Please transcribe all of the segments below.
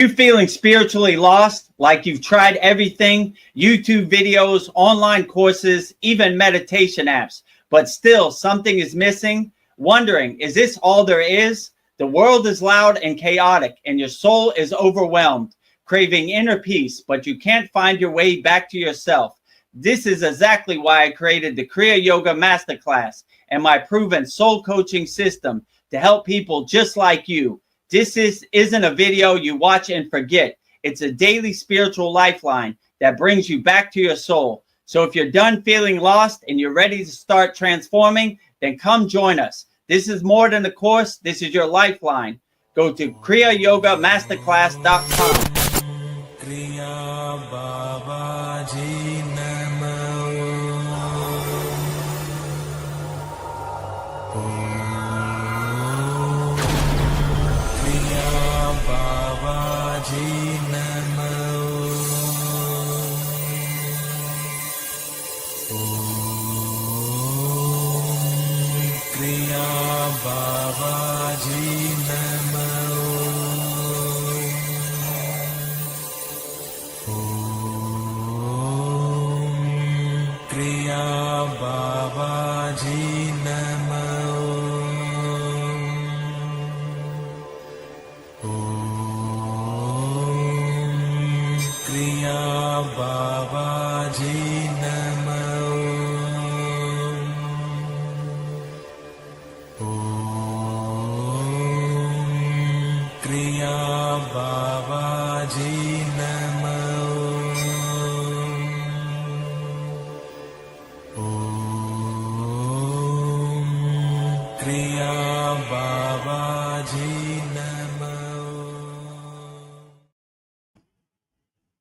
You feeling spiritually lost, like you've tried everything, YouTube videos, online courses, even meditation apps, but still something is missing? Wondering, is this all there is? The world is loud and chaotic, and your soul is overwhelmed, craving inner peace, but you can't find your way back to yourself. This is exactly why I created the Kriya Yoga Masterclass and my proven soul coaching system to help people just like you. This isn't a video you watch and forget. It's a daily spiritual lifeline that brings you back to your soul. So if you're done feeling lost and you're ready to start transforming, then come join us. This is more than a course. This is your lifeline. Go to kriyayogamasterclass.com.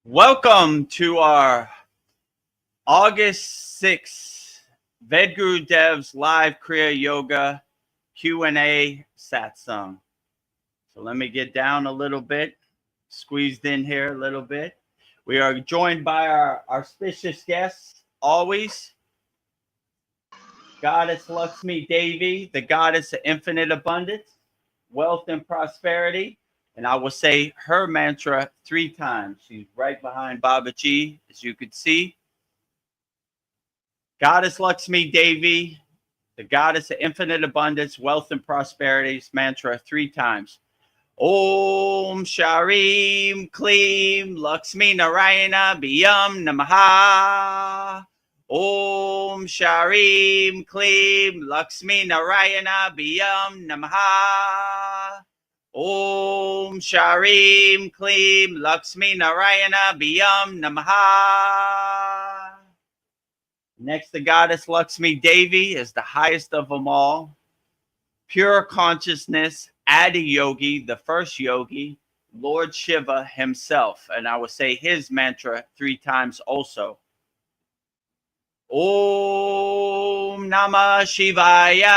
Welcome to our August 6th Vedgurudev's live Kriya Yoga Q&A Satsang. So let me get down a little bit, squeezed in here a little bit. We are joined by our auspicious guests, always, Goddess Lakshmi Devi, the goddess of infinite abundance, wealth, and prosperity. And I will say her mantra 3 times. She's right behind Babaji, as you could see. Goddess Lakshmi Devi, the goddess of infinite abundance, wealth, and prosperity's mantra 3 times. Om Sharim Klim Lakshmi Narayana Biyam Namaha. Om Sharim Klim Lakshmi Narayana Biyam Namaha. Om Sharim Klim Lakshmi Narayana Biyam Namaha. Next, the goddess Lakshmi Devi is the highest of them all. Pure consciousness, Adi Yogi, the first yogi, Lord Shiva himself. And I will say his mantra 3 times also. Om Namah Shivaya.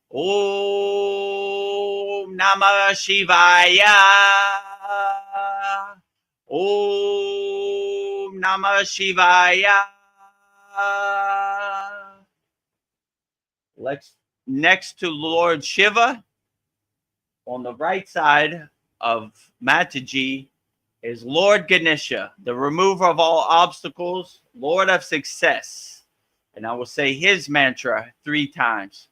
Om Namah Shivaya. Om Namah Shivaya. Next to Lord Shiva, on the right side of Mataji, is Lord Ganesha, the remover of all obstacles, Lord of success. And I will say his mantra 3 times.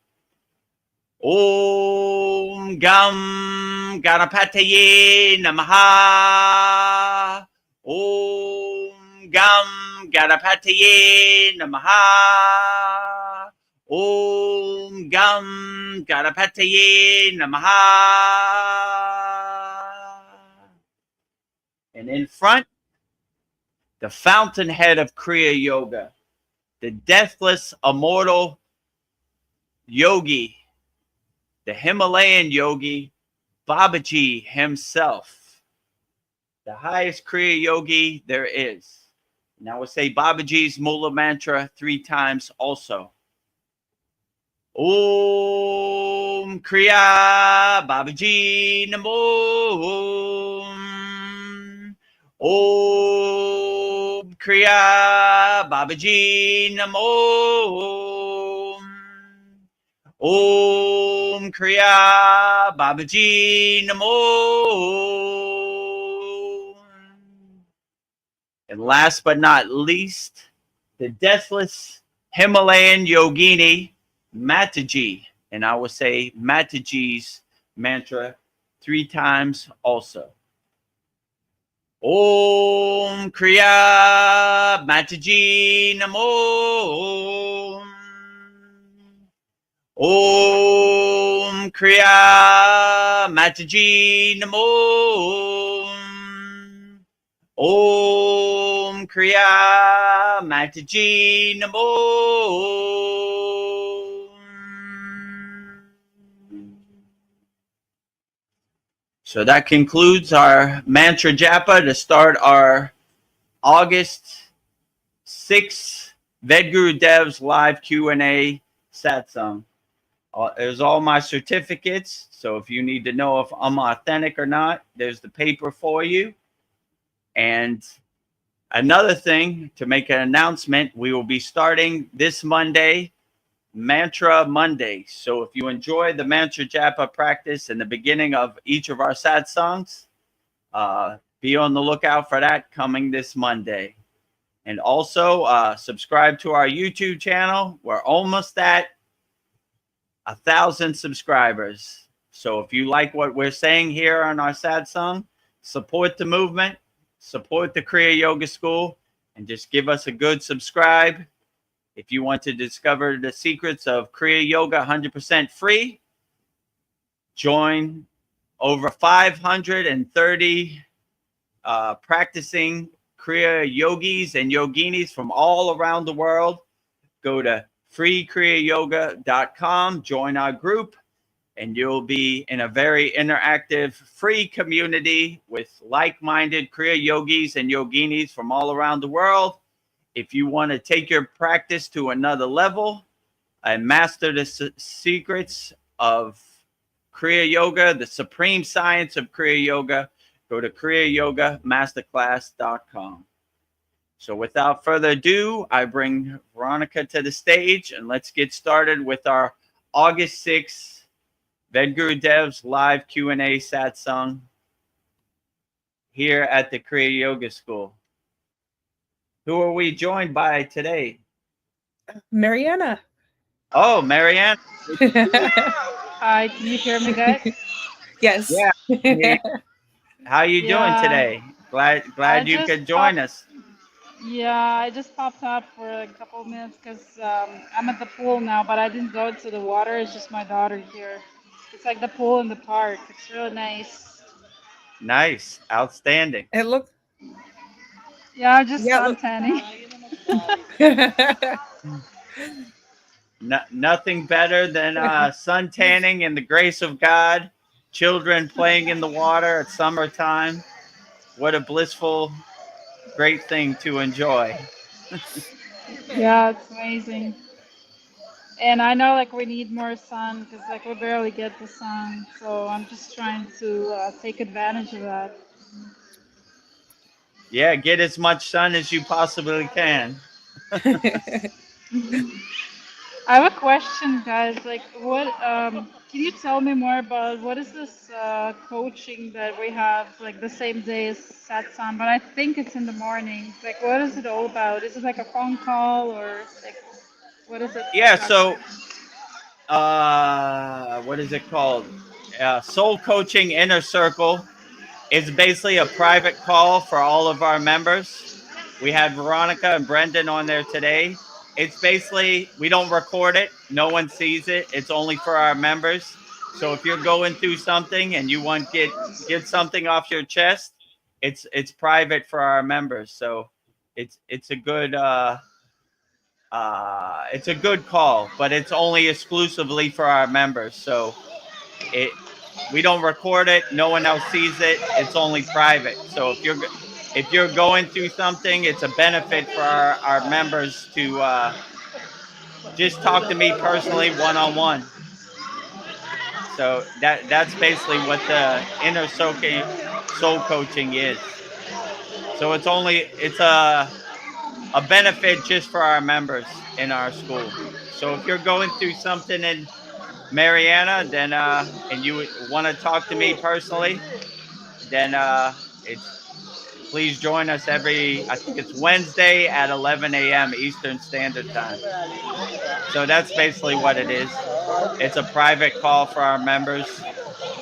Om Gam Ganapataye Namaha. Om Gam Ganapataye Namaha. Om Gam Ganapataye Namaha. And in front, the fountainhead of Kriya Yoga, the deathless, immortal yogi, the Himalayan yogi, Babaji himself, the highest Kriya yogi there is. And I will say Babaji's Mula mantra 3 times also. Om Kriya Babaji Namo. Om Kriya Babaji Namo. Om Kriya Babaji Namo. And last but not least, the deathless Himalayan yogini Mataji. And I will say Mataji's mantra 3 times also. Om Kriya Mataji Namo. Om Kriya Mataji Namo. Om Kriya Mataji Namo. So that concludes our mantra japa to start our August 6th Vedagurudev live Q&A satsang. There's all my certificates. So if you need to know if I'm authentic or not, there's the paper for you. And another thing, to make an announcement, we will be starting this Monday, Mantra Monday. So if you enjoy the mantra japa practice in the beginning of each of our satsangs, be on the lookout for that coming this Monday. And also subscribe to our YouTube channel. We're almost at 1,000 subscribers. So if you like what we're saying here on our satsang, support the movement, support the Kriya Yoga School, and just give us a good subscribe. If you want to discover the secrets of Kriya Yoga 100% free, join over 530 practicing Kriya yogis and yoginis from all around the world. Go to kriyayogamasterclass.com, join our group, and you'll be in a very interactive, free community with like-minded Kriya yogis and yoginis from all around the world. If you want to take your practice to another level and master the secrets of Kriya Yoga, the supreme science of Kriya Yoga, go to kriyayogamasterclass.com. So without further ado, I bring Veronica to the stage, and let's get started with our August 6th Vedgurudev's live Q&A satsang here at the Kriya Yoga School. Who are we joined by today? Mariana. Oh, Marianne. Hi, can you hear me, guys? Yes. Yeah. How you doing today? Glad you could join us. Yeah, I just popped up for a couple of minutes because I'm at the pool now, but I didn't go into the water. It's just my daughter here. It's like the pool in the park. It's really nice. Nice. Outstanding. It looked. Yeah, just sun tanning. Nothing better than sun tanning in the grace of God, children playing in the water at summertime. What a blissful, great thing to enjoy. Yeah, it's amazing. And I know like we need more sun because like we barely get the sun. So I'm just trying to take advantage of that. Yeah, get as much sun as you possibly can. I have a question, guys. Like, what? Can you tell me more about what is this coaching that we have like the same day as Satsang? But I think it's in the morning. Like, what is it all about? Is it like a phone call or like what is it? Yeah. So, what is it called? Soul Coaching Inner Circle. It's basically a private call for all of our members. We had Veronica and Brendan on there today. It's basically, we don't record it. No one sees it. It's only for our members. So if you're going through something and you want to get something off your chest, it's private for our members. So it's a good call, but it's only exclusively for our members. So we don't record it. No one else sees it. It's only private. So if you're going through something, it's a benefit for our members to just talk to me personally, one-on-one. So that's basically what the inner soul coaching is. So it's a benefit just for our members in our school. So if you're going through something and Mariana, then and you want to talk to me personally, then it's please join us I think it's Wednesday at 11 a.m. Eastern Standard Time. So that's basically what it is. It's a private call for our members.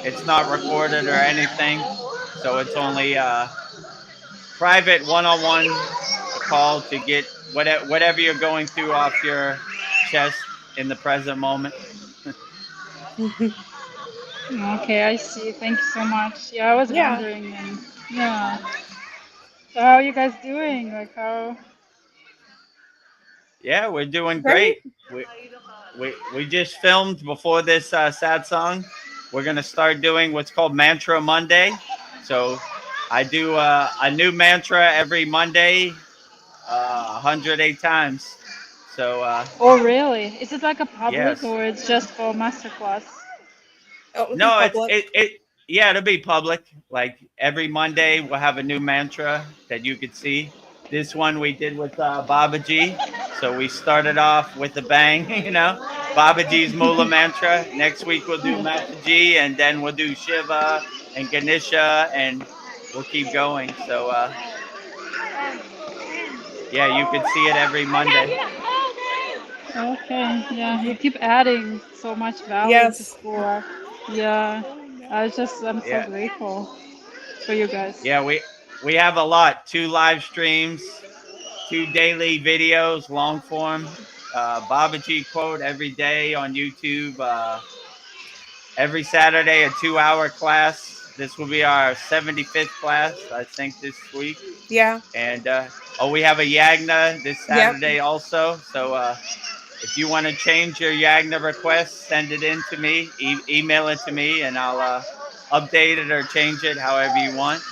It's not recorded or anything. So it's only private one-on-one call to get whatever you're going through off your chest in the present moment. Okay, I see. Thank you so much. Yeah, I was Yeah. wondering, and yeah. So how are you guys doing? Like how? Yeah, we're doing Great. great. We just filmed before this sad song. We're gonna start doing what's called Mantra Monday. So I do a new mantra every Monday, 108 times. So Oh, really? Is it like a public yes, or it's just for masterclass? Oh, it would be no, public. yeah, it'll be public. Like every Monday, we'll have a new mantra that you could see. This one we did with Babaji. So we started off with a bang, Babaji's Mula mantra. Next week we'll do Mataji, and then we'll do Shiva and Ganesha, and we'll keep going. So yeah, you could see it every Monday. Okay, yeah, you keep adding so much value to Yes. SKOOL. Yeah, I'm so Yeah, grateful for you guys. yeah, we have a lot. 2 live streams, 2 daily videos, long form. Babaji quote every day on YouTube. Every Saturday, a 2-hour class. This will be our 75th class, I think, this week. Yeah. And we have a Yagna this Yep. Saturday also. So if you want to change your Yagna request, send it in to me, email it to me, and I'll update it or change it however you want.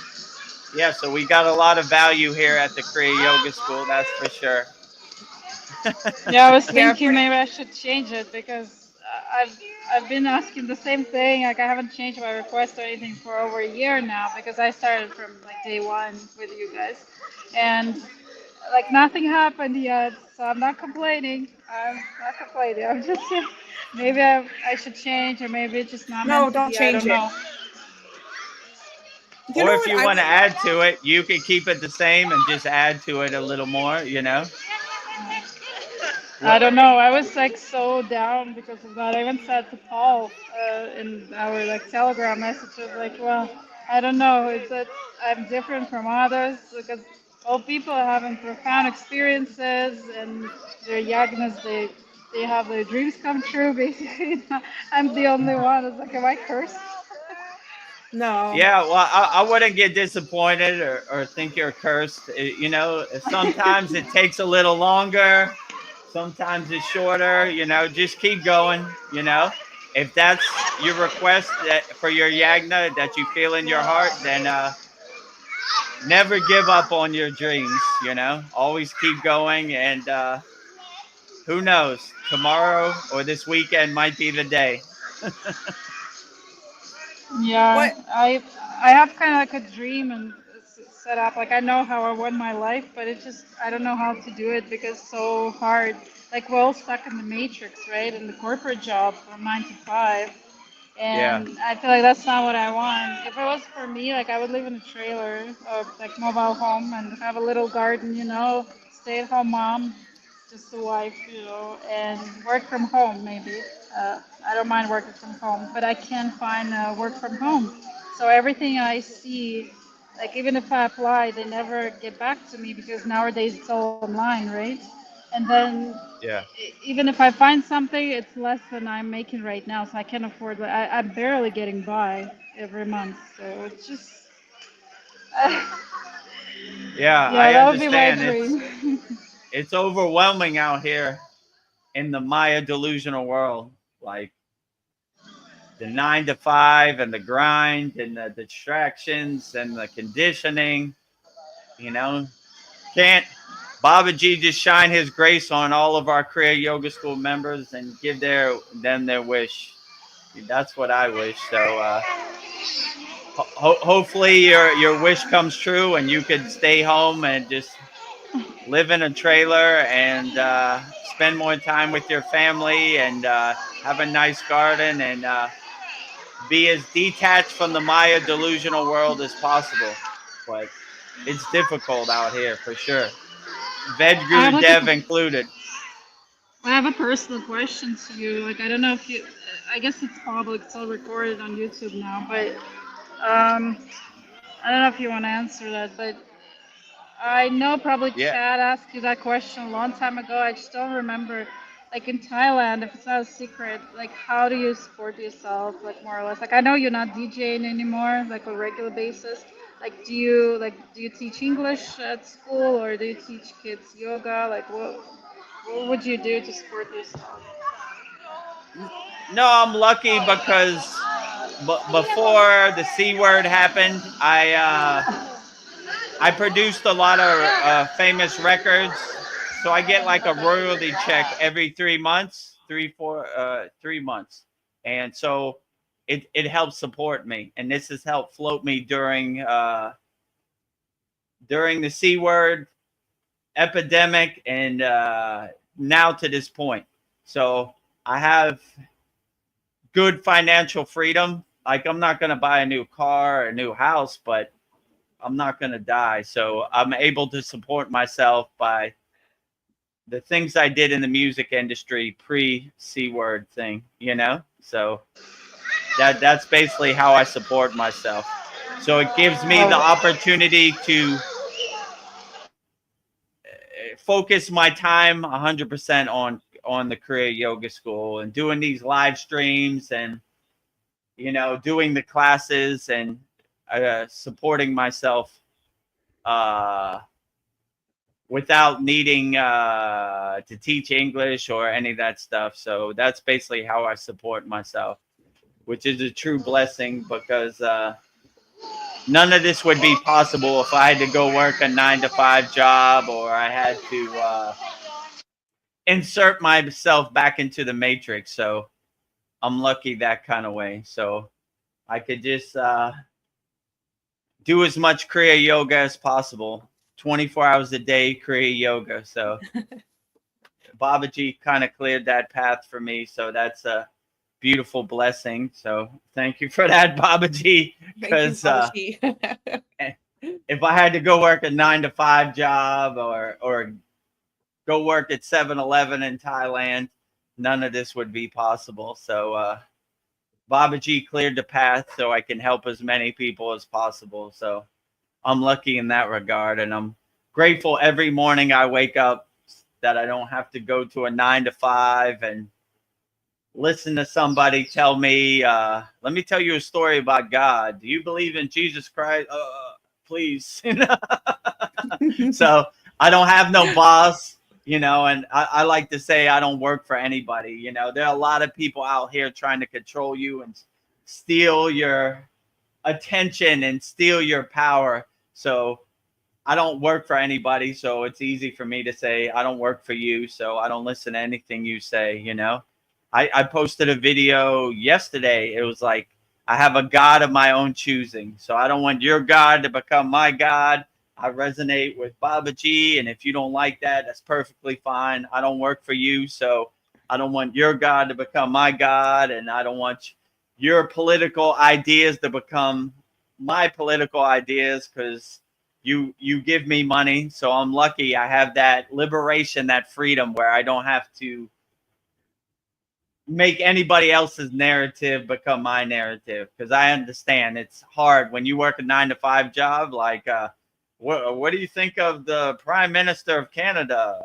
Yeah, so we got a lot of value here at the Kriya Yoga School, that's for sure. Yeah, I was Yeah. thinking maybe I should change it because I've been asking the same thing. Like I haven't changed my request or anything for over a year now because I started from like day one with you guys, and like nothing happened yet. So I'm not complaining. I'm not complaining. I'm just saying maybe I should change or maybe it's just not No, meant to don't be. I change don't it. know. You Or know if what you I want to would? add to it, you can keep it the same and just add to it a little more. I What? don't know. I was like so down because of that. I even said to Paul in our like Telegram messages, like, well, I don't know. It's that I'm different from others because all people are having profound experiences and their yagnas, they have their dreams come true. Basically, I'm the only one. It's like, am I cursed? No. Yeah, well, I wouldn't get disappointed or think you're cursed. Sometimes it takes a little longer, sometimes it's shorter. Just keep going. If that's your request for your yagna that you feel in your heart, then never give up on your dreams. Always keep going, and who knows, tomorrow or this weekend might be the day. Yeah, What? I have kind of like a dream and set up. Like I know how I want my life, but it just I don't know how to do it because it's so hard. Like we're all stuck in the matrix, right? In the corporate job from 9 to 5, Yeah, and I feel like that's not what I want. If it was for me, like I would live in a trailer or like mobile home and have a little garden, stay at home mom, just a wife, and work from home maybe. I don't mind working from home, but I can't find work from home. So everything I see, like even if I apply, they never get back to me because nowadays it's all online, right? And then yeah. even if I find something, it's less than I'm making right now, so I can't afford. I'm barely getting by every month, so it's just, Yeah, yeah, I that would be my understand. It's dream. it's overwhelming out here in the Maya delusional world. Like the 9 to 5 and the grind and the distractions and the conditioning, you know. Can't Babaji just shine his grace on all of our Kriya Yoga School members and give them their wish. That's what I wish. So hopefully your wish comes true and you could stay home and just live in a trailer and spend more time with your family and have a nice garden and be as detached from the Maya delusional world as possible. But it's difficult out here for sure. I have like a, Vedagurudev included. I have a personal question to you. Like, I don't know if you, I guess it's public, still recorded on YouTube now, but I don't know if you want to answer that, but I know probably Yeah. Chad asked you that question a long time ago. I just don't remember. Like in Thailand, if it's not a secret, like how do you support yourself, like more or less? Like I know you're not DJing anymore, like on a regular basis. Like do you teach English at school or do you teach kids yoga? Like what would you do to support yourself? No, I'm lucky because before the C word happened, I produced a lot of famous records, so I get like a royalty check every 3 months, 3 months, and so it helps support me, and this has helped float me during the C word epidemic and now to this point. So I have good financial freedom. Like I'm not going to buy a new car or a new house, but I'm not going to die. So I'm able to support myself by the things I did in the music industry pre-C word thing, you know? So that's basically how I support myself. So it gives me the opportunity to focus my time 100% on the Kriya Yoga School and doing these live streams and, you know, doing the classes and supporting myself without needing to teach English or any of that stuff. So that's basically how I support myself, which is a true blessing because none of this would be possible if I had to go work a 9-to-5 job or I had to insert myself back into the matrix. So I'm lucky that kind of way. So I could just do as much Kriya yoga as possible. 24 hours a day, Kriya yoga. So Babaji kind of cleared that path for me. So that's a beautiful blessing. So thank you for that, Babaji. Because if I had to go work a 9-to-5 job or go work at 7-Eleven in Thailand, none of this would be possible. So Babaji cleared the path so I can help as many people as possible. So I'm lucky in that regard, and I'm grateful every morning I wake up that I don't have to go to a 9-to-5 and listen to somebody tell me, let me tell you a story about God. Do you believe in Jesus Christ? Please. So I don't have no boss, you know, and I like to say I don't work for anybody. You know, there are a lot of people out here trying to control you and steal your attention and steal your power. So I don't work for anybody. So it's easy for me to say, I don't work for you. So I don't listen to anything you say, you know. I posted a video yesterday. It was like, I have a God of my own choosing. So I don't want your God to become my God. I resonate with Babaji. And if you don't like that, that's perfectly fine. I don't work for you. So I don't want your God to become my God. And I don't want your political ideas to become my political ideas because you give me money. So I'm lucky I have that liberation, that freedom where I don't have to make anybody else's narrative become my narrative, because I understand it's hard when you work a 9-to-5 job. Like, what do you think of the Prime Minister of Canada?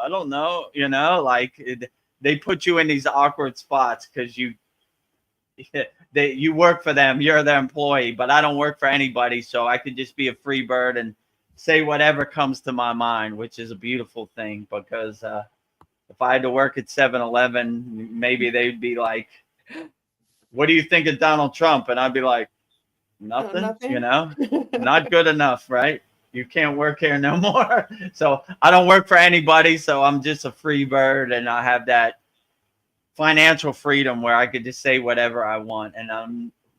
I don't know. You know, like they put you in these awkward spots because you work for them. You're their employee, but I don't work for anybody, so I could just be a free bird and say whatever comes to my mind, which is a beautiful thing because. If I had to work at 7-Eleven, maybe they'd be like, what do you think of Donald Trump? And I'd be like, nothing. You know, not good enough, right? You can't work here no more. So I don't work for anybody. So I'm just a free bird, and I have that financial freedom where I could just say whatever I want, and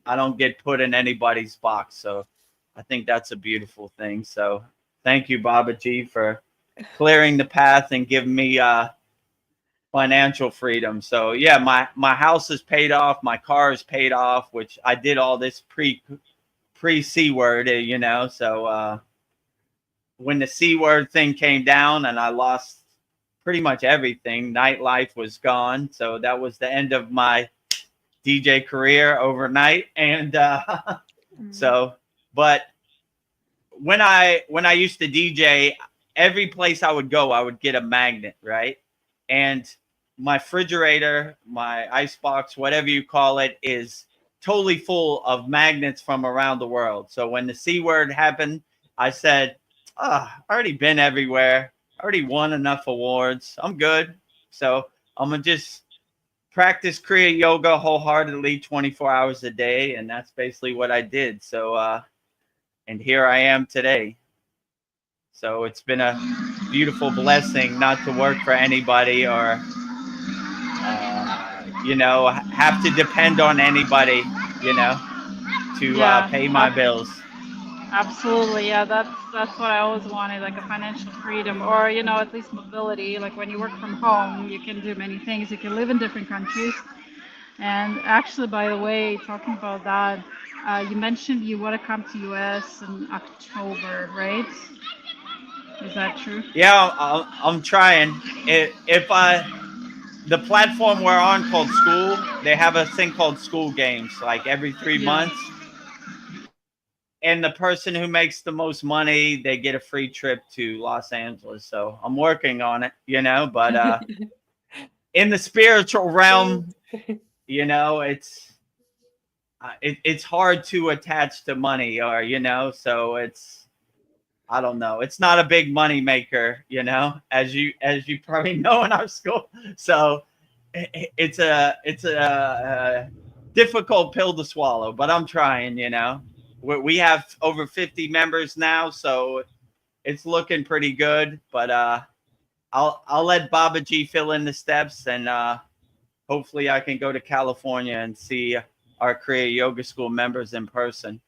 I don't get put in anybody's box. So I think that's a beautiful thing. So thank you, Babaji, for clearing the path and giving me financial freedom. So yeah, my house is paid off, my car is paid off, which I did all this pre C word, you know. So when the C word thing came down and I lost pretty much everything, nightlife was gone. So that was the end of my DJ career overnight. And so, but when I used to DJ, every place I would go, I would get a magnet, right? And my refrigerator, my icebox, whatever you call it, is totally full of magnets from around the world. So when the C word happened, I said, I already been everywhere. I already won enough awards. I'm good. So I'm going to just practice Kriya yoga wholeheartedly 24 hours a day. And that's basically what I did. So, and here I am today. So it's been a beautiful blessing not to work for anybody or, you know, have to depend on anybody, you know, to pay my bills. Absolutely. Yeah, that's what I always wanted, like a financial freedom, or, you know, at least mobility. Like when you work from home, you can do many things. You can live in different countries. And actually, by the way, talking about that, you mentioned you want to come to US in October, right? Is that true? Yeah, I'm trying. The platform we're on called SKOOL, they have a thing called SKOOL Games, like every 3 months. And the person who makes the most money, they get a free trip to Los Angeles. So I'm working on it, you know, but in the spiritual realm, you know, it's hard to attach to money, or, you know, so I don't know. It's not a big money maker, you know, as you probably know in our school. So it's a difficult pill to swallow, but I'm trying, you know. We have over 50 members now, so it's looking pretty good. But I'll let Babaji fill in the steps, and hopefully I can go to California and see our Kriya Yoga School members in person.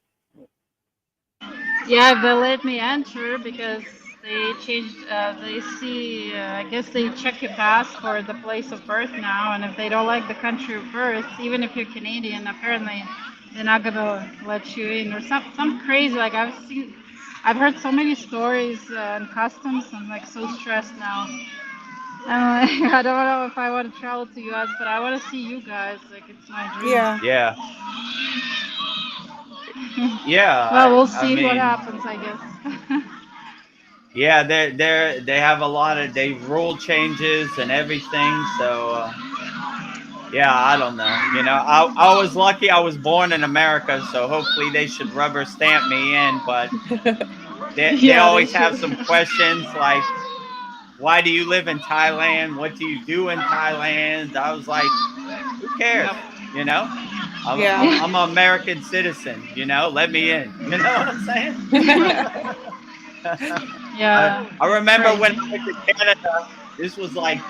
Yeah, they let me enter because they changed. They see. I guess they check your passport, the place of birth now, and if they don't like the country of birth, even if you're Canadian, apparently they're not gonna let you in, or some crazy. Like I've heard so many stories and customs. I'm like so stressed now. I don't know if I want to travel to US, but I want to see you guys. Like it's my dream. Yeah. Yeah. Well, we'll see what happens, I guess. Yeah, they have a lot of rule changes and everything. So yeah, I don't know. You know, I was lucky I was born in America, so hopefully they should rubber stamp me in. But they always have some questions like, why do you live in Thailand? What do you do in Thailand? I was like, who cares? You know, I'm an American citizen. You know, let me in. You know what I'm saying? Yeah. I remember when I went to Canada. This was like,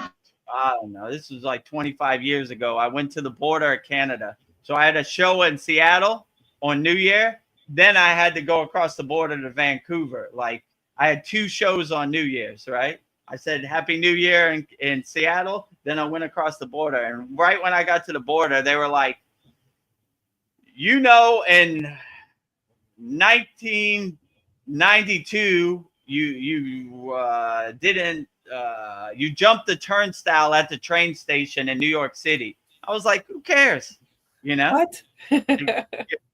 I don't know. This was like 25 years ago. I went to the border of Canada. So I had a show in Seattle on New Year. Then I had to go across the border to Vancouver. Like I had 2 shows on New Year's, right? I said Happy New Year in Seattle. Then I went across the border. And right when I got to the border, they were like, you know, in 1992, you didn't you jumped the turnstile at the train station in New York City. I was like, who cares? You know what?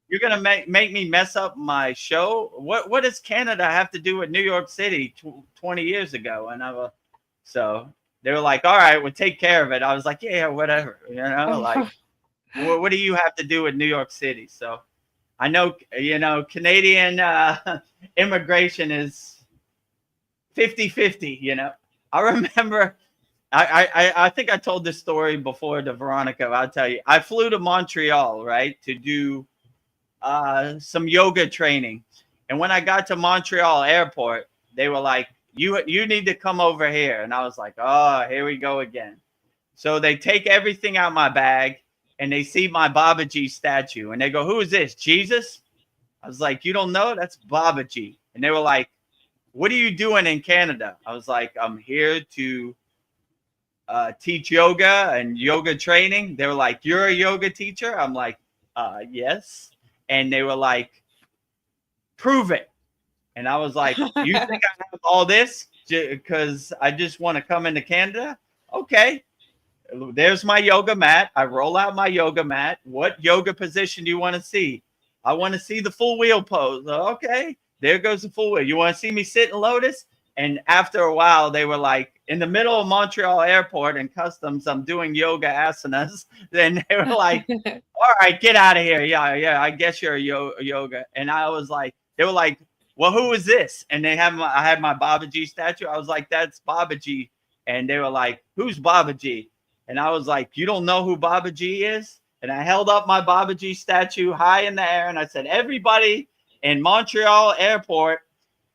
You're gonna make me mess up my show. What does Canada have to do with New York City 20 years ago? And so they were like, all right, we'll take care of it. I was like, yeah, whatever. You know, like what do you have to do with New York City? So I know, you know, Canadian immigration is 50-50, you know. I remember, I think I told this story before to Veronica. I'll tell you. I flew to Montreal, right, to do some yoga training. And when I got to Montreal airport, they were like, you need to come over here. And I was like, oh, here we go again. So they take everything out of my bag and they see my Babaji statue. And they go, who is this, Jesus? I was like, you don't know? That's Babaji. And they were like, what are you doing in Canada? I was like, I'm here to teach yoga and yoga training. They were like, "You're a yoga teacher?" I'm like, yes. And they were like, "Prove it." And I was like, "You think I have all this because I just want to come into Canada?" Okay. There's my yoga mat. I roll out my yoga mat. What yoga position do you want to see? I want to see the full wheel pose. Okay. There goes the full wheel. You want to see me sit in lotus? And after a while, they were like, in the middle of Montreal airport and customs, I'm doing yoga asanas. Then they were like, "All right, get out of here." Yeah, I guess you're a yoga. And I was like, they were like, "Well, who is this?" And I had my Babaji statue. I was like, "That's Babaji." And they were like, "Who's Babaji?" And I was like, "You don't know who Babaji is?" And I held up my Babaji statue high in the air and I said, "Everybody in Montreal airport,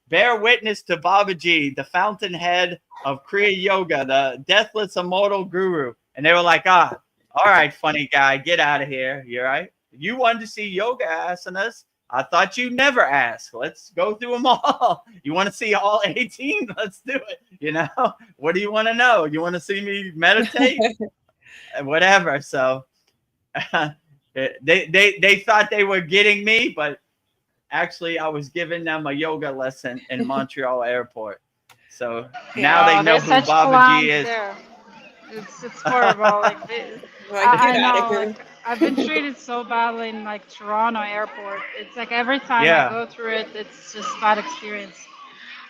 bear witness to Babaji, the fountainhead of Kriya Yoga, the deathless immortal guru." And they were like, "All right, funny guy, get out of here. You're right. You wanted to see yoga asanas. I thought you never asked. Let's go through them all. You want to see all 18? Let's do it. You know, what do you want to know? You want to see me meditate? Whatever." So they thought they were getting me, but actually I was giving them a yoga lesson in Montreal airport. So now they know who Babaji is. There. It's horrible. Like, I know. Like, I've been treated so badly in like Toronto airport. It's like every time I go through it, it's just bad experience.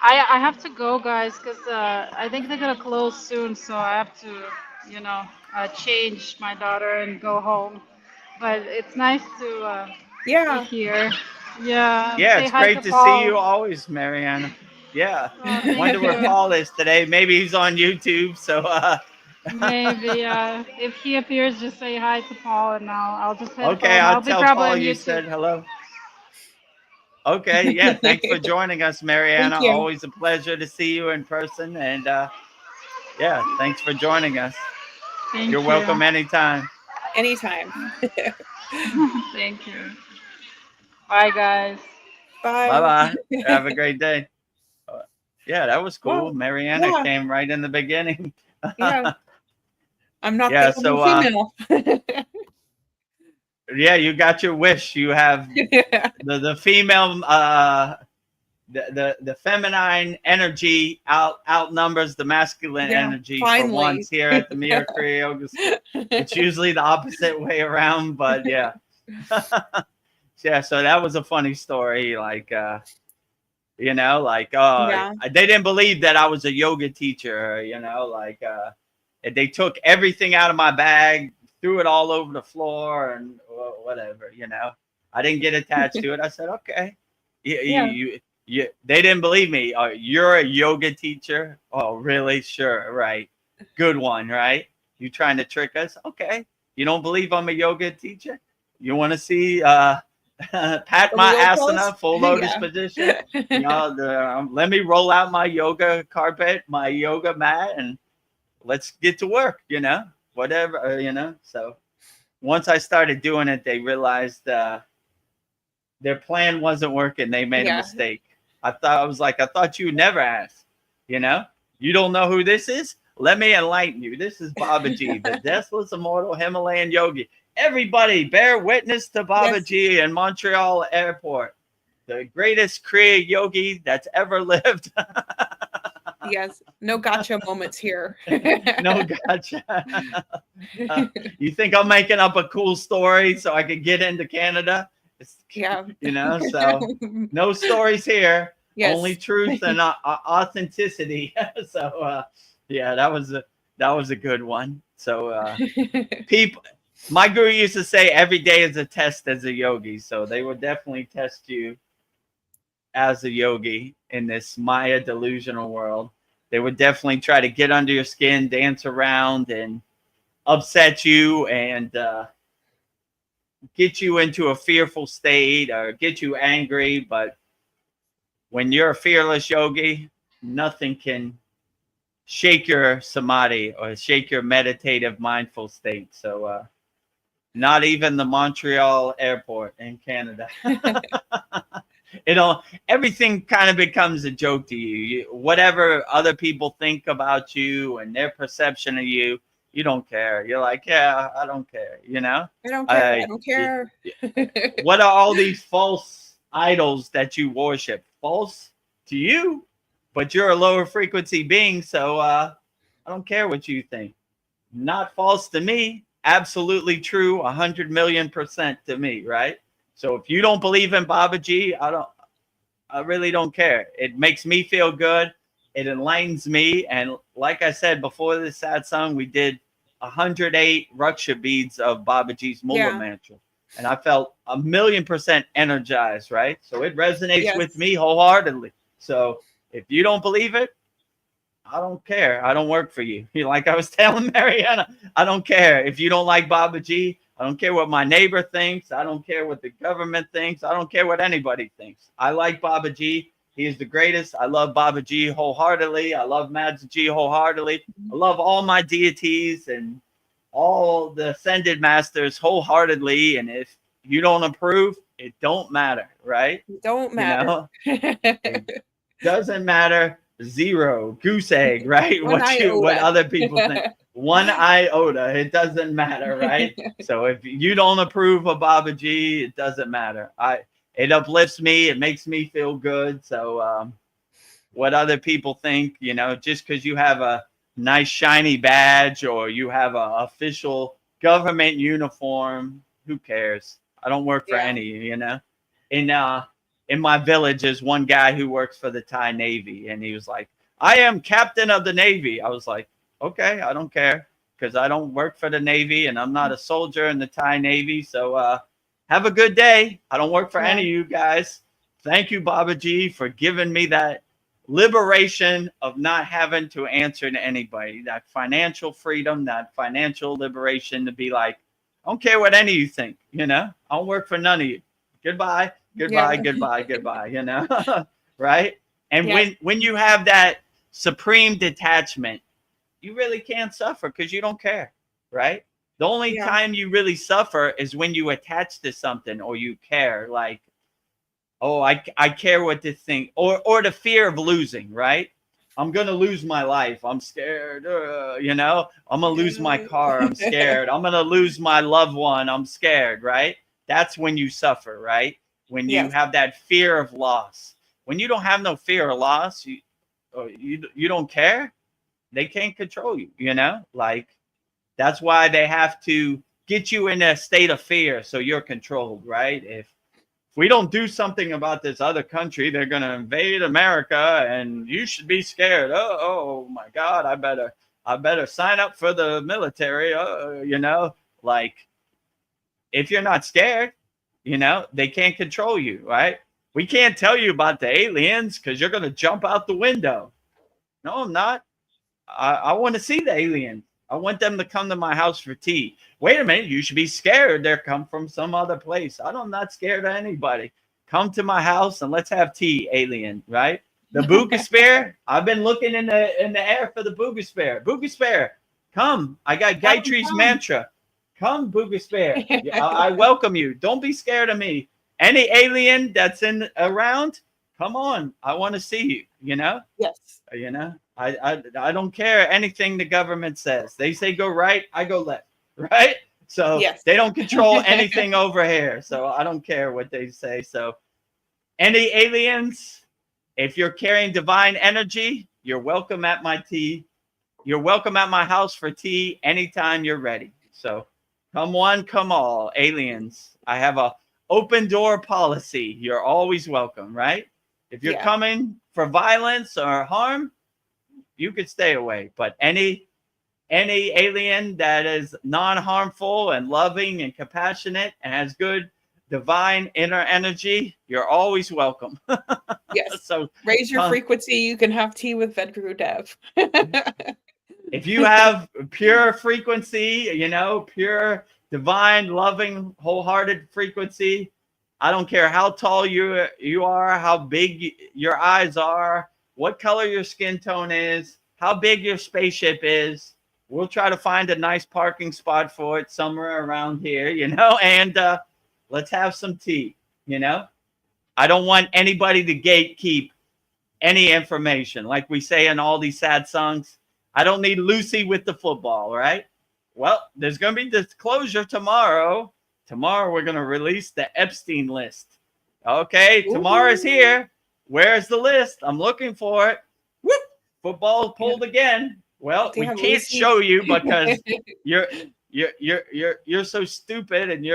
I have to go, guys, because I think they're gonna close soon, so I have to, change my daughter and go home. But it's nice to be here. Yeah. Yeah, Say it's hi great to Paul. see you always, Mariana. Yeah. Oh, Wonder where Paul is today. Maybe he's on YouTube. So maybe if he appears, just say hi to Paul, and I'll just hit okay, home. I'll be tell probably Paul on you YouTube. said hello. Okay, yeah, thanks for joining us, Mariana. Thank you. Always a pleasure to see you in person. And yeah, thanks for joining us. Thank You're you. welcome anytime. Anytime. Thank you. Bye, guys. Bye. Bye-bye. Have a great day. Yeah, that was cool. Well, Mariana yeah. came right in the beginning. Yeah. I'm not Yeah, the only female. Yeah, you got your wish. You have the female the feminine energy outnumbers the masculine energy finally. for once here at the Mirror Kriya Yoga School. It's usually the opposite way around, but yeah. Yeah, so that was a funny story. Like they didn't believe that I was a yoga teacher, they took everything out of my bag, threw it all over the floor and whatever, I didn't get attached to it. I said, okay. They didn't believe me. You're a yoga teacher? Oh, really? Sure. Right. Good one, right? You trying to trick us? Okay. You don't believe I'm a yoga teacher? You want to see pat my asana, full lotus position? Let me roll out my yoga carpet, my yoga mat, and let's get to work, whatever, So once I started doing it, they realized their plan wasn't working. They made a mistake. I thought you would never ask, You don't know who this is? Let me enlighten you. This is Babaji, the deathless immortal Himalayan yogi. Everybody bear witness to Babaji in Montreal airport, the greatest Kriya yogi that's ever lived. Yes, no gotcha moments here. No gotcha. You think I'm making up a cool story so I could get into Canada? So no stories here. Yes. Only truth and authenticity. So that was a good one. So people, my guru used to say every day is a test as a yogi. So they would definitely test you as a yogi in this Maya delusional world. They would definitely try to get under your skin, dance around, and upset you and get you into a fearful state or get you angry. But when you're a fearless yogi, nothing can shake your samadhi or shake your meditative mindful state. So not even the Montreal airport in Canada. everything kind of becomes a joke to you. Whatever other people think about you and their perception of you, you don't care. You're like, yeah, I don't care. I don't care. I don't care. What are all these false idols that you worship? False to you, but you're a lower frequency being. So I don't care what you think. Not false to me. Absolutely true. 100,000,000% to me. Right. So if you don't believe in Babaji, I really don't care. It makes me feel good. It enlightens me. And like I said, before this satsang, we did 108 Raksha beads of Babaji's Mula mantra. And I felt 1,000,000% energized, right? So it resonates with me wholeheartedly. So if you don't believe it, I don't care. I don't work for you. Like I was telling Mariana, I don't care. If you don't like Babaji, I don't care what my neighbor thinks. I don't care what the government thinks. I don't care what anybody thinks. I like Babaji. He is the greatest. I love Babaji wholeheartedly. I love Madhji wholeheartedly. I love all my deities and all the ascended masters wholeheartedly. And if you don't approve, it don't matter, right? It don't matter. It doesn't matter. Zero goose egg, right? What other people think. 1 iota. It doesn't matter, right? So if you don't approve of Babaji, it doesn't matter. It uplifts me. It makes me feel good. So what other people think, just because you have a nice shiny badge or you have an official government uniform, who cares? I don't work for any, in my village is one guy who works for the Thai Navy, and he was like, I am captain of the Navy. I was like, okay, I don't care, because I don't work for the Navy and I'm not a soldier in the Thai Navy. So have a good day. I don't work for any of you guys. Thank you, Babaji, for giving me that liberation of not having to answer to anybody, that financial freedom, that financial liberation to be like, I don't care what any of you think, I don't work for none of you. Goodbye. Goodbye, right? And when you have that supreme detachment, you really can't suffer because you don't care, right? The only time you really suffer is when you attach to something or you care, like, oh, I care what this thing, or the fear of losing, right? I'm going to lose my life. I'm scared, I'm going to lose my car. I'm scared. I'm going to lose my loved one. I'm scared, right? That's when you suffer, right? When you have that fear of loss. When you don't have no fear of loss, you don't care. They can't control you, like that's why they have to get you in a state of fear so you're controlled, right? If we don't do something about this other country, they're going to invade America and you should be scared. Oh my God, I better sign up for the military, like if you're not scared, they can't control you, right? We can't tell you about the aliens because you're going to jump out the window. No, I'm not. I want to see the aliens. I want them to come to my house for tea. Wait a minute. You should be scared. They're come from some other place. I'm not scared of anybody. Come to my house and let's have tea, alien, right? The Boogosphere. I've been looking in the air for the Boogosphere. Boogosphere, come. I got Gayatri's mantra. Come, Boogosphere. I welcome you. Don't be scared of me. Any alien that's around, come on. I want to see you, Yes. I don't care anything the government says. They say go right, I go left, right? So they don't control anything over here. So I don't care what they say. So any aliens, if you're carrying divine energy, you're welcome at my tea. You're welcome at my house for tea anytime you're ready. So come one, come all, aliens. I have a open door policy. You're always welcome, right? If you're coming for violence or harm, you could stay away. But any alien that is non-harmful and loving and compassionate and has good divine inner energy, you're always welcome. Yes. So raise your frequency. You can have tea with Vedagurudev. If you have pure frequency, pure divine, loving, wholehearted frequency, I don't care how tall you are, how big your eyes are, what color your skin tone is, how big your spaceship is. We'll try to find a nice parking spot for it somewhere around here, and let's have some tea, I don't want anybody to gatekeep any information. Like we say in all these sad songs, I don't need Lucy with the football, right? Well, there's going to be disclosure tomorrow. Tomorrow we're going to release the Epstein list. Okay, tomorrow's here. Where's the list? I'm looking for it. Whoop! Football pulled again. Well, we can't show you because you're so stupid, and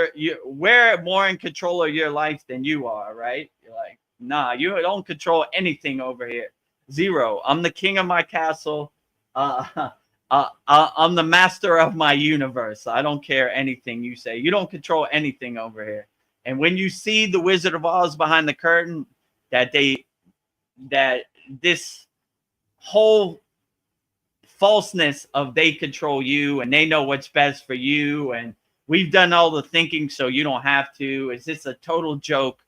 we're more in control of your life than you are, right? You're like, nah, you don't control anything over here. Zero. I'm the king of my castle. I'm the master of my universe. I don't care anything you say. You don't control anything over here. And when you see the Wizard of Oz behind the curtain, that this whole falseness of they control you and they know what's best for you, and we've done all the thinking so you don't have to. Is this a total joke?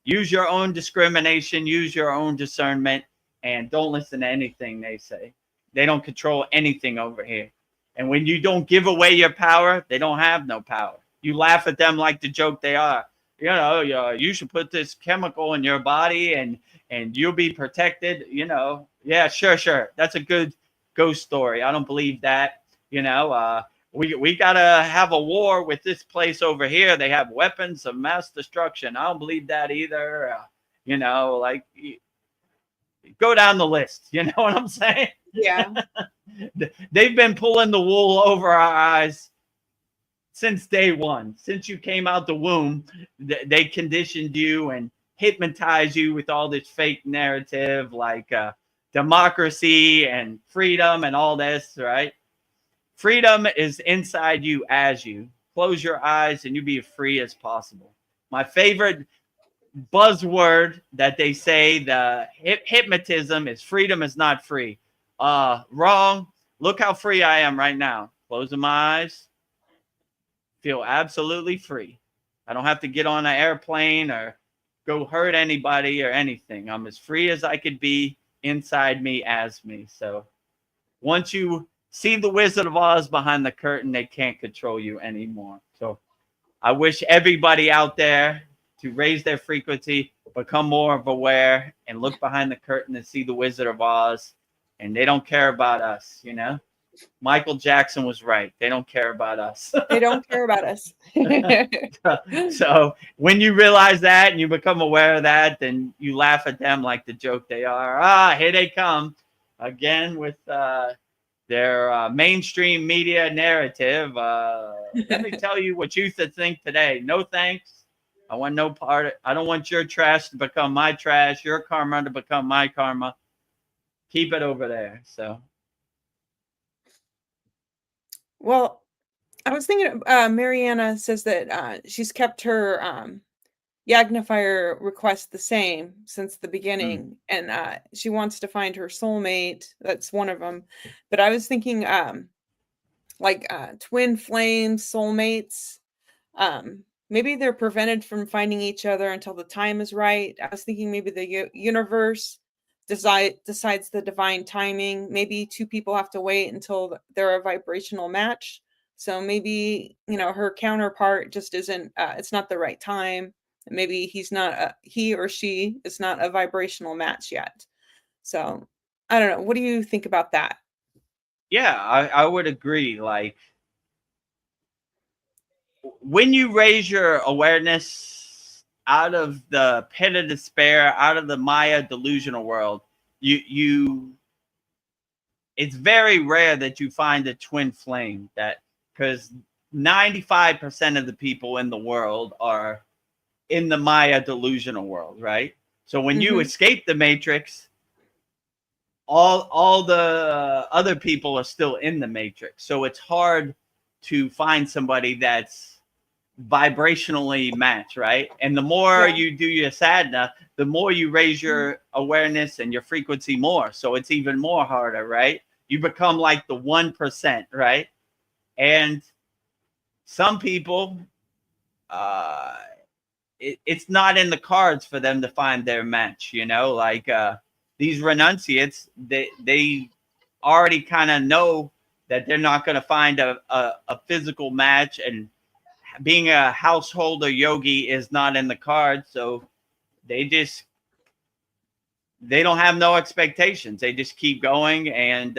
Use your own discrimination, use your own discernment, and don't listen to anything they say. They don't control anything over here. And when you don't give away your power, they don't have no power. You laugh at them like the joke they are. You know, you should put this chemical in your body and you'll be protected. You know, yeah, sure. That's a good ghost story. I don't believe that. You know, we gotta have a war with this place over here. They have weapons of mass destruction. I don't believe that either. You know, like go down the list. You know what I'm saying? Yeah. They've been pulling the wool over our eyes since day one. Since you came out the womb, they conditioned you and hypnotized you with all this fake narrative like democracy and freedom and all this, right? Freedom is inside you as you. Close your eyes and you be as free as possible. My favorite buzzword that they say, the hypnotism, is freedom is not free. Wrong. Look how free I am right now. Closing my eyes. Feel absolutely free. I don't have to get on an airplane or go hurt anybody or anything. I'm as free as I could be inside me as me. So once you see the Wizard of Oz behind the curtain, they can't control you anymore. So I wish everybody out there to raise their frequency, become more of aware, and look behind the curtain and see the Wizard of Oz. And they don't care about us, you know? Michael Jackson was right. They don't care about us. They don't care about us. So when you realize that and you become aware of that, then you laugh at them like the joke they are. Here they come again with their mainstream media narrative. Let me tell you what you should think today. No thanks. I want no part. I don't want your trash to become my trash, your karma to become my karma. Keep it over there. So. Well, I was thinking, Mariana says that she's kept her Yagnifier request the same since the beginning, and she wants to find her soulmate. That's one of them. But I was thinking, like twin flames, soulmates. Maybe they're prevented from finding each other until the time is right. I was thinking maybe the universe decides the divine timing. Maybe two people have to wait until they're a vibrational match. So maybe, you know, her counterpart just isn't, it's not the right time. Maybe he or she is not a vibrational match yet. So I don't know. What do you think about that? Yeah, I would agree. Like when you raise your awareness out of the pit of despair, out of the Maya delusional world, it's very rare that you find a twin flame, that because 95% of the people in the world are in the Maya delusional world, right? So when you escape the matrix, all the other people are still in the matrix. So it's hard to find somebody that's vibrationally matched, right? And the more you do your sadhana, the more you raise your awareness and your frequency more. So it's even more harder, right? You become like the 1%, right? And some people, it's not in the cards for them to find their match, you know, like these renunciates, they already kind of know that they're not going to find a physical match, and being a householder yogi is not in the cards. So they don't have no expectations. They just keep going. And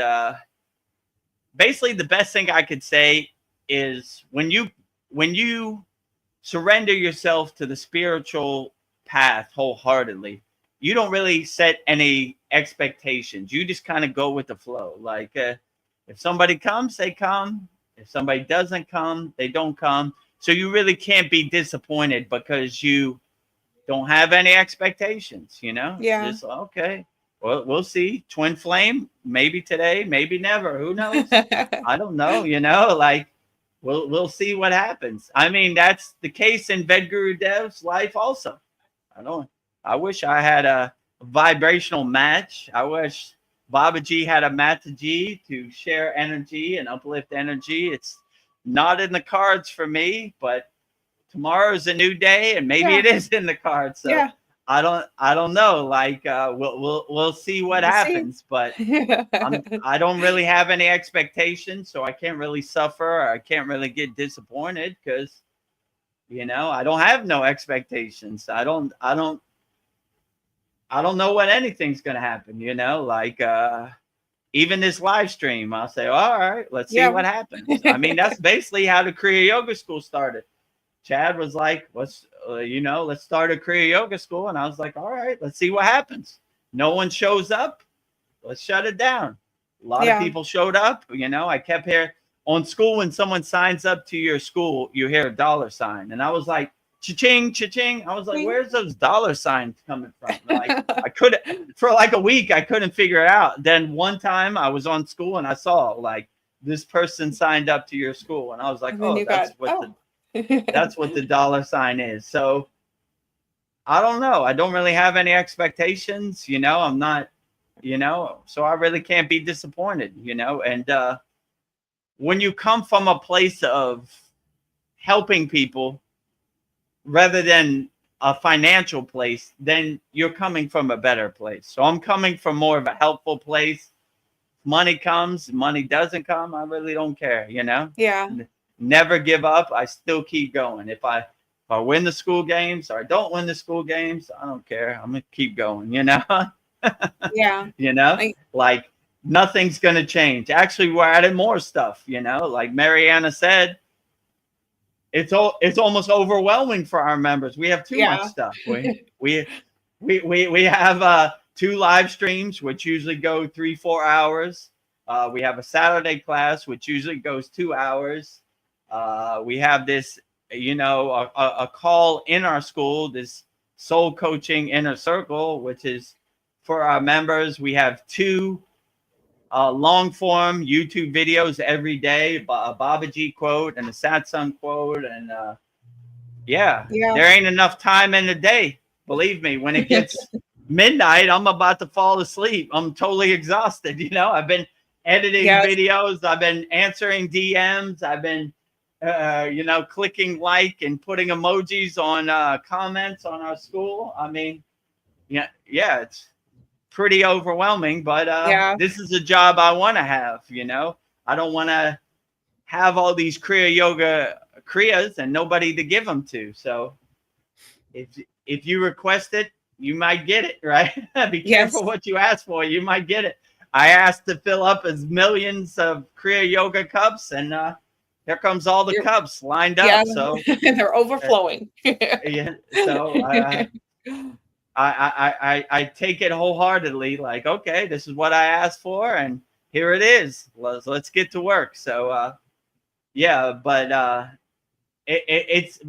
basically the best thing I could say is when you surrender yourself to the spiritual path wholeheartedly, you don't really set any expectations. You just kind of go with the flow. Like if somebody comes, they come. If somebody doesn't come, they don't come. So you really can't be disappointed because you don't have any expectations, you know? Yeah. Just, okay, well, we'll see. Twin flame, maybe today, maybe never. Who knows? I don't know, you know, like we'll see what happens. I mean, that's the case in Vedgurudev's life also. I wish I had a vibrational match. I wish Babaji had a Mataji to share energy and uplift energy. It's not in the cards for me, but tomorrow's a new day, and maybe it is in the cards. So I don't know. Like we'll see what happens, but I don't really have any expectations, so I can't really suffer. Or I can't really get disappointed because, you know, I don't have no expectations. I don't know what anything's gonna happen. You know, like even this live stream, I'll say, all right, let's see what happens. I mean, that's basically how the Kriya Yoga School started. Chad was like, let's start a Kriya Yoga School. And I was like, all right, let's see what happens. No one shows up. Let's shut it down. A lot of people showed up. You know, I kept hearing on school, when someone signs up to your school, you hear a $sign. And I was like, cha-ching, cha-ching. I was like, where's those $signs coming from? Like, I couldn't, for like a week, I couldn't figure it out. Then one time I was on school and I saw like this person signed up to your school. And I was like, that's what the $sign is. So I don't know. I don't really have any expectations. You know, I'm not, you know, so I really can't be disappointed, you know. And when you come from a place of helping people rather than a financial place, then you're coming from a better place. So I'm coming from more of a helpful place. Money comes, money doesn't come, I really don't care, you know? Yeah. Never give up. I still keep going. If I win the school games or I don't win the school games, I don't care. I'm gonna keep going, you know? Yeah. You know, like nothing's gonna change. Actually, we're adding more stuff, you know, like Mariana said, it's almost overwhelming for our members. We have too much stuff. We have 2 live streams, which usually go 3-4 hours. We have a Saturday class, which usually goes 2 hours. We have this, you know, a call in our school, this soul coaching inner circle, which is for our members. We have 2 long form YouTube videos every day, a Babaji quote and a Satsang quote. And there ain't enough time in the day. Believe me, when it gets midnight, I'm about to fall asleep. I'm totally exhausted. You know, I've been editing videos. I've been answering DMs. I've been, you know, clicking like and putting emojis on comments on our school. I mean, it's pretty overwhelming, but this is a job I want to have. You know, I don't want to have all these Kriya Yoga Kriyas and nobody to give them to. So if you request it, you might get it, right? Be careful what you ask for. You might get it. I asked to fill up as millions of Kriya Yoga cups, and here comes all the cups lined up. So they're overflowing. So I take it wholeheartedly. Like, okay, this is what I asked for, and here it is. Let's get to work. So but it's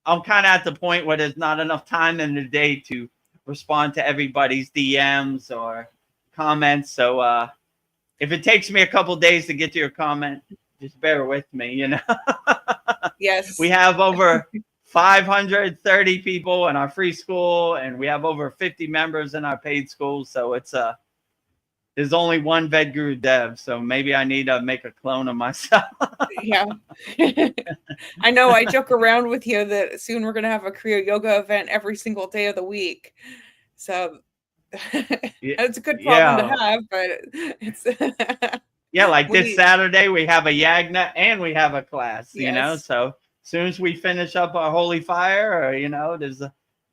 I'm kind of at the point where there's not enough time in the day to respond to everybody's DMs or comments. So if it takes me a couple days to get to your comment, just bear with me, you know. Yes. We have over 530 people in our free school, and we have over 50 members in our paid school. So it's there's only one Vedagurudev, so maybe I need to make a clone of myself. Yeah. I know, I joke around with you that soon we're going to have a Kriya Yoga event every single day of the week. So it's a good problem to have, but it's like this Saturday we have a yagna and we have a class, you know. So as soon as we finish up our holy fire, or you know, there's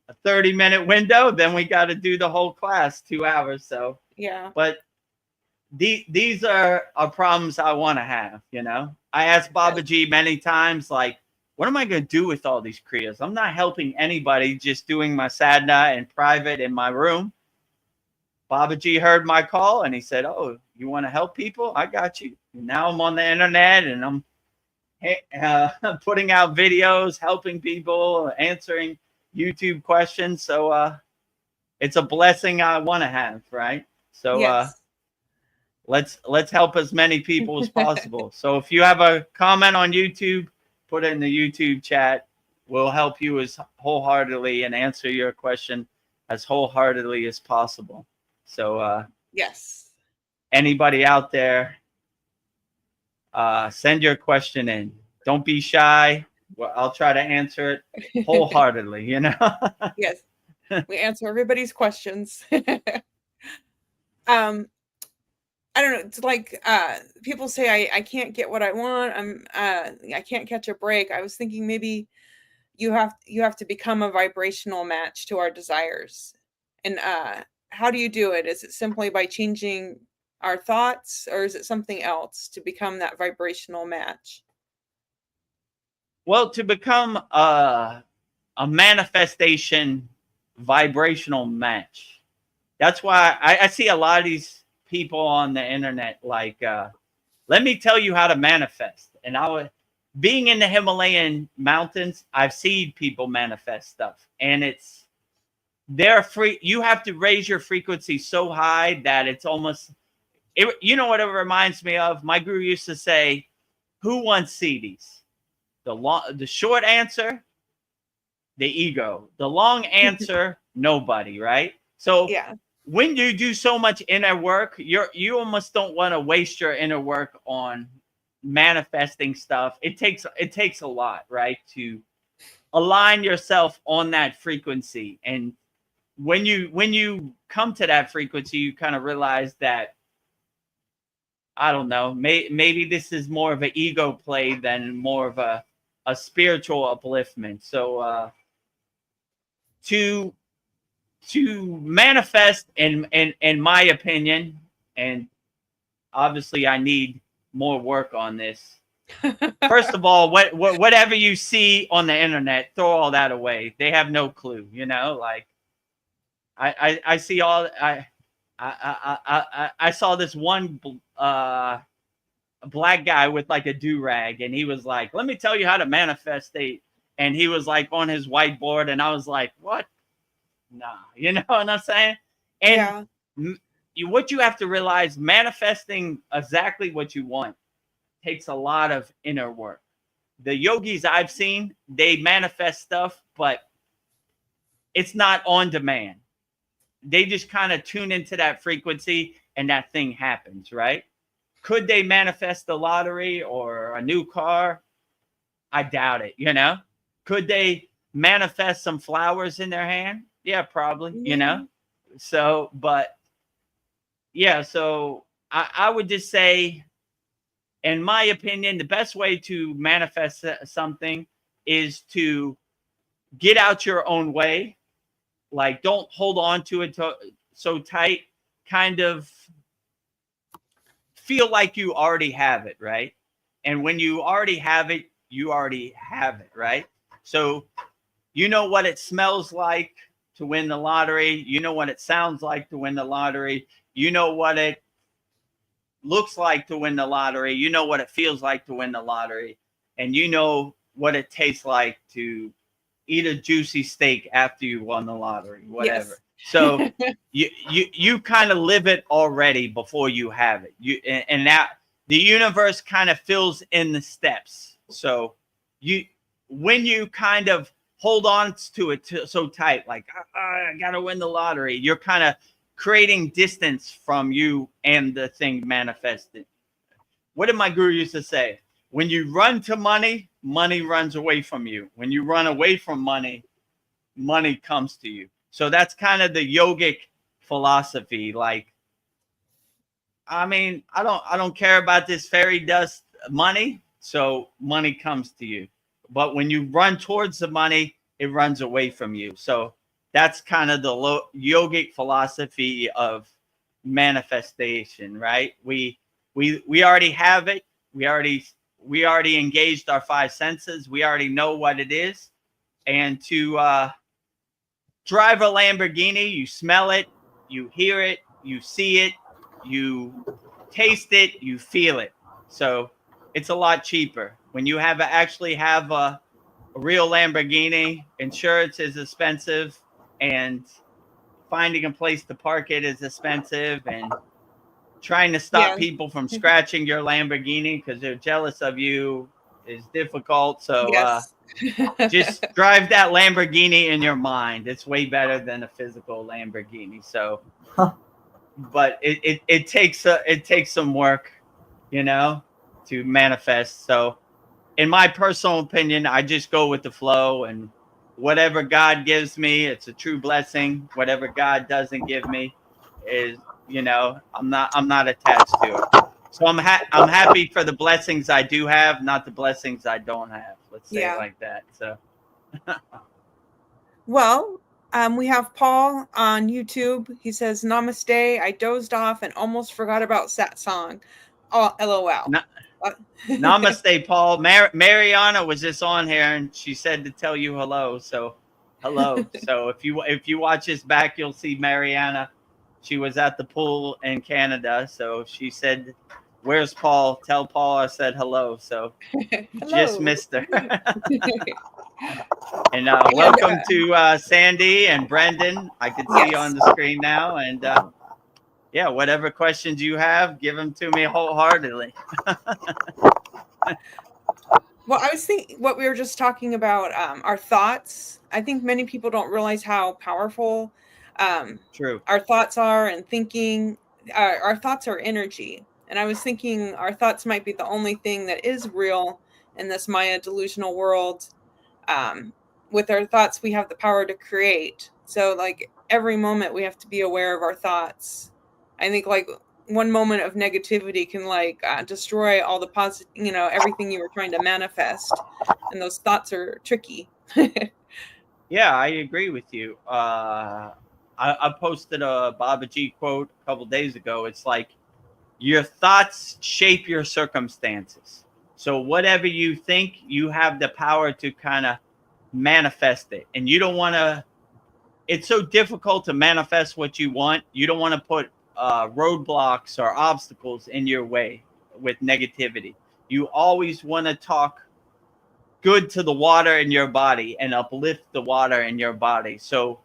a 30-minute window, then we got to do the whole class, 2 hours. So, Yeah. but these are problems I want to have, you know. I asked Babaji many times, like, what am I going to do with all these kriyas? I'm not helping anybody, just doing my sadhana in private in my room. Babaji heard my call and he said, oh, you want to help people? I got you. Now I'm on the internet and I'm putting out videos, helping people, answering YouTube questions. So it's a blessing I want to have, right? So Yes. let's help as many people as possible. So if you have a comment on YouTube, put it in the YouTube chat. We'll help you as wholeheartedly and answer your question as wholeheartedly as possible. So yes. Anybody out there, send your question in. Don't be shy. Well, I'll try to answer it wholeheartedly, you know? Yes. We answer everybody's questions. I don't know. It's like people say I can't get what I want. I can't catch a break. I was thinking maybe you have to become a vibrational match to our desires. And how do you do it? Is it simply by changing our thoughts, or is it something else to become that vibrational match? Well, to become a manifestation vibrational match. That's why I see a lot of these people on the internet like, let me tell you how to manifest. And being in the Himalayan mountains, I've seen people manifest stuff, and they're free. You have to raise your frequency so high that it's almost, you know what it reminds me of? My guru used to say, who wants CDs? The short answer, the ego. The long answer, nobody, right? So Yeah. when you do so much inner work, you almost don't want to waste your inner work on manifesting stuff. It takes a lot, right, to align yourself on that frequency. And when you come to that frequency, you kind of realize that, I don't know, maybe this is more of an ego play than more of a spiritual upliftment. So to manifest, in my opinion, and obviously I need more work on this. First of all, whatever you see on the internet, throw all that away. They have no clue, you know. Like I see all I saw this one black guy with like a do-rag, and he was like, let me tell you how to manifestate. And he was like on his whiteboard, and I was like, what? Nah, you know what I'm saying? And what you have to realize, manifesting exactly what you want takes a lot of inner work. The yogis I've seen, they manifest stuff, but it's not on demand. They just kind of tune into that frequency and that thing happens, right? Could they manifest the lottery or a new car? I doubt it, you know? Could they manifest some flowers in their hand? Yeah, probably, you know? So, but yeah, so I would just say, in my opinion, the best way to manifest something is to get out your own way. Like, don't hold on to it so tight. Kind of feel like you already have it, right? And when you already have it, you already have it, right? So you know what it smells like to win the lottery. You know what it sounds like to win the lottery. You know what it looks like to win the lottery. You know what it feels like to win the lottery. And you know what it tastes like to eat a juicy steak after you won the lottery, whatever. Yes. So you kind of live it already before you have it. And that the universe kind of fills in the steps. So when you kind of hold on to it so tight, like, I gotta win the lottery, you're kind of creating distance from you and the thing manifested. What did my guru used to say? When you run to money, money runs away from you. When you run away from money, money comes to you. So that's kind of the yogic philosophy. Like, I mean, I don't care about this fairy dust money, so money comes to you. But when you run towards the money, it runs away from you. So that's kind of the yogic philosophy of manifestation, right? We already have it. We already engaged our five senses. We already know what it is. And to drive a Lamborghini, you smell it, you hear it, you see it, you taste it, you feel it. So it's a lot cheaper. When you actually have a real Lamborghini, insurance is expensive, and finding a place to park it is expensive, and trying to stop people from scratching your Lamborghini because they're jealous of you is difficult. So just drive that Lamborghini in your mind. It's way better than a physical Lamborghini. So, but it takes some work, to manifest. So, in my personal opinion, I just go with the flow, and whatever God gives me, it's a true blessing. Whatever God doesn't give me is, I'm not attached to it. So I'm happy for the blessings I do have, not the blessings I don't have. Let's say it like that. So, well, we have Paul on YouTube. He says, "Namaste. I dozed off and almost forgot about Satsang. Oh, LOL." Namaste, Paul. Mariana was just on here, and she said to tell you hello. So, hello. So if you watch this back, you'll see Mariana. She was at the pool in Canada. So she said, "Where's Paul? Tell Paul I said hello." So just missed her. And welcome to Sandy and Brendan. I can see you on the screen now. And yeah, whatever questions you have, give them to me wholeheartedly. Well, I was thinking what we were just talking about, our thoughts. I think many people don't realize how powerful our thoughts are, and thinking. Our thoughts are energy. And I was thinking our thoughts might be the only thing that is real in this Maya delusional world. With our thoughts, we have the power to create. So like every moment we have to be aware of our thoughts. I think like one moment of negativity can destroy all the positive, everything you were trying to manifest. And those thoughts are tricky. Yeah, I agree with you. I posted a Babaji quote a couple days ago. It's like, your thoughts shape your circumstances. So whatever you think, you have the power to kind of manifest it. And you don't want to, it's so difficult to manifest what you want. You don't want to put roadblocks or obstacles in your way with negativity. You always want to talk good to the water in your body and uplift the water in your body. So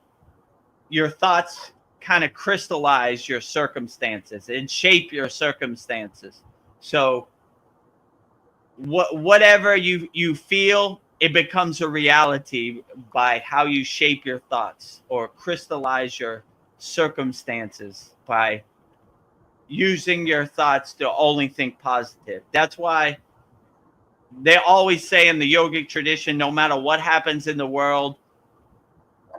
your thoughts kind of crystallize your circumstances and shape your circumstances. So whatever you feel, it becomes a reality by how you shape your thoughts or crystallize your circumstances by using your thoughts to only think positive. That's why they always say in the yogic tradition, no matter what happens in the world,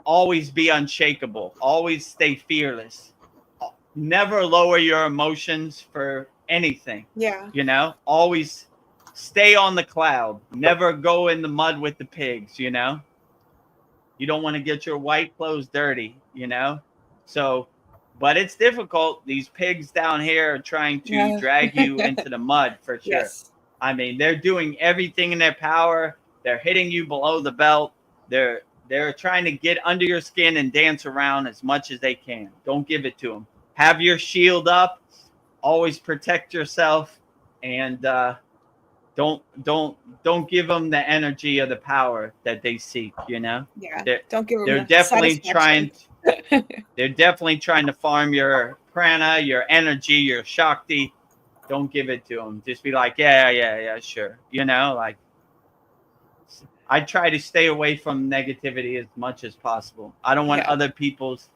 always be unshakable, always stay fearless, never lower your emotions for anything. Always stay on the cloud, never go in the mud with the pigs. You don't want to get your white clothes dirty. So but it's difficult. These pigs down here are trying to drag you into the mud for sure. I mean, they're doing everything in their power. They're hitting you below the belt. They're trying to get under your skin and dance around as much as they can. Don't give it to them. Have your shield up. Always protect yourself, and don't give them the energy or the power that they seek. Don't give them. They're definitely trying. They're definitely trying to farm your prana, your energy, your shakti. Don't give it to them. Just be like, yeah, sure. I try to stay away from negativity as much as possible. I don't want other people's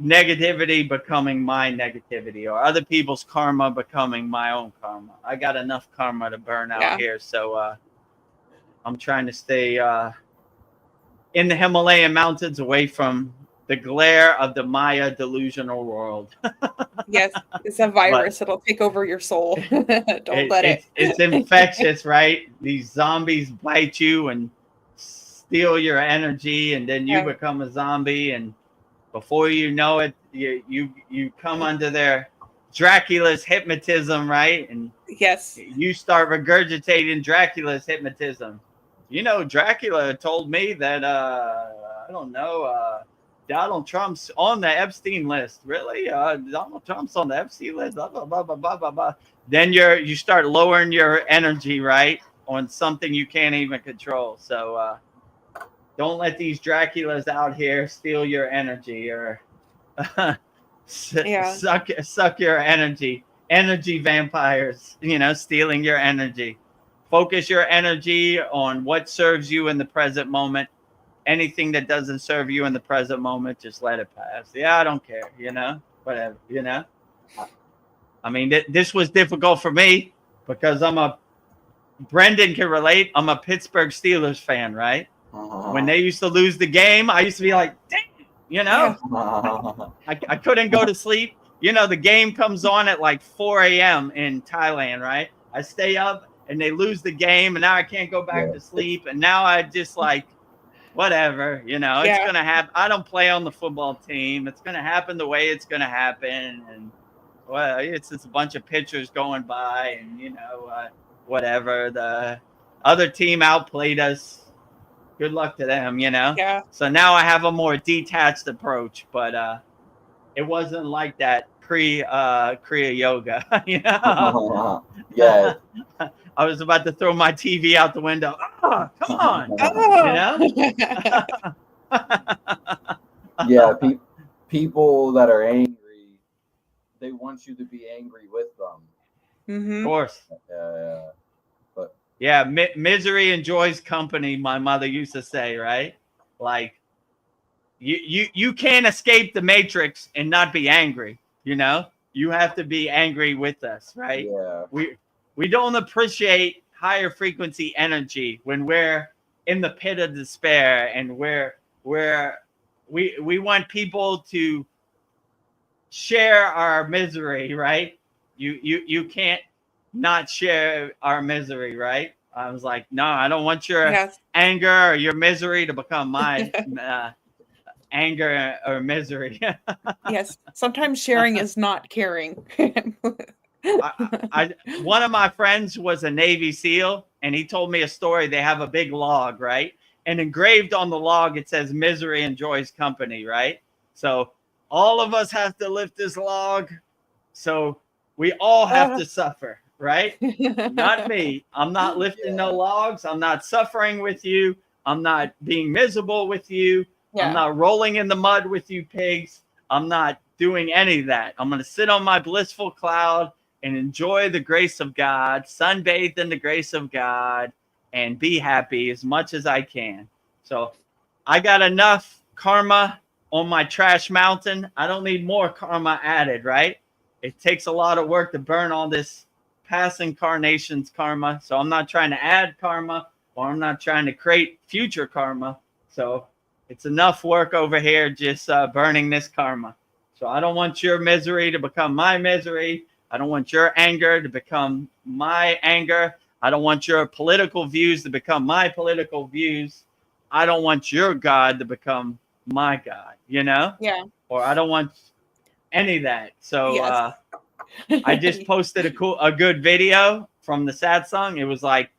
negativity becoming my negativity, or other people's karma becoming my own karma. I got enough karma to burn out here. So I'm trying to stay in the Himalayan mountains, away from the glare of the Maya delusional world. Yes, it's a virus. It'll take over your soul. Don't let it. It's infectious, right? These zombies bite you and steal your energy, and then you Yeah. become a zombie, and before you know it, you come under their Dracula's hypnotism, right? And Yes. you start regurgitating Dracula's hypnotism. You know, Dracula told me that I don't know, Donald Trump's on the Epstein list. Really? Donald Trump's on the Epstein list. Blah, blah, blah, blah, blah, blah, blah. Then you start lowering your energy, right, on something you can't even control. So don't let these Draculas out here steal your energy, or Yeah. suck your energy. Energy vampires, stealing your energy. Focus your energy on what serves you in the present moment. Anything that doesn't serve you in the present moment, just let it pass. Yeah, I don't care, whatever, I mean, this was difficult for me because Brendan can relate. I'm a Pittsburgh Steelers fan, right? When they used to lose the game, I used to be like, dang, Yeah. I couldn't go to sleep. The game comes on at like 4 a.m. in Thailand, right? I stay up and they lose the game, and now I can't go back to sleep. And now I just like, whatever, it's going to happen. I don't play on the football team. It's going to happen the way it's going to happen. And well, it's just a bunch of pitchers going by, and, whatever. The other team outplayed us. Good luck to them, Yeah. So now I have a more detached approach, but it wasn't like that Kriya yoga, Yeah. I was about to throw my TV out the window. Oh, come on, Yeah, people that are angry, they want you to be angry with them. Mm-hmm. Of course. Yeah, misery enjoys company, my mother used to say, right? Like, you can't escape the matrix and not be angry, You have to be angry with us, right? Yeah. We don't appreciate higher frequency energy when we're in the pit of despair, and we want people to share our misery, right? You can't not share our misery, right? I was like, no, I don't want your anger or your misery to become my anger or misery. Yes, sometimes sharing is not caring. One of my friends was a Navy SEAL, and he told me a story. They have a big log, right? And engraved on the log, it says misery enjoys company, right? So all of us have to lift this log. So we all have to suffer, right? Not me. I'm not lifting no logs. I'm not suffering with you. I'm not being miserable with you. I'm not rolling in the mud with you pigs. I'm not doing any of that. I'm going to sit on my blissful cloud and enjoy the grace of God, sunbathe in the grace of God, and be happy as much as I can. So I got enough karma on my trash mountain. I don't need more karma added, right? It takes a lot of work to burn all this past incarnations karma. So I'm not trying to add karma, or I'm not trying to create future karma. So it's enough work over here just burning this karma. So I don't want your misery to become my misery. I don't want your anger to become my anger. I don't want your political views to become my political views. I don't want your God to become my God, Yeah. Or I don't want any of that. So I just posted a good video from the Satsang. It was like,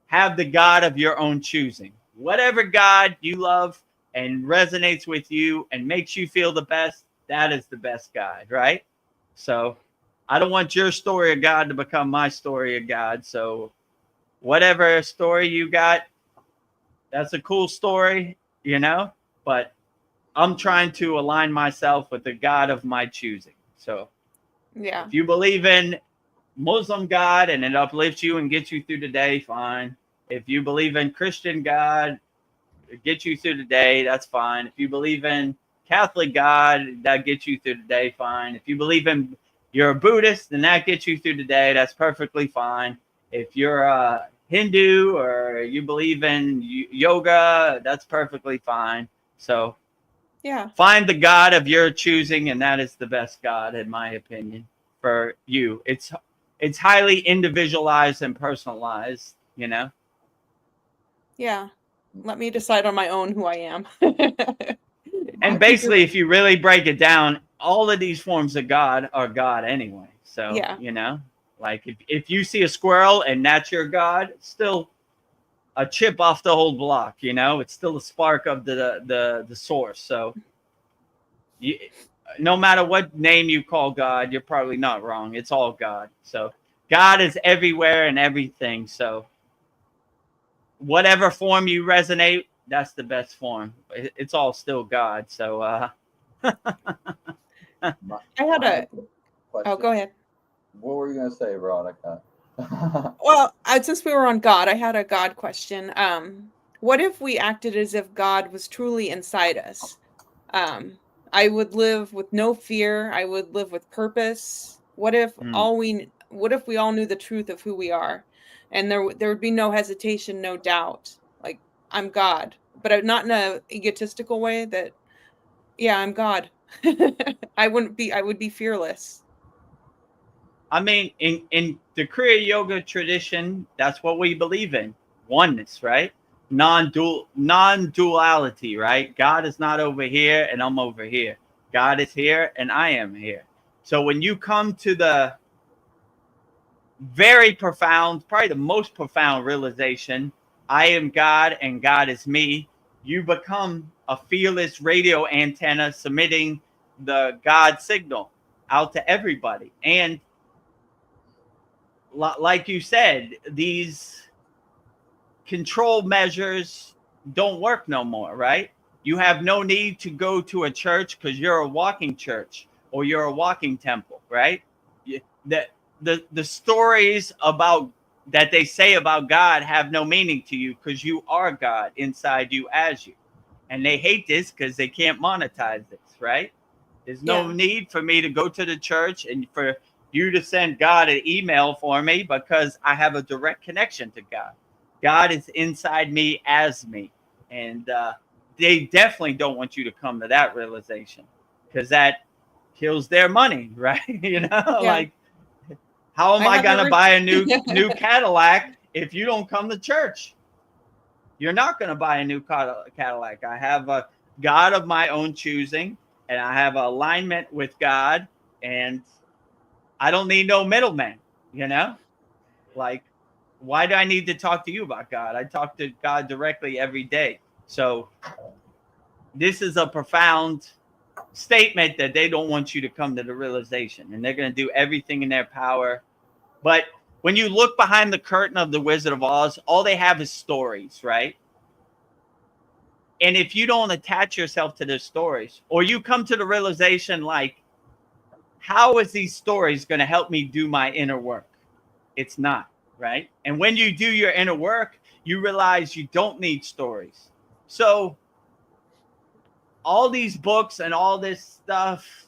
have the God of your own choosing. Whatever God you love and resonates with you and makes you feel the best, that is the best God, right? So I don't want your story of God to become my story of God. So whatever story you got, that's a cool story, but I'm trying to align myself with the God of my choosing. So if you believe in Muslim God and it uplifts you and gets you through the day, fine. If you believe in Christian God, it gets you through the day, that's fine. If you believe in Catholic God, that gets you through the day, fine. If you believe in you're a Buddhist, then that gets you through the day, that's perfectly fine. If you're a Hindu or you believe in yoga, that's perfectly fine. So find the God of your choosing, and that is the best God, in my opinion, for you. It's highly individualized and personalized, Yeah. let me decide on my own who I am. And basically, if you really break it down, all of these forms of God are God anyway. So, Yeah. you know, like if you see a squirrel and that's your God, it's still a chip off the whole block, you know, it's still a spark of the source. So you, no matter what name you call God, you're probably not wrong. It's all God. So God is everywhere and everything. So whatever form you resonate, that's the best form. It's all still God. So I had a question. go ahead. What were you gonna say, Veronica? Well, since we were on God, I had a God question. What if we acted as if God was truly inside us? I would live with no fear. I would live with purpose. What if we all knew the truth of who we are, and there would be no hesitation, no doubt. Like, I'm God, but not in a egotistical way. That, yeah, I'm God. I would be fearless. I mean, in the Kriya yoga tradition, that's what we believe in. Oneness, right? Non-duality, right? God is not over here and I'm over here. God is here and I am here. So when you come to the very profound, probably the most profound realization, I am God and God is me, you become a fearless radio antenna submitting the God signal out to everybody. And like you said, these control measures don't work no more, right? You have no need to go to a church because you're a walking church or you're a walking temple, right? The stories about that they say about God have no meaning to you because you are God inside you as you. And they hate this because they can't monetize this, right? There's no need for me to go to the church and for you to send God an email for me because I have a direct connection to God. God is inside me as me. And they definitely don't want you to come to that realization because that kills their money, right? You know, like, how am I going to buy a new Cadillac if you don't come to church? You're not going to buy a new Cadillac. I have a God of my own choosing, and I have alignment with God, and I don't need no middleman, you know? Like, why do I need to talk to you about God? I talk to God directly every day. So this is a profound statement that they don't want you to come to the realization, and they're going to do everything in their power. But when you look behind the curtain of the Wizard of Oz, all they have is stories, right? And if you don't attach yourself to their stories, or you come to the realization, like, how is these stories going to help me do my inner work? It's not, right? And when you do your inner work, you realize you don't need stories. So all these books and all this stuff,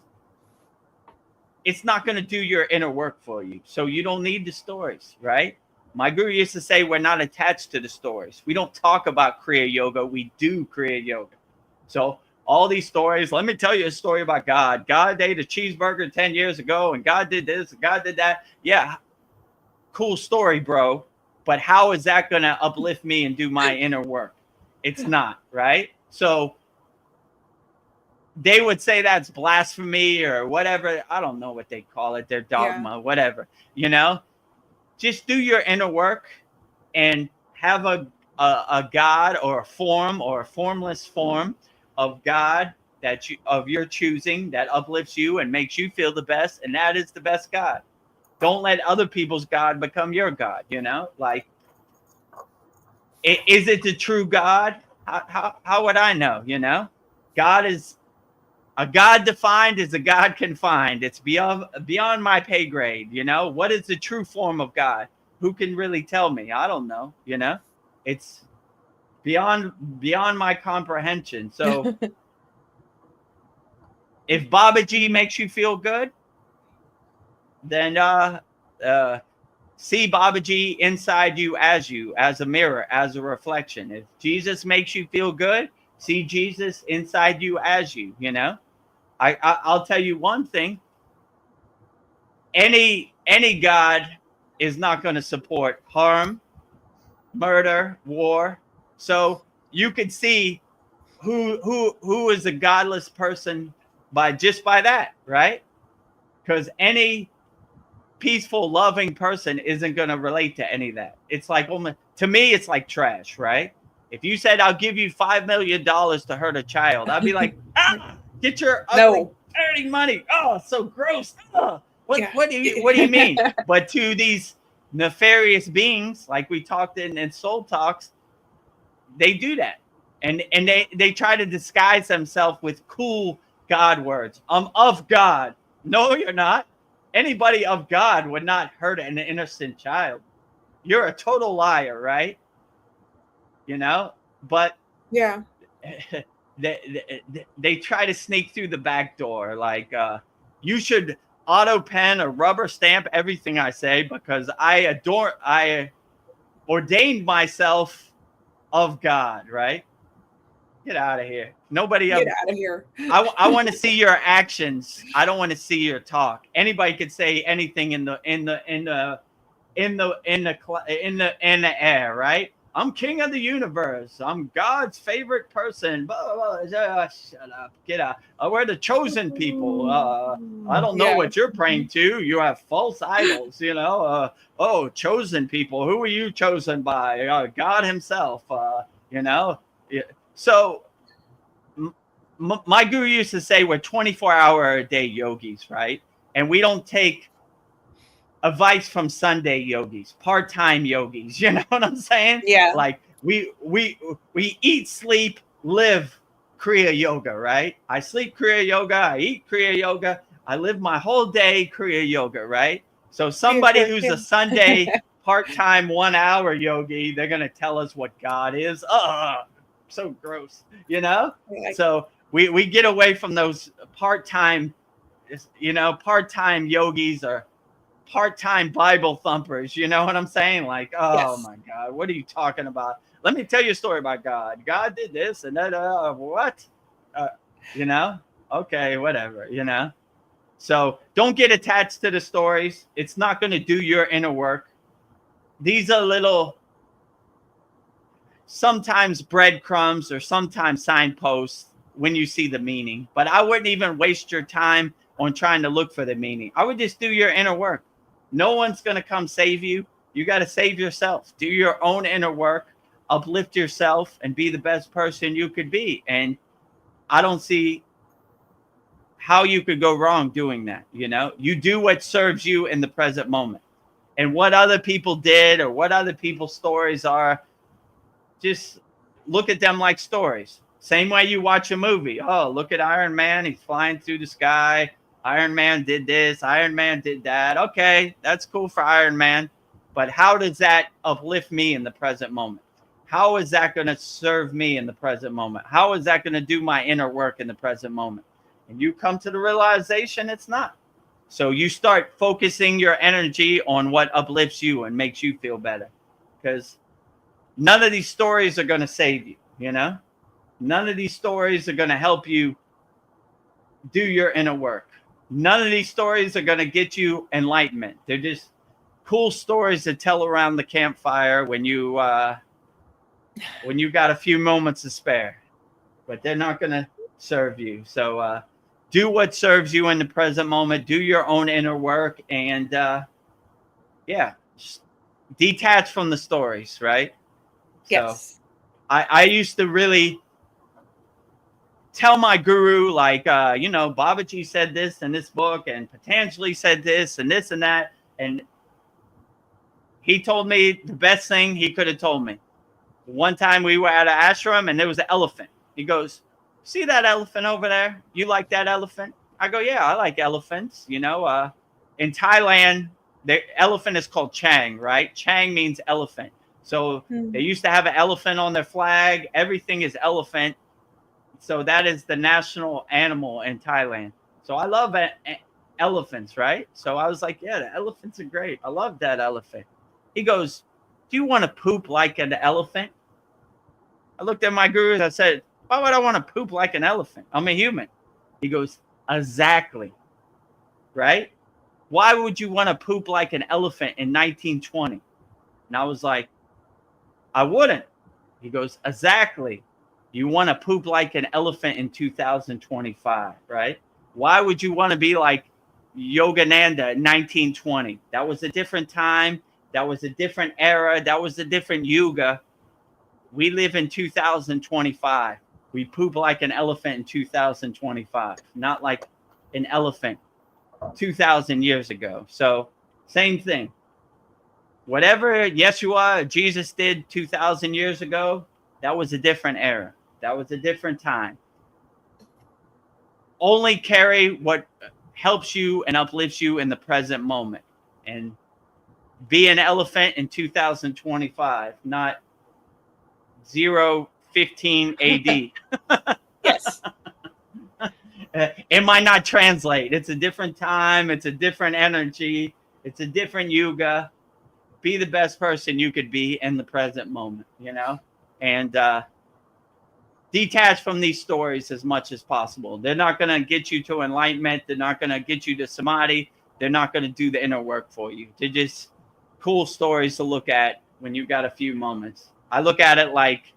it's not going to do your inner work for you. So you don't need the stories, right? My guru used to say, we're not attached to the stories. We don't talk about Kriya yoga. We do Kriya yoga. So all these stories, let me tell you a story about God. God ate a cheeseburger 10 years ago and God did this, and God did that. Yeah, cool story, bro. But how is that going to uplift me and do my inner work? It's not, right? So they would say that's blasphemy or whatever. I don't know what they call it, their dogma, whatever, you know? Just do your inner work and have a God or a form or a formless form of God that you of your choosing that uplifts you and makes you feel the best, and that is the best God. Don't let other people's God become your God, you know? Like, is it the true God? How would I know, you know? God is a God defined is a God confined. It's beyond my pay grade, you know? What is the true form of God? Who can really tell me? I don't know, you know? It's beyond my comprehension. So if Babaji makes you feel good, then see Babaji inside you, as a mirror, as a reflection. If Jesus makes you feel good, see Jesus inside you as you, you know? I'll tell you one thing. Any God is not going to support harm, murder, war. So you could see who is a godless person by that, right? Because any peaceful, loving person isn't going to relate to any of that. It's like, to me, it's like trash, right? If you said, I'll give you $5 million to hurt a child, I'd be like, get your ugly, dirty money. Oh, so gross. Oh, what do you mean? But to these nefarious beings, like we talked in Soul Talks, they do that. And they try to disguise themselves with cool God words. I'm of God. No, you're not. Anybody of God would not hurt an innocent child. You're a total liar, right? You know, but yeah, they try to sneak through the back door. Like, you should auto pen or rubber stamp everything I say because I ordained myself of God, right? Get out of here. Nobody get out of here. I want to see your actions. I don't want to see your talk. Anybody could say anything in the air, right? I'm king of the universe. I'm God's favorite person. Blah, blah, blah. Shut up. Get out. We're the chosen people. I don't know what you're praying to. You have false idols, you know. Oh, chosen people. Who are you chosen by? God himself, you know. So my guru used to say we're 24-hour-a-day yogis, right? And we don't take advice from Sunday yogis, part-time yogis. You know what I'm saying? Yeah. Like we eat, sleep, live Kriya yoga, right? I sleep Kriya yoga, I eat Kriya yoga, I live my whole day Kriya yoga, right? So somebody who's a Sunday part-time 1 hour yogi, they're gonna tell us what God is. So gross, you know? So we get away from those part-time, you know, part-time yogis or part-time Bible thumpers. You know what I'm saying? Like, oh my God, what are you talking about? Let me tell you a story about God. God did this and that. What? You know? Okay, whatever, you know? So don't get attached to the stories. It's not going to do your inner work. These are little, sometimes breadcrumbs or sometimes signposts when you see the meaning. But I wouldn't even waste your time on trying to look for the meaning. I would just do your inner work. No one's going to come save you. You got to save yourself. Do your own inner work, uplift yourself, and be the best person you could be. And I don't see how you could go wrong doing that. You know, you do what serves you in the present moment. And what other people did or what other people's stories are, just look at them like stories. Same way you watch a movie. Oh, look at Iron Man. He's flying through the sky. Iron Man did this. Iron Man did that. Okay, that's cool for Iron Man. But how does that uplift me in the present moment? How is that going to serve me in the present moment? How is that going to do my inner work in the present moment? And you come to the realization it's not. So you start focusing your energy on what uplifts you and makes you feel better. Because none of these stories are going to save you, you know? None of these stories are going to help you do your inner work. None of these stories are going to get you enlightenment. They're just cool stories to tell around the campfire when you got a few moments to spare. But they're not going to serve you. So do what serves you in the present moment. Do your own inner work. And detach from the stories, right? Yes. So I used to really tell my guru, like, you know, Babaji said this in this book and Patanjali said this and this and that. And he told me the best thing he could have told me. One time we were at an ashram and there was an elephant. He goes, see that elephant over there? You like that elephant? I go, yeah, I like elephants. You know, in Thailand, the elephant is called Chang, right? Chang means elephant. So they used to have an elephant on their flag. Everything is elephant. So that is the national animal in Thailand. So I love elephants, right? So I was like, yeah, the elephants are great. I love that elephant. He goes, do you want to poop like an elephant? I looked at my guru and I said, why would I want to poop like an elephant? I'm a human. He goes, exactly. Right? Why would you want to poop like an elephant in 1920? And I was like, I wouldn't. He goes, exactly. You want to poop like an elephant in 2025, right? Why would you want to be like Yogananda in 1920? That was a different time. That was a different era. That was a different yuga. We live in 2025. We poop like an elephant in 2025, not like an elephant 2,000 years ago. So same thing. Whatever Yeshua, Jesus did 2,000 years ago, that was a different era. That was a different time. Only carry what helps you and uplifts you in the present moment. And be an elephant in 2025, not 015 AD. Yes. It might not translate. It's a different time. It's a different energy. It's a different yuga. Be the best person you could be in the present moment, you know? And detach from these stories as much as possible. They're not going to get you to enlightenment. They're not going to get you to samadhi. They're not going to do the inner work for you. They're just cool stories to look at when you've got a few moments. I look at it like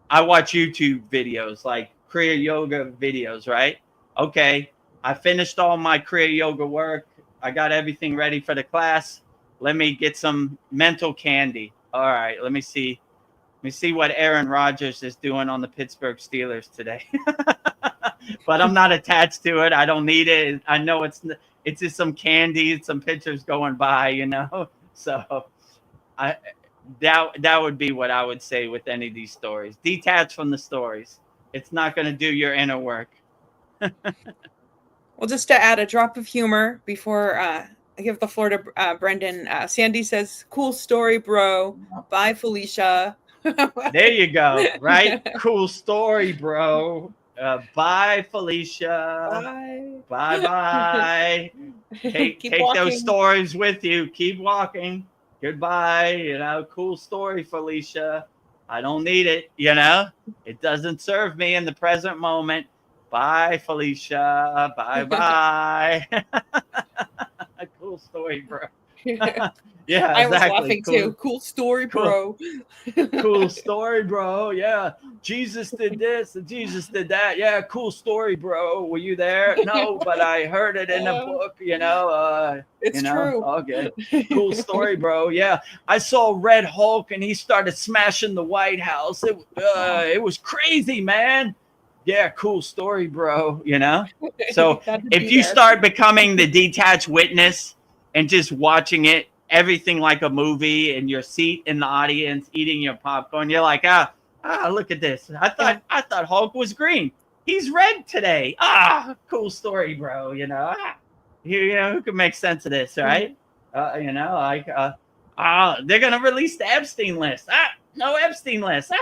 I watch YouTube videos, like Kriya Yoga videos, right? Okay, I finished all my Kriya Yoga work. I got everything ready for the class. Let me get some mental candy. All right, let me see. Let me see what Aaron Rodgers is doing on the Pittsburgh Steelers today. But I'm not attached to it. I don't need it. I know it's just some candy, some pictures going by, you know. So that would be what I would say with any of these stories. Detach from the stories. It's not going to do your inner work. Well, just to add a drop of humor before I give the floor to Brendan. Sandy says, "Cool story, bro. Bye, Felicia." There you go. Right? Cool story, bro. Bye, Felicia. Bye. Bye. Take those stories with you. Keep walking. Goodbye. You know, cool story, Felicia. I don't need it. You know, it doesn't serve me in the present moment. Bye, Felicia. Bye, bye. Cool story, bro. Yeah, I was exactly. laughing Cool. too. Cool story, bro. Cool story, bro. Yeah, Jesus did this and Jesus did that. Yeah, cool story, bro. Were you there? No, but I heard it in a book. You know, It's you know? true. Okay, cool story, bro. Yeah, I saw Red Hulk and he started smashing the White House. It was crazy, man. Yeah, cool story, bro. You know. So if you start becoming the detached witness and just watching it, everything like a movie, in your seat in the audience, eating your popcorn, you're like, look at this. I thought Hulk was green. He's red today. Cool story, bro. You know, you know, who can make sense of this, right? You know, like, they're gonna release the Epstein list. No Epstein list.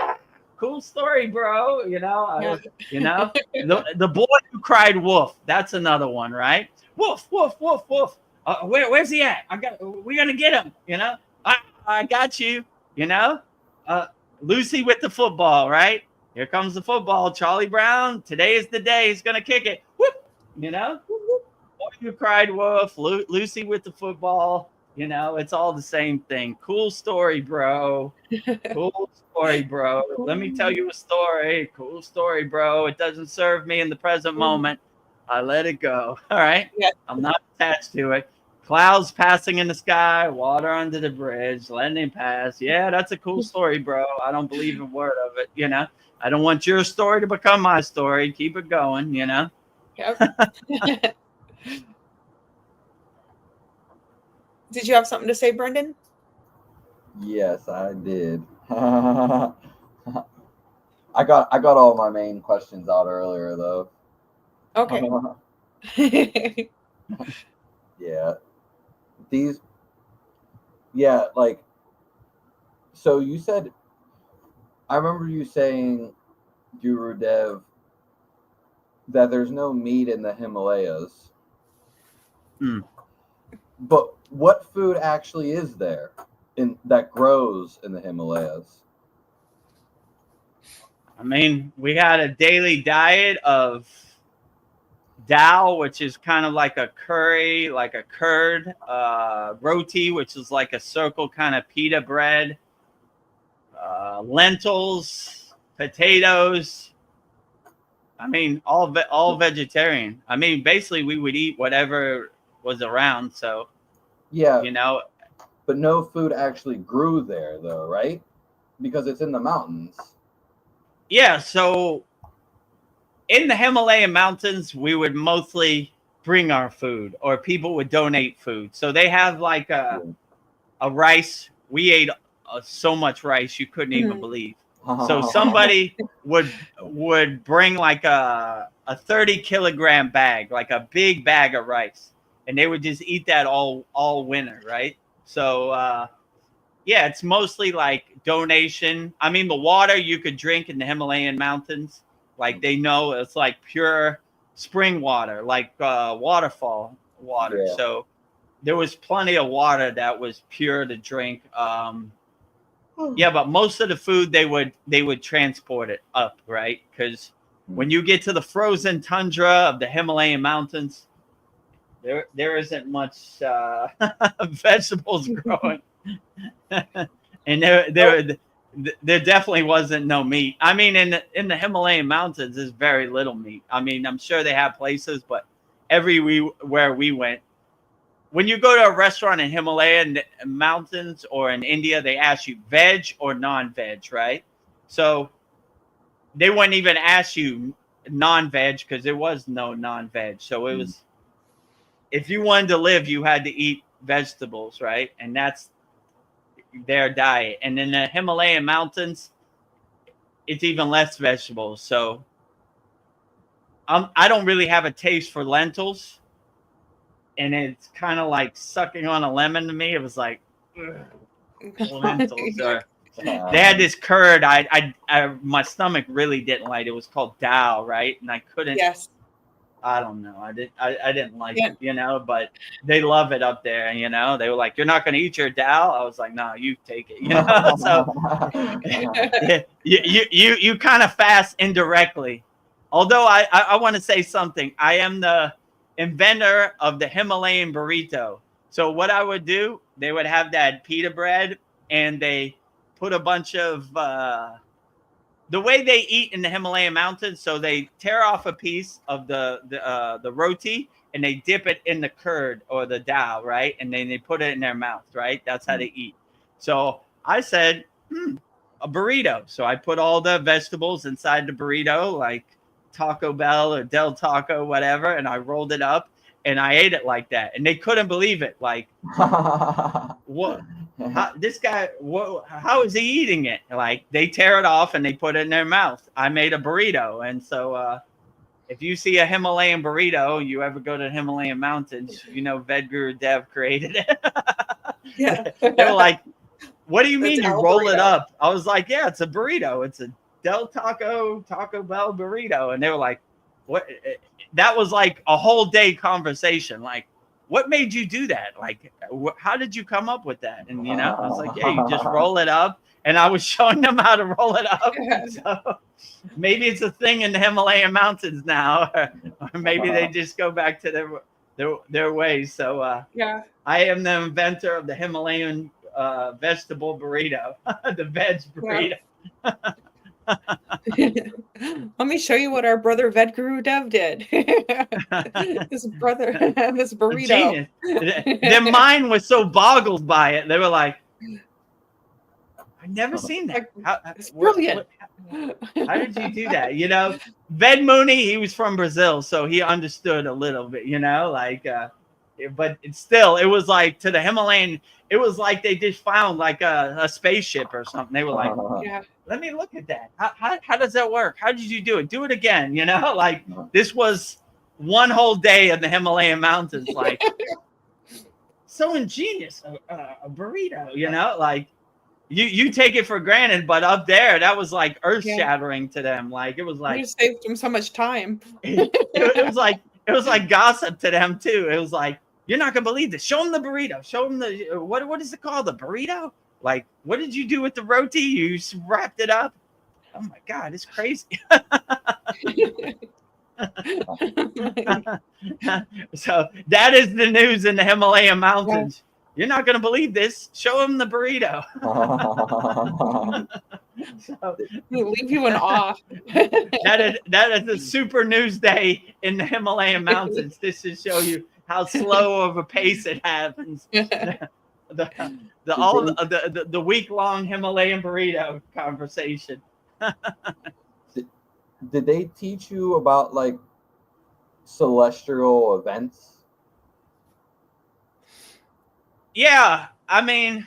Cool story, bro. You know, you know, the boy who cried wolf. That's another one, right? Wolf, wolf, wolf, wolf. Where's he at? We're gonna get him. You know, I got you. You know, Lucy with the football, right? Here comes the football. Charlie Brown. Today is the day. He's gonna kick it. Whoop. You know, boy who cried wolf. Lucy with the football. You know, it's all the same thing. Cool story, bro. Cool story, bro. Let me tell you a story. Cool story, bro. It doesn't serve me in the present moment. I let it go. All right. Yeah. I'm not attached to it. Clouds passing in the sky, water under the bridge, letting it pass. Yeah, that's a cool story, bro. I don't believe a word of it. You know, I don't want your story to become my story. Keep it going, you know. Yep. Did you have something to say, Brendan? Yes, I did. I got all my main questions out earlier though. Okay. Yeah. Yeah, like, so you said, I remember you saying, Gurudev, that there's no meat in the Himalayas. But what food actually is there that grows in the Himalayas? I mean, we had a daily diet of dal, which is kind of like a curry, like a curd, roti, which is like a circle kind of pita bread, lentils, potatoes. I mean, all vegetarian. I mean, basically, we would eat whatever was around. So, Yeah, you know, but no food actually grew there, though, right? Because it's in the mountains. yeah. So, in the Himalayan mountains, we would mostly bring our food, or people would donate food. So they have like a rice. We ate so much rice you couldn't even believe. So somebody would bring like a 30-kilogram bag, like a big bag of rice, and they would just eat that all winter, right? So yeah, it's mostly like donation. I mean, the water you could drink in the Himalayan mountains, like they know it's like pure spring water, like waterfall water. Yeah. So there was plenty of water that was pure to drink. Yeah, but most of the food they would transport it up, right? Because when you get to the frozen tundra of the Himalayan mountains, there isn't much vegetables growing, and there definitely wasn't no meat. I mean, in the Himalayan mountains, there's very little meat. I mean, I'm sure they have places, but everywhere we went. When you go to a restaurant in Himalayan mountains or in India, they ask you veg or non-veg, right? So they wouldn't even ask you non-veg because there was no non-veg. So it was, if you wanted to live, you had to eat vegetables, right? And that's their diet. And in the Himalayan mountains, it's even less vegetables. So I don't really have a taste for lentils. And it's kind of like sucking on a lemon to me. It was like lentils. Or they had this curd. I my stomach really didn't like. It was called dal, right? And I couldn't. Yes. I don't know. I didn't like it, you know. But they love it up there, you know. They were like, "You're not going to eat your dal." I was like, "No, you take it," you know. So you kind of fast indirectly. Although I want to say something. I am the inventor of the Himalayan burrito. So what I would do, they would have that pita bread and they put a bunch of the way they eat in the Himalayan mountains. So they tear off a piece of the roti and they dip it in the curd or the dal, right? And then they put it in their mouth, right? That's how they eat. So I said, a burrito. So I put all the vegetables inside the burrito, like Taco Bell or Del Taco, whatever, and I rolled it up and I ate it like that, and they couldn't believe it. Like, what? This guy? How is he eating it? Like, they tear it off and they put it in their mouth. I made a burrito, and so if you see a Himalayan burrito, you ever go to the Himalayan mountains, you know Vedagurudev created it. Yeah. They're like, "What do you mean you roll burrito. it up?" I was like, "Yeah, it's a burrito. It's a Del Taco Bell burrito." And they were like, "What?" That was like a whole day conversation. Like, what made you do that? Like, how did you come up with that? And, you know, I was like, yeah, you just roll it up. And I was showing them how to roll it up. So maybe it's a thing in the Himalayan mountains now, or maybe they just go back to their ways. So Yeah. I am the inventor of the Himalayan vegetable burrito, the veg burrito. Yeah. Let me show you what our brother Vedagurudev did. His brother, this burrito. Their mind was so boggled by it. They were like, "I've never seen that. It's brilliant." How did you do that?" You know, Ved Mooney, he was from Brazil, so he understood a little bit, you know, like, but it was like to the Himalayan, it was like they just found like a spaceship or something. They were like, Yeah. "Let me look at that. How does that work? How did you do it? Do it again." You know, like this was one whole day in the Himalayan mountains. Like, so ingenious, a burrito, you know, like you take it for granted, but up there, that was like earth shattering to them. Like, it was like, you saved them so much time. it was like gossip to them too. It was like, "You're not gonna believe this. Show them the burrito. Show them the what is it called? The burrito? Like, what did you do with the roti? You wrapped it up." Oh my God, it's crazy. So that is the news in the Himalayan mountains. You're not going to believe this. Show him the burrito. So, We'll leave you in awe. that is a super news day in the Himalayan mountains. This to show you how slow of a pace it happens. The week-long Himalayan burrito conversation. Did they teach you about like celestial events? Yeah, I mean,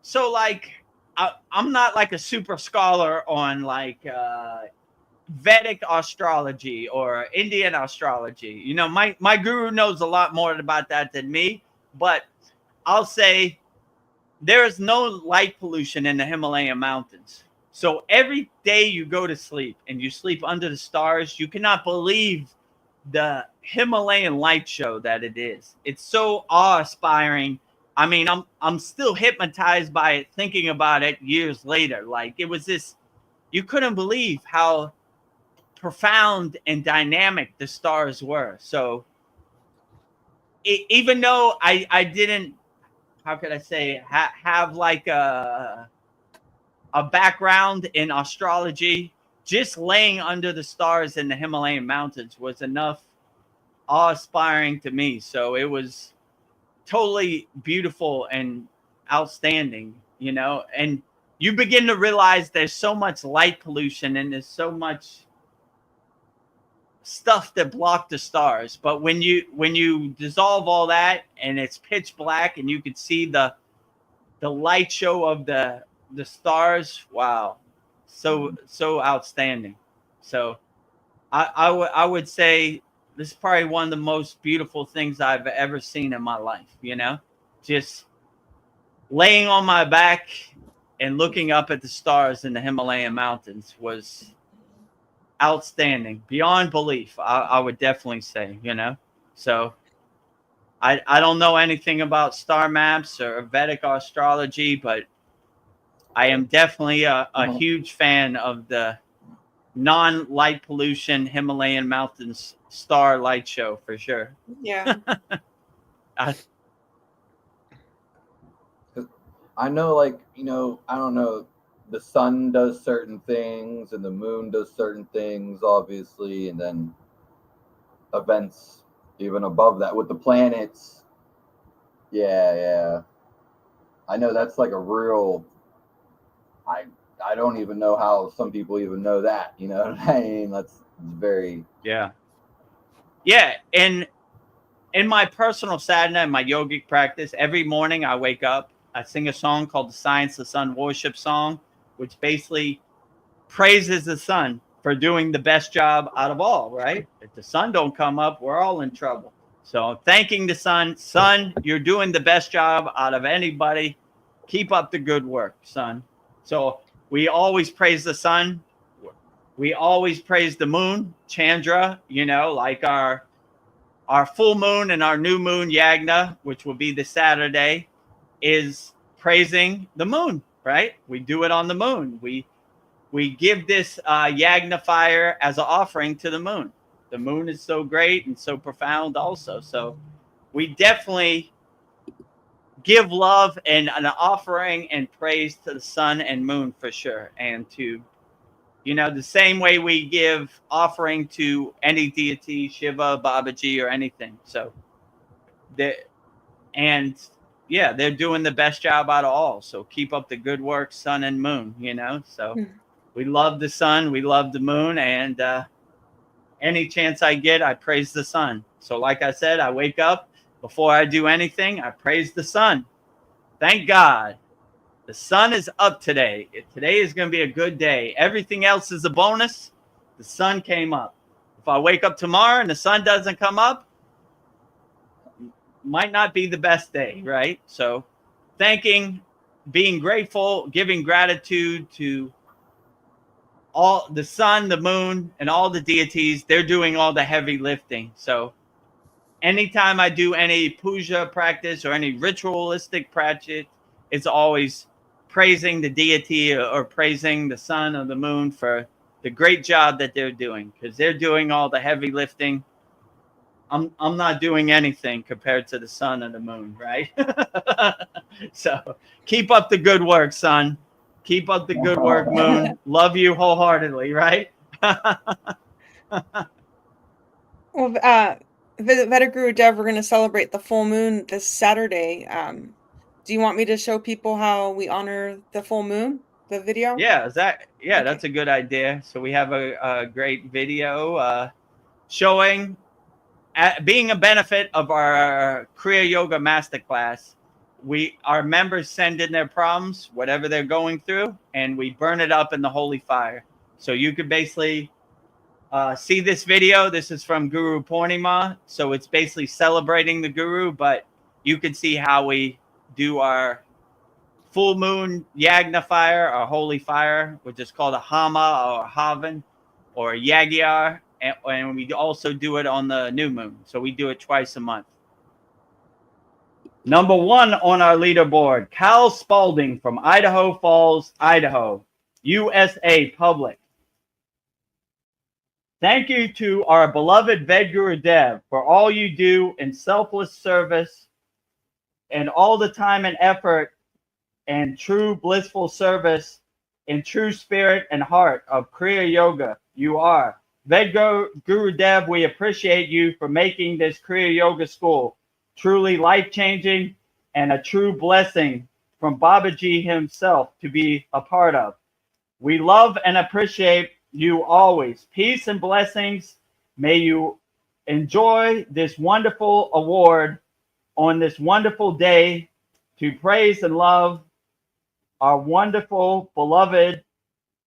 so like I'm not like a super scholar on like Vedic astrology or Indian astrology. You know, my guru knows a lot more about that than me, but I'll say there is no light pollution in the Himalayan mountains. So every day you go to sleep and you sleep under the stars, you cannot believe the Himalayan light show that it is. It's so awe-inspiring. I mean, I'm still hypnotized by it, thinking about it years later. Like, it was this, you couldn't believe how profound and dynamic the stars were. So even though I didn't, how could I say, have like a background in astrology, just laying under the stars in the Himalayan mountains was enough awe-inspiring to me. So it was totally beautiful and outstanding, you know, and you begin to realize there's so much light pollution and there's so much stuff that block the stars. But when you dissolve all that and it's pitch black and you can see the light show of the stars, wow, so outstanding. So I would say this is probably one of the most beautiful things I've ever seen in my life, you know, just laying on my back and looking up at the stars in the Himalayan mountains was outstanding, beyond belief. I would definitely say, you know. So I don't know anything about star maps or Vedic astrology, but I am definitely a huge fan of the non-light pollution Himalayan mountains star light show for sure. Yeah. I know, like, you know, I don't know, the sun does certain things and the moon does certain things, obviously, and then events even above that with the planets. Yeah. I know that's like a real, I don't even know how some people even know that, you know what I mean? That's very... Yeah. And in my personal sadhana and my yogic practice, every morning I wake up, I sing a song called the Science of Sun Worship Song, which basically praises the sun for doing the best job out of all, right? If the sun don't come up, we're all in trouble. So thanking the sun, you're doing the best job out of anybody. Keep up the good work, son. So we always praise the sun. We always praise the moon, Chandra, you know, like our full moon and our new moon, Yagna, which will be this Saturday, is praising the moon, right? We do it on the moon. We give this Yagna fire as an offering to the moon. The moon is so great and so profound also. So we definitely give love and an offering and praise to the sun and moon for sure. And to, you know, the same way we give offering to any deity, Shiva, Babaji, or anything. So they're doing the best job out of all. So keep up the good work, sun and moon, you know. So we love the sun, we love the moon, and any chance I get, I praise the sun. So like I said, I wake up, before I do anything, I praise the sun. Thank God. The sun is up today. Today is going to be a good day. Everything else is a bonus. The sun came up. If I wake up tomorrow and the sun doesn't come up, might not be the best day, right? So thanking, being grateful, giving gratitude to all the sun, the moon, and all the deities. They're doing all the heavy lifting. So anytime I do any puja practice or any ritualistic practice, it's always praising the deity or praising the sun or the moon for the great job that they're doing, because they're doing all the heavy lifting. I'm not doing anything compared to the sun and the moon, right? So keep up the good work, son. Keep up the good work, moon. Love you wholeheartedly, right? Well, Vedagurudev, we're going to celebrate the full moon this Saturday. Do you want me to show people how we honor the full moon? The video? Yeah, Okay. that's a good idea. So we have a great video showing being a benefit of our Kriya Yoga Masterclass. Our members send in their problems, whatever they're going through, and we burn it up in the holy fire. So you could basically see this video. This is from Guru Purnima, so it's basically celebrating the Guru, but you can see how we do our full moon yagna fire, our holy fire, which is called a hama or havan or yagyar, and we also do it on the new moon. So we do it twice a month. Number 1 on our leaderboard, Cal Spalding from Idaho Falls, Idaho, USA Public. Thank you to our beloved Vedagurudev for all you do in selfless service and all the time and effort and true blissful service in true spirit and heart of Kriya Yoga. You are. Vedagurudev, we appreciate you for making this Kriya Yoga school truly life-changing and a true blessing from Babaji himself to be a part of. We love and appreciate you always. Peace and blessings. May you enjoy this wonderful award on this wonderful day to praise and love our wonderful, beloved,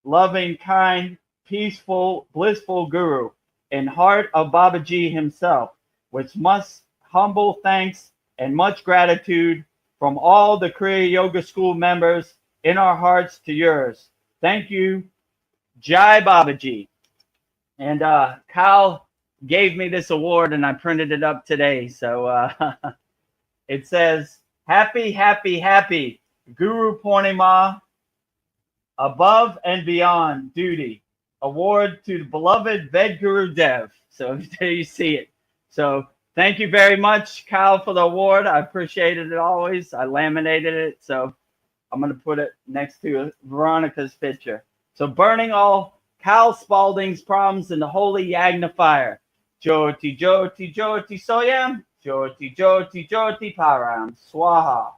loving, kind, peaceful, blissful Guru in heart of Babaji himself, with much humble thanks and much gratitude from all the Kriya Yoga School members in our hearts to yours. Thank you. Jai Babaji. And Kyle gave me this award and I printed it up today. So it says, happy, happy, happy Guru Purnima, above and beyond duty. Award to the beloved Vedagurudev. So there you see it. So thank you very much, Kyle, for the award. I appreciated it always. I laminated it. So I'm going to put it next to Veronica's picture. So burning all Cal Spalding's problems in the holy yagna fire. Jyoti, Jyoti, Jyoti Soyam. Jyoti, Jyoti, Jyoti Param. Swaha.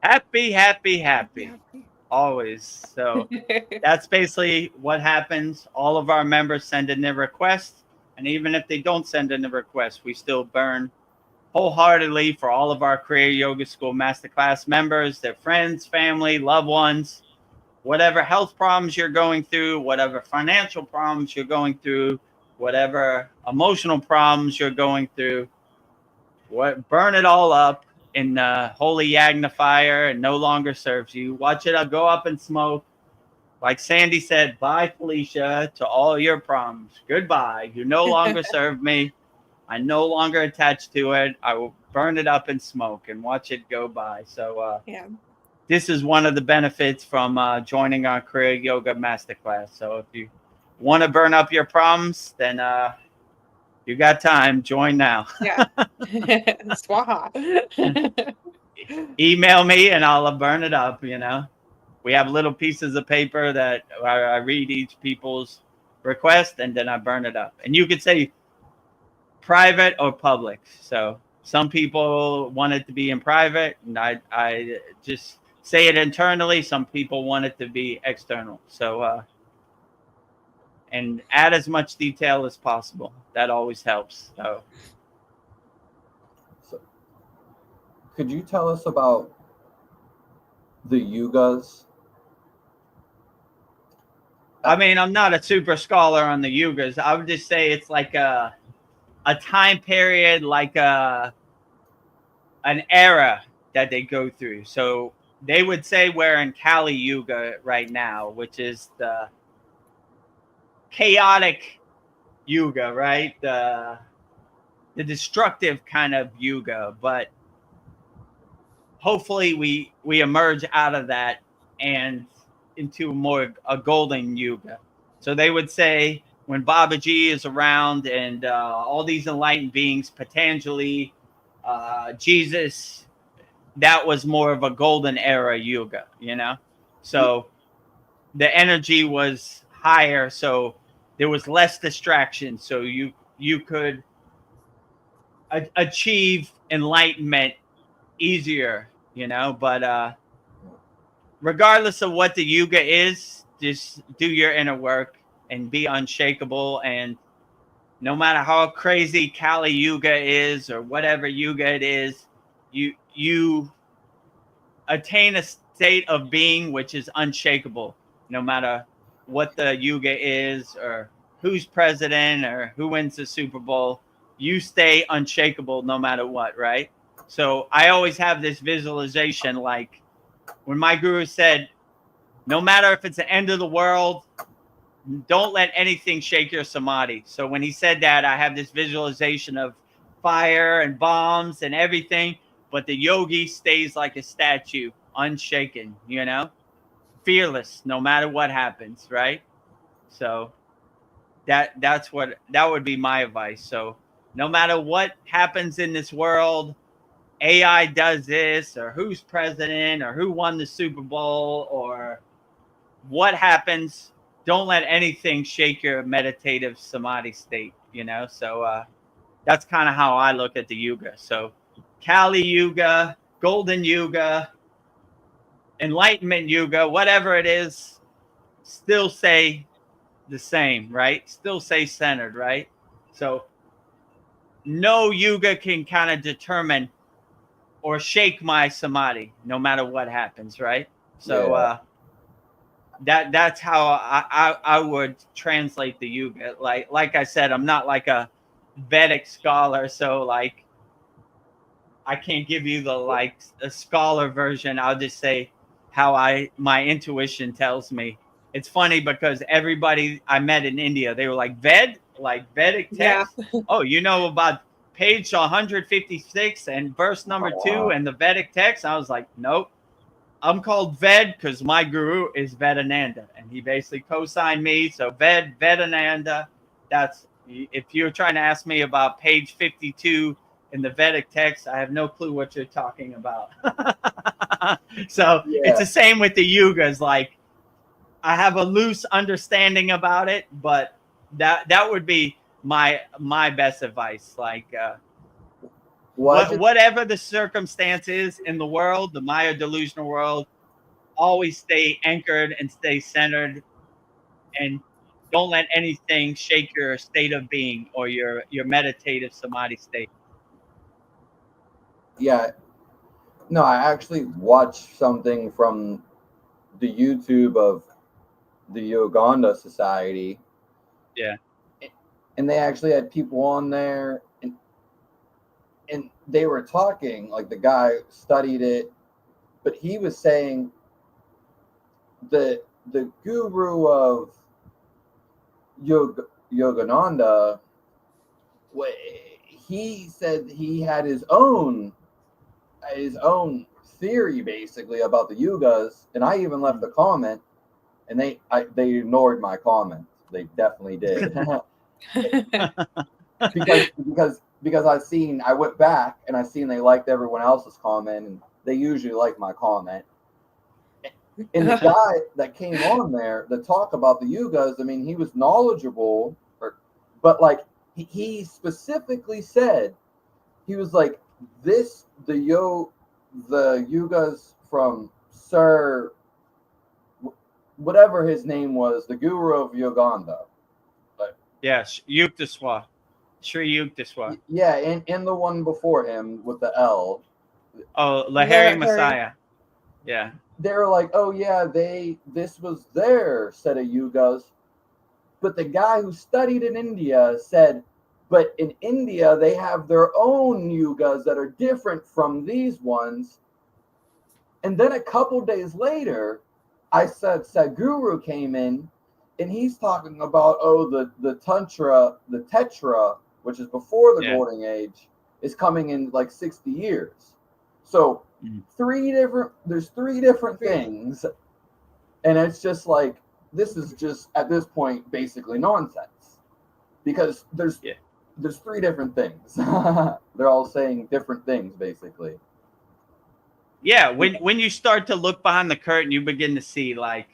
Happy, happy, happy. Always. So that's basically what happens. All of our members send in their requests. And even if they don't send in the request, we still burn wholeheartedly for all of our Kriya Yoga School Masterclass members, their friends, family, loved ones, whatever health problems you're going through, whatever financial problems you're going through, whatever emotional problems you're going through, burn it all up in the holy yagna fire and no longer serves you. Watch it go up in smoke. Like Sandy said, bye, Felicia, to all your problems. Goodbye. You no longer serve me. I'm no longer attached to it. I will burn it up in smoke and watch it go by. So yeah, this is one of the benefits from joining our Kriya Yoga Masterclass. So if you want to burn up your problems, then you got time. Join now. yeah. Swaha. Email me and I'll burn it up, you know. We have little pieces of paper that I read each people's request and then I burn it up. And you could say private or public. So some people want it to be in private and I just say it internally. Some people want it to be external. So and add as much detail as possible. That always helps. So could you tell us about the yugas? I mean, I'm not a super scholar on the yugas. I would just say it's like a time period, like an era that they go through. So they would say we're in Kali Yuga right now, which is the chaotic yuga, right? The destructive kind of yuga. But hopefully we emerge out of that and into a golden yuga. So they would say when Babaji is around and all these enlightened beings, Patanjali, Jesus, that was more of a golden era yoga, you know? So the energy was higher, so there was less distraction. So you could achieve enlightenment easier, you know? But regardless of what the yoga is, just do your inner work and be unshakable. And no matter how crazy Kali Yuga is or whatever Yuga it is, you attain a state of being which is unshakable, no matter what the Yuga is or who's president or who wins the Super Bowl. You stay unshakable no matter what, right? So I always have this visualization, like when my guru said, no matter if it's the end of the world, don't let anything shake your samadhi. So when he said that, I have this visualization of fire and bombs and everything, but the yogi stays like a statue, unshaken, you know, fearless no matter what happens, right? So that would be my advice. So no matter what happens in this world, AI does this, or who's president, or who won the Super Bowl, or what happens, don't let anything shake your meditative samadhi state, you know? So that's kind of how I look at the yuga. So Kali Yuga, Golden Yuga, Enlightenment Yuga, whatever it is, still say the same, right? Still say centered, right? So no yuga can kind of determine or shake my samadhi no matter what happens, right? So that's how I would translate the yuga. Like I said, I'm not like a Vedic scholar, so like I can't give you the like a scholar version. I'll just say how my intuition tells me. It's funny because everybody I met in India, they were like like Vedic text. Yeah. Oh, you know about page 156 and verse number 2 and the Vedic text? I was like, nope. I'm called Ved because my guru is Vedananda, and he basically co-signed me. So Vedananda. That's, if you're trying to ask me about page 52 in the Vedic text, I have no clue what you're talking about. So it's the same with the yugas. Like I have a loose understanding about it, but that would be my best advice. Like whatever the circumstance is in the world, the Maya delusional world, always stay anchored and stay centered, and don't let anything shake your state of being or your meditative samadhi state. Yeah. No, I actually watched something from the YouTube of the Uganda Society. Yeah. And they actually had people on there, and they were talking, like the guy studied it, but he was saying the guru of Yogananda, he said he had his own theory basically about the yugas, and I even left a comment, and they ignored my comment. They definitely did. because I went back and I seen they liked everyone else's comment, and they usually like my comment. And the guy that came on there to talk about the yugas, I mean, he was knowledgeable, but like he specifically said, he was like, the yugas from Sir, whatever his name was, the guru of Uganda. Yes, Yukteswar. Sri Yukteswar. Yeah, and the one before him with the L. Oh, Lahiri Messiah. Yeah. They were like, oh yeah, this was their set of yugas. But the guy who studied in India said, but in India, they have their own yugas that are different from these ones. And then a couple days later, I said Sadhguru came in, and he's talking about, the Tantra, the Tetra, which is before the Golden Age, is coming in like 60 years. So there's three different things. And it's just like, this is just, at this point, basically nonsense. because there's 3 different things. They're all saying different things, basically. Yeah, when you start to look behind the curtain, you begin to see, like,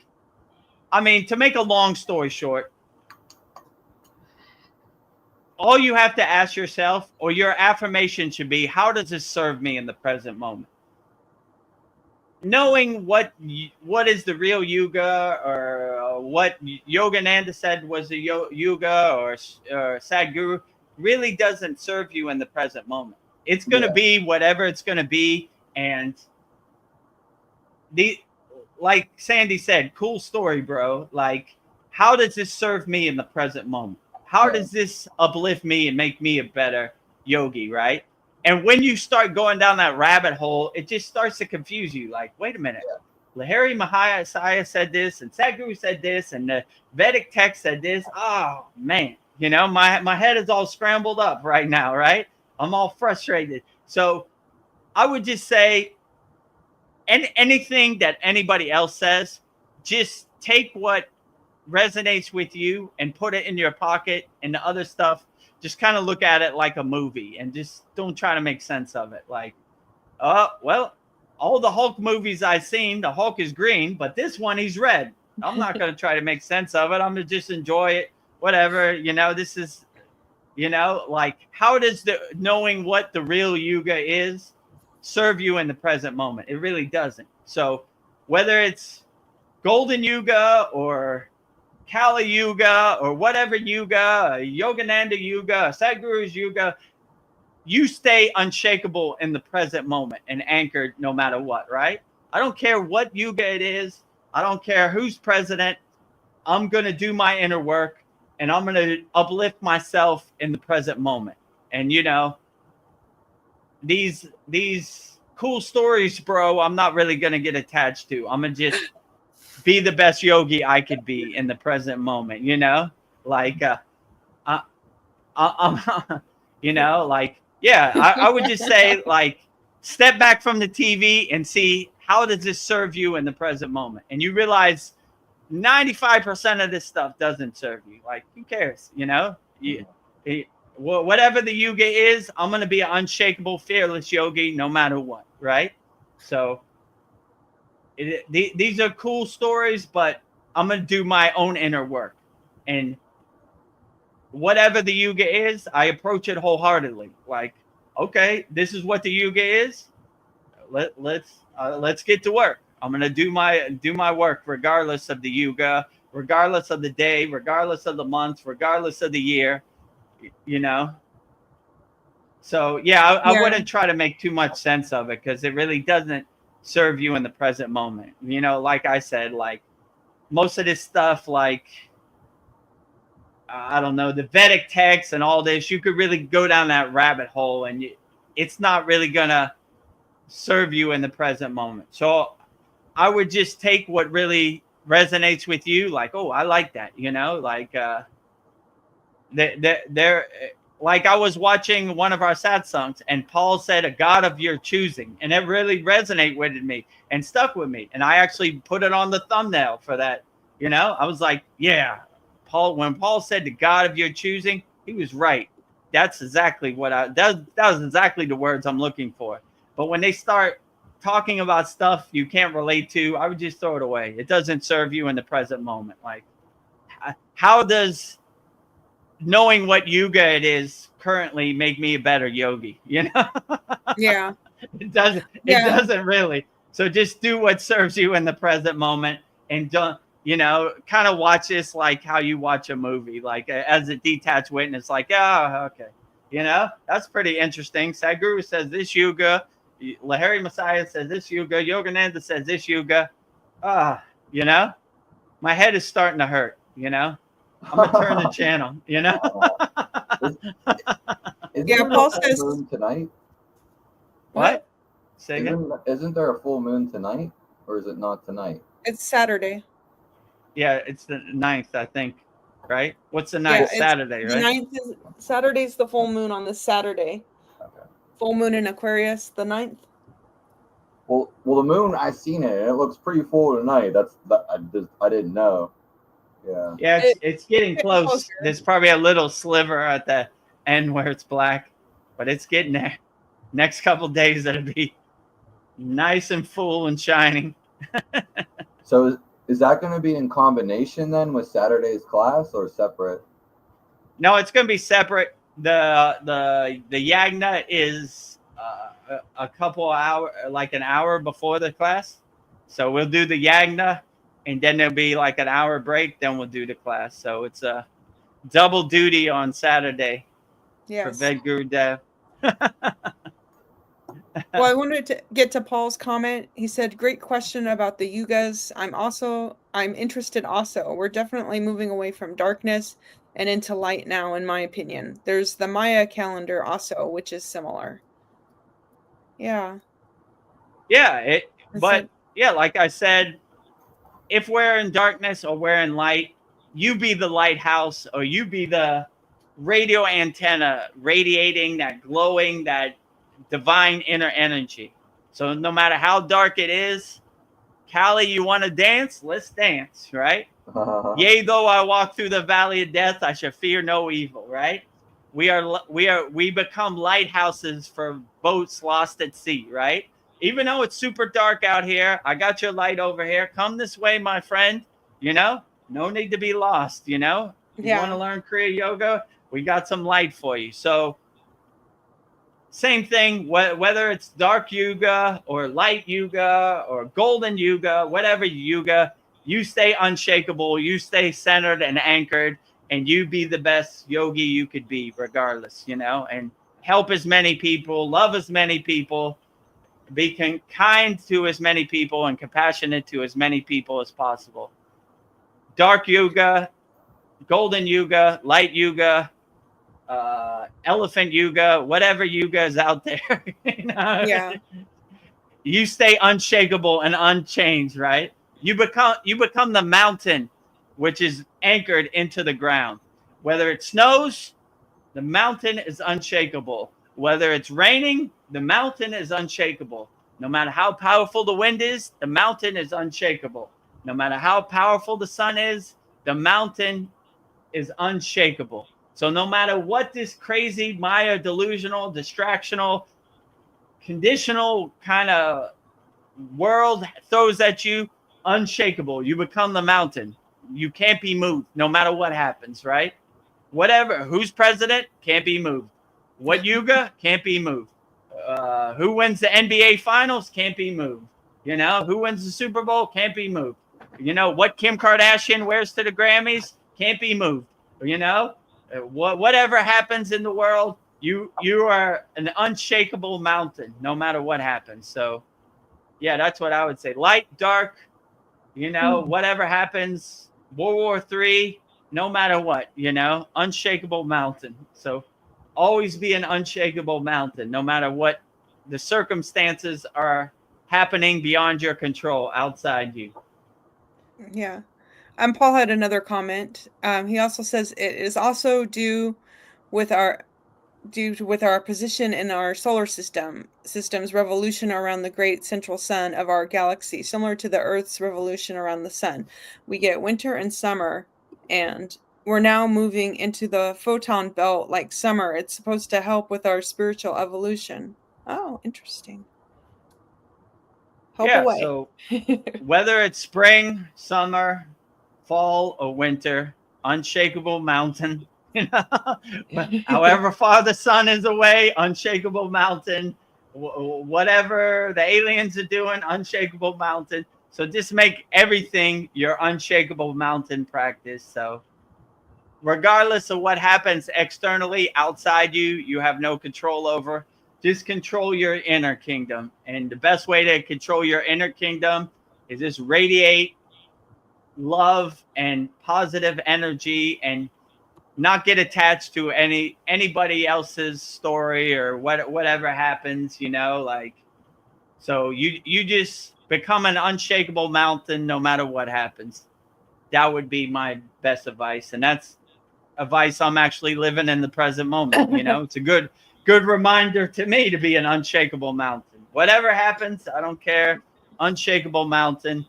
I mean, to make a long story short, all you have to ask yourself, or your affirmation should be, how does this serve me in the present moment? Knowing what is the real yuga, or what Yogananda said was the yuga, or Sadhguru, really doesn't serve you in the present moment. It's going to be whatever it's going to be. And like Sandy said, cool story, bro. Like, how does this serve me in the present moment? How does this uplift me and make me a better yogi, right? And when you start going down that rabbit hole, it just starts to confuse you. Like, wait a minute. Lahiri Mahayasaya said this, and Sadhguru said this, and the Vedic text said this. Oh, man. You know, my head is all scrambled up right now, right? I'm all frustrated. So I would just say, anything that anybody else says, just take what resonates with you and put it in your pocket, and the other stuff, just kind of look at it like a movie and just don't try to make sense of it. Like, well, all the Hulk movies I've seen, the Hulk is green, but this one he's red. I'm not going to try to make sense of it. I'm going to just enjoy it. Whatever, you know, this is, you know, like, how does knowing what the real yuga is serve you in the present moment? It really doesn't. So whether it's Golden Yuga or Kali Yuga or whatever yuga, Yogananda Yuga, Sadhguru's Yuga, you stay unshakable in the present moment and anchored no matter what, right? I don't care what yuga it is. I don't care who's president. I'm going to do my inner work, and I'm going to uplift myself in the present moment. And, you know, these cool stories, bro, I'm not really going to get attached to. I'm going to just be the best yogi I could be in the present moment, you know? Like, you know, like, yeah, I would just say, like, step back from the TV and see, how does this serve you in the present moment? And you realize 95% of this stuff doesn't serve you. Like, who cares, you know? Whatever the yuga is, I'm going to be an unshakable, fearless yogi no matter what, right? So these are cool stories, but I'm going to do my own inner work. And whatever the yuga is, I approach it wholeheartedly. Like, okay, this is what the yuga is. Let's get to work. I'm going to do my work regardless of the yuga, regardless of the day, regardless of the month, regardless of the year, you know? So, yeah, I wouldn't try to make too much sense of it, because it really doesn't serve you in the present moment. You know, like I said, like, most of this stuff, like, I don't know, the Vedic text and all this, you could really go down that rabbit hole, and it's not really going to serve you in the present moment. So I would just take what really resonates with you. Like, oh, I like that, you know, like, they're like, I was watching one of our satsangs, and Paul said, a God of your choosing. And it really resonated with me and stuck with me. And I actually put it on the thumbnail for that. You know, I was like, yeah, when Paul said the God of your choosing, he was right. That's exactly what that was exactly the words I'm looking for. But when they start talking about stuff you can't relate to, I would just throw it away. It doesn't serve you in the present moment. Like, how does knowing what yuga it is currently make me a better yogi? You know? Yeah. It doesn't. It doesn't really. So just do what serves you in the present moment, and don't, you know, kind of watch this like how you watch a movie, like as a detached witness. Like, oh, okay, you know, that's pretty interesting. Sadhguru says this yuga, Lahiri Messiah says this yuga, Yogananda says this yuga. You know, my head is starting to hurt. You know. I'm gonna turn the channel, you know. Paul says moon tonight. What? Say again? Isn't there a full moon tonight, or is it not tonight? It's Saturday. Yeah, it's the 9th, I think. Right? What's the 9th? Saturday, right? The 9th is Saturday's the full moon on this Saturday. Okay. Full moon in Aquarius, the 9th. Well, the moon, I've seen it, and it looks pretty full tonight. I didn't know. Yeah. Yeah, it's getting getting close. closer. There's probably a little sliver at the end where it's black, but it's getting there. Next couple days, it'll be nice and full and shining. So is that going to be in combination then with Saturday's class or separate? No, it's going to be separate. The Yagna is a couple hour, like an hour before the class. So we'll do the Yagna, and then there'll be like an hour break. Then we'll do the class. So it's a double duty on Saturday for Yes. Vedagurudev. Well, I wanted to get to Paul's comment. He said, "Great question about the yugas. I'm interested also. We're definitely moving away from darkness and into light now, in my opinion. There's the Maya calendar also, which is similar." Yeah. Yeah, That's but it. yeah, like I said, if we're in darkness or we're in light, you be the lighthouse or you be the radio antenna radiating that glowing, that divine inner energy. So no matter how dark it is, Callie, you want to dance? Let's dance, right? Yea, though I walk through the valley of death, I shall fear no evil, right? We become lighthouses for boats lost at sea, right? Even though it's super dark out here, I got your light over here. Come this way, my friend. You know, no need to be lost. You know, you want to learn Kriya Yoga? We got some light for you. So, same thing, whether it's dark yuga or light yuga or golden yuga, whatever yuga, you stay unshakable, you stay centered and anchored, and you be the best yogi you could be regardless, you know, and help as many people, love as many people, be kind to as many people and compassionate to as many people as possible. Dark yuga, golden yuga, light yuga, elephant yuga, whatever yuga is out there, you know? Yeah. You stay unshakable and unchanged, right? You become the mountain, which is anchored into the ground. Whether it snows, the mountain is unshakable. Whether it's raining, the mountain is unshakable. No matter how powerful the wind is, the mountain is unshakable. No matter how powerful the sun is, the mountain is unshakable. So no matter what this crazy Maya delusional, distractional, conditional kind of world throws at you, unshakable. You become the mountain. You can't be moved no matter what happens, right? Whatever. Who's president? Can't be moved. What yuga? Can't be moved. Who wins the NBA finals? Can't be moved. You know, who wins the Super Bowl? Can't be moved. You know, what Kim Kardashian wears to the Grammys? Can't be moved. You know, whatever happens in the world, you are an unshakable mountain no matter what happens. So yeah, that's what I would say. Light, dark, you know, whatever happens, World War III, no matter what, you know, unshakable mountain. So always be an unshakable mountain, no matter what the circumstances are happening beyond your control, outside you. Yeah. Paul had another comment. He also says it is also due with our position in our solar system's revolution around the great central sun of our galaxy, similar to the Earth's revolution around the sun. We get winter and summer, and we're now moving into the photon belt like summer. It's supposed to help with our spiritual evolution. Oh, interesting. Help away. So whether it's spring, summer, fall, or winter, unshakable mountain. You know, however far the sun is away, unshakable mountain. Whatever the aliens are doing, unshakable mountain. So just make everything your unshakable mountain practice. So regardless of what happens externally outside you, you have no control over. Just control your inner kingdom. And the best way to control your inner kingdom is just radiate love and positive energy and not get attached to anybody else's story or whatever happens, you know, like, so you just become an unshakable mountain no matter what happens. That would be my best advice, and that's advice I'm actually living in the present moment. You know, it's a good reminder to me to be an unshakable mountain. Whatever happens, I don't care. Unshakable mountain,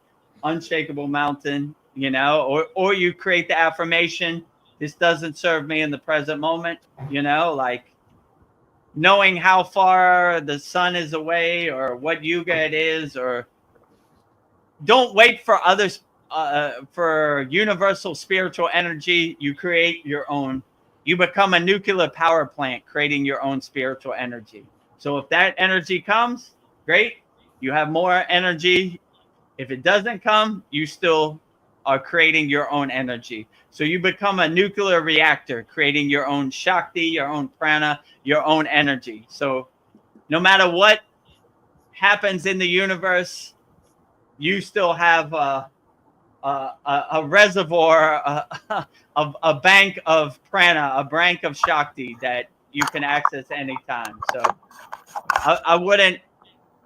you know, or you create the affirmation, this doesn't serve me in the present moment, you know, like knowing how far the sun is away or what yuga it is, or don't wait for others, for universal spiritual energy. You create your own. You become a nuclear power plant, creating your own spiritual energy. So if that energy comes, great. You have more energy. If it doesn't come, you still are creating your own energy. So you become a nuclear reactor, creating your own Shakti, your own prana, your own energy. So no matter what happens in the universe, you still have a reservoir, a bank of prana, a bank of Shakti that you can access anytime. So I wouldn't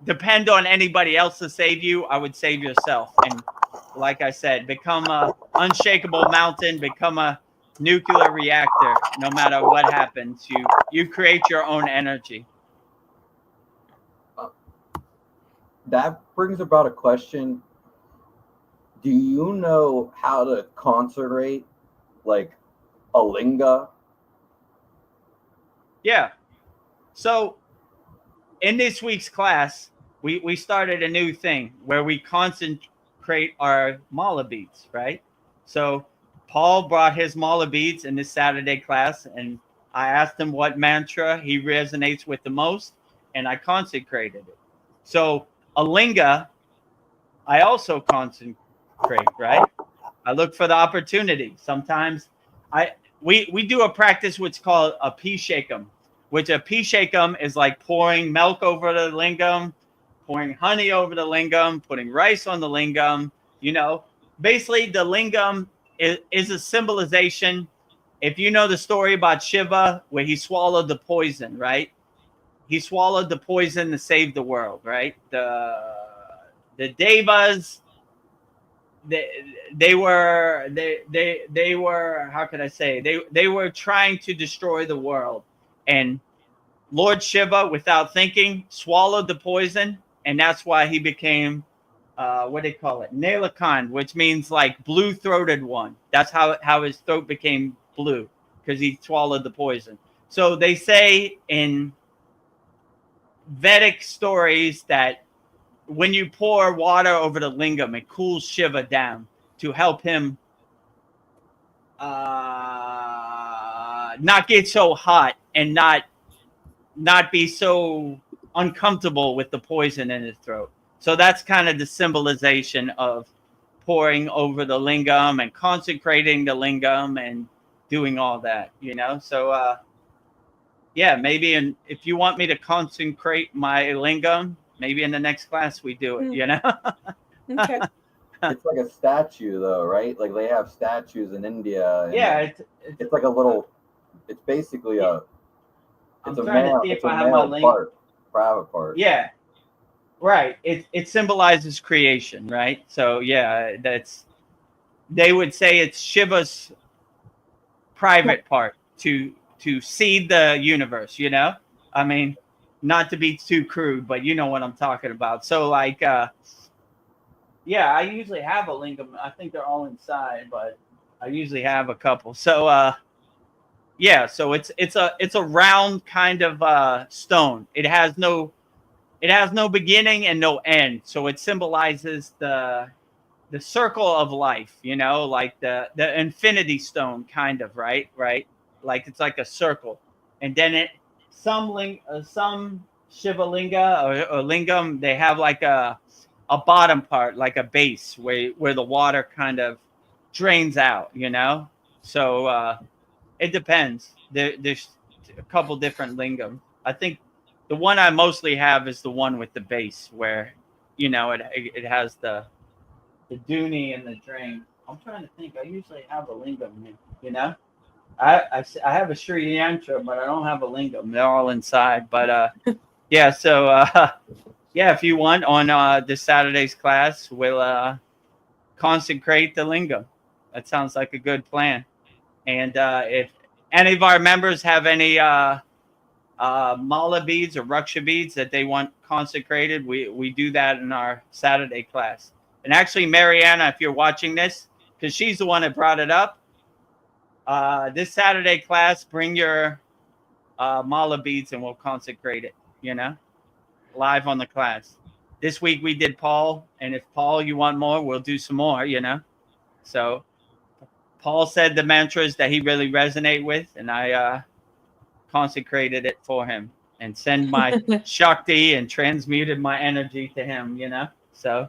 depend on anybody else to save you. I would save yourself. And like I said, become a unshakable mountain, become a nuclear reactor. No matter what happens, you create your own energy. That brings about a question. Do you know how to concentrate like a linga? Yeah. So in this week's class, we started a new thing where we concentrate our mala beads, right? So Paul brought his mala beads in this Saturday class, and I asked him what mantra he resonates with the most, and I consecrated it. So a linga, I also consecrate, right? I look for the opportunity. Sometimes we do a practice which is called a P-shakam, which a P-shakam is like pouring milk over the lingam, pouring honey over the lingam, putting rice on the lingam. You know, basically the lingam is a symbolization. If you know the story about Shiva, where he swallowed the poison, right? He swallowed the poison to save the world, right? The devas, they were how could I say, they were trying to destroy the world, and Lord Shiva, without thinking, swallowed the poison, and that's why he became what do they call it, Nalakand, which means like blue-throated one. That's how his throat became blue, because he swallowed the poison. So they say in Vedic stories that when you pour water over the lingam, it cools Shiva down to help him not get so hot and not be so uncomfortable with the poison in his throat. So that's kind of the symbolization of pouring over the lingam and consecrating the lingam and doing all that, you know. So yeah, maybe if you want me to consecrate my lingam, maybe in the next class we do it, you know. Okay. It's like a statue, though, right? Like they have statues in India. And Yeah, it's like a little. It's basically a. I'm It's a trying to male. see if It's a I have my male link. part, private part. Yeah, right. It symbolizes creation, right? So yeah, they would say it's Shiva's private part to seed the universe, you know. I mean, not to be too crude, but you know what I'm talking about. So like yeah, I usually have a lingam. I think they're all inside, but I usually have a couple. So yeah, so it's a round kind of stone. It has no beginning and no end. So it symbolizes the circle of life, you know, like the infinity stone kind of, right? Like it's like a circle. And then some Shiva linga or lingam, they have like a bottom part, like a base where the water kind of drains out, you know. So it depends. There's a couple different lingam. I think the one I mostly have is the one with the base, where you know it has the dooney and the drain. I'm trying to think. I usually have a lingam here. You know, I have a Sri Yantra, but I don't have a lingam. They're all inside. But yeah. So yeah, if you want, on this Saturday's class, we'll consecrate the lingam. That sounds like a good plan. And if any of our members have any mala beads or ruksha beads that they want consecrated, we do that in our Saturday class. And actually, Mariana, if you're watching this, because she's the one that brought it up. This Saturday class, bring your mala beads and we'll consecrate it, live on the class. This week we did Paul, and if Paul, you want more, we'll do some more, So Paul said the mantras that he really resonate with, and I consecrated it for him and send my Shakti and transmuted my energy to him, So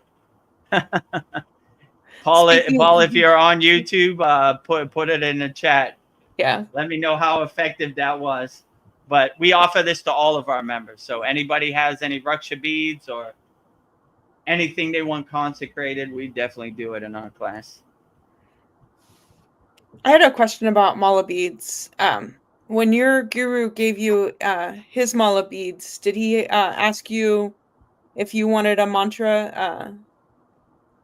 Paul, if you're on YouTube, put it in the chat. Yeah. Let me know how effective that was. But we offer this to all of our members. So anybody has any Raksha beads or anything they want consecrated, we definitely do it in our class. I had a question about mala beads. When your guru gave you his mala beads, did he ask you if you wanted a mantra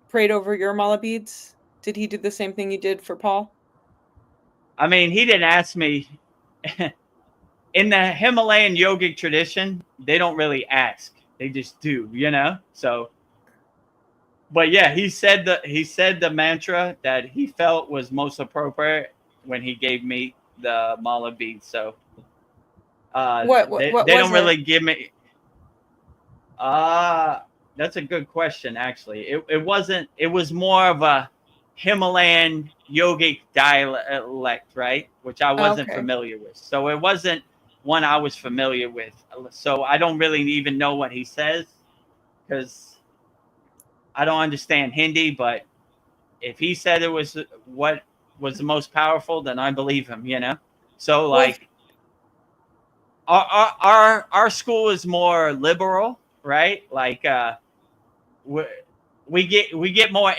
prayed over your mala beads? Did he do the same thing you did for Paul? I mean, he didn't ask me. In the Himalayan yogic tradition, they don't really ask. They just do, So, but yeah, he said the mantra that he felt was most appropriate when he gave me the mala beads. So, they don't really give me. That's a good question. Actually, it wasn't. It was more of a Himalayan yogic dialect, right? Which I wasn't familiar with. So it wasn't one I was familiar with. So I don't really even know what he says because I don't understand Hindi. But if he said it was what was the most powerful, then I believe him. So like our school is more liberal, right? Like we get more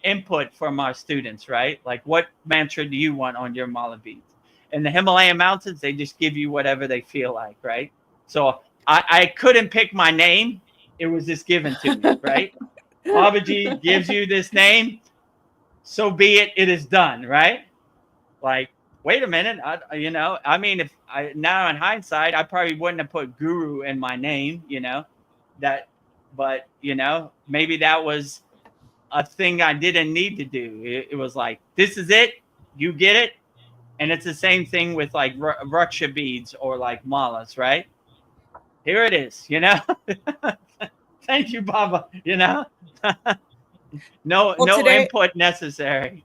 input from our students, right? Like, what mantra do you want on your mala beads? In the Himalayan mountains, they just give you whatever they feel like, right? So I couldn't pick my name. It was just given to me, right? Babaji gives you this name. So be it. It is done, right? Like, wait a minute. I mean, if I now in hindsight, I probably wouldn't have put guru in my name, but maybe that was a thing I didn't need to do. It was like, this is it. You get it. And it's the same thing with like Raksha beads or like malas, right? Here it is, Thank you, Baba, No input necessary.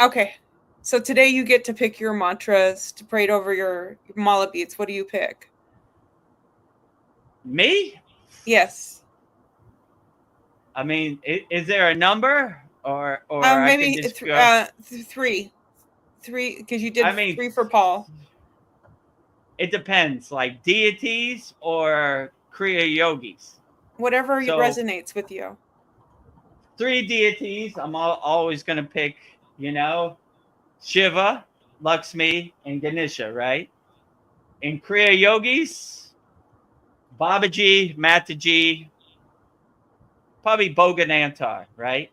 Okay. So today you get to pick your mantras to pray over your mala beads. What do you pick? Me? Yes. I mean, is there a number or maybe three, because you did 3 for Paul. It depends, like deities or Kriya yogis. Whatever resonates with you. 3 deities. I'm always going to pick, Shiva, Lakshmi, and Ganesha, right? In Kriya yogis, Babaji, Mataji, probably Bhoganantar, right?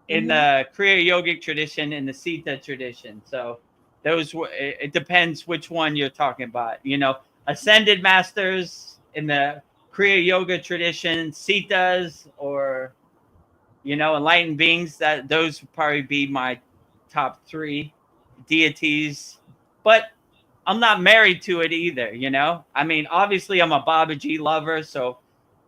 In the Kriya yogic tradition, in the Sita tradition. So it depends which one you're talking about. Ascended masters in the Kriya yoga tradition, Sitas, or enlightened beings. That those would probably be my top 3 deities. But I'm not married to it either. I mean, obviously I'm a Babaji lover, so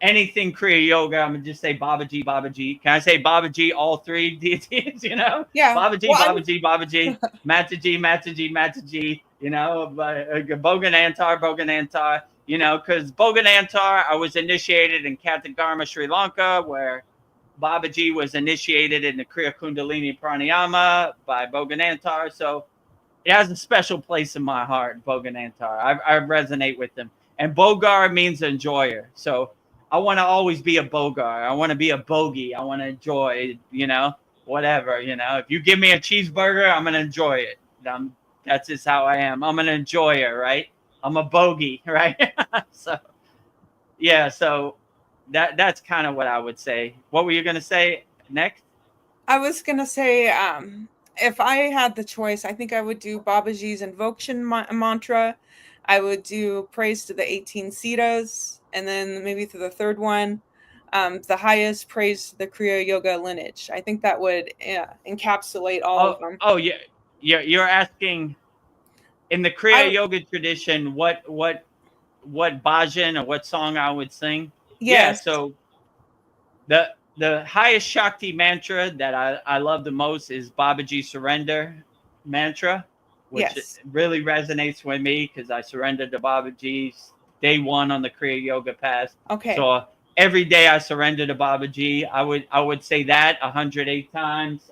anything Kriya yoga, I'm gonna just say Babaji, Babaji. Can I say Babaji, all 3 deities? Yeah. Babaji, Babaji, Babaji, Mataji, Mataji, Mataji. Bhoganantar, Bhoganantar. Because Bhoganantar, I was initiated in Katagarma, Sri Lanka, where Babaji was initiated in the Kriya Kundalini Pranayama by Bhoganantar. So it has a special place in my heart, Bhoganantar. I resonate with them. And Bogar means enjoyer. So I want to always be a Bogar. I want to be a bogey. I want to enjoy, whatever, If you give me a cheeseburger, I'm going to enjoy it. That's just how I am. I'm an enjoyer, right? I'm a bogey, right? So, yeah, so that's kind of what I would say. What were you going to say next? I was going to say, if I had the choice, I think I would do Babaji's invocation mantra. I would do praise to the 18 Siddhas, and then maybe to the third one, The highest praise the Kriya Yoga lineage. I think that would encapsulate all of them. Oh, yeah. You're asking in the Kriya Yoga tradition, what bhajan or what song I would sing? Yeah. Yes. So the highest Shakti mantra that I love the most is Babaji Surrender mantra, which Yes. really resonates with me because I surrendered to Babaji day one on the Kriya Yoga path. Okay. So every day I surrender to Babaji. I would say that 108 times.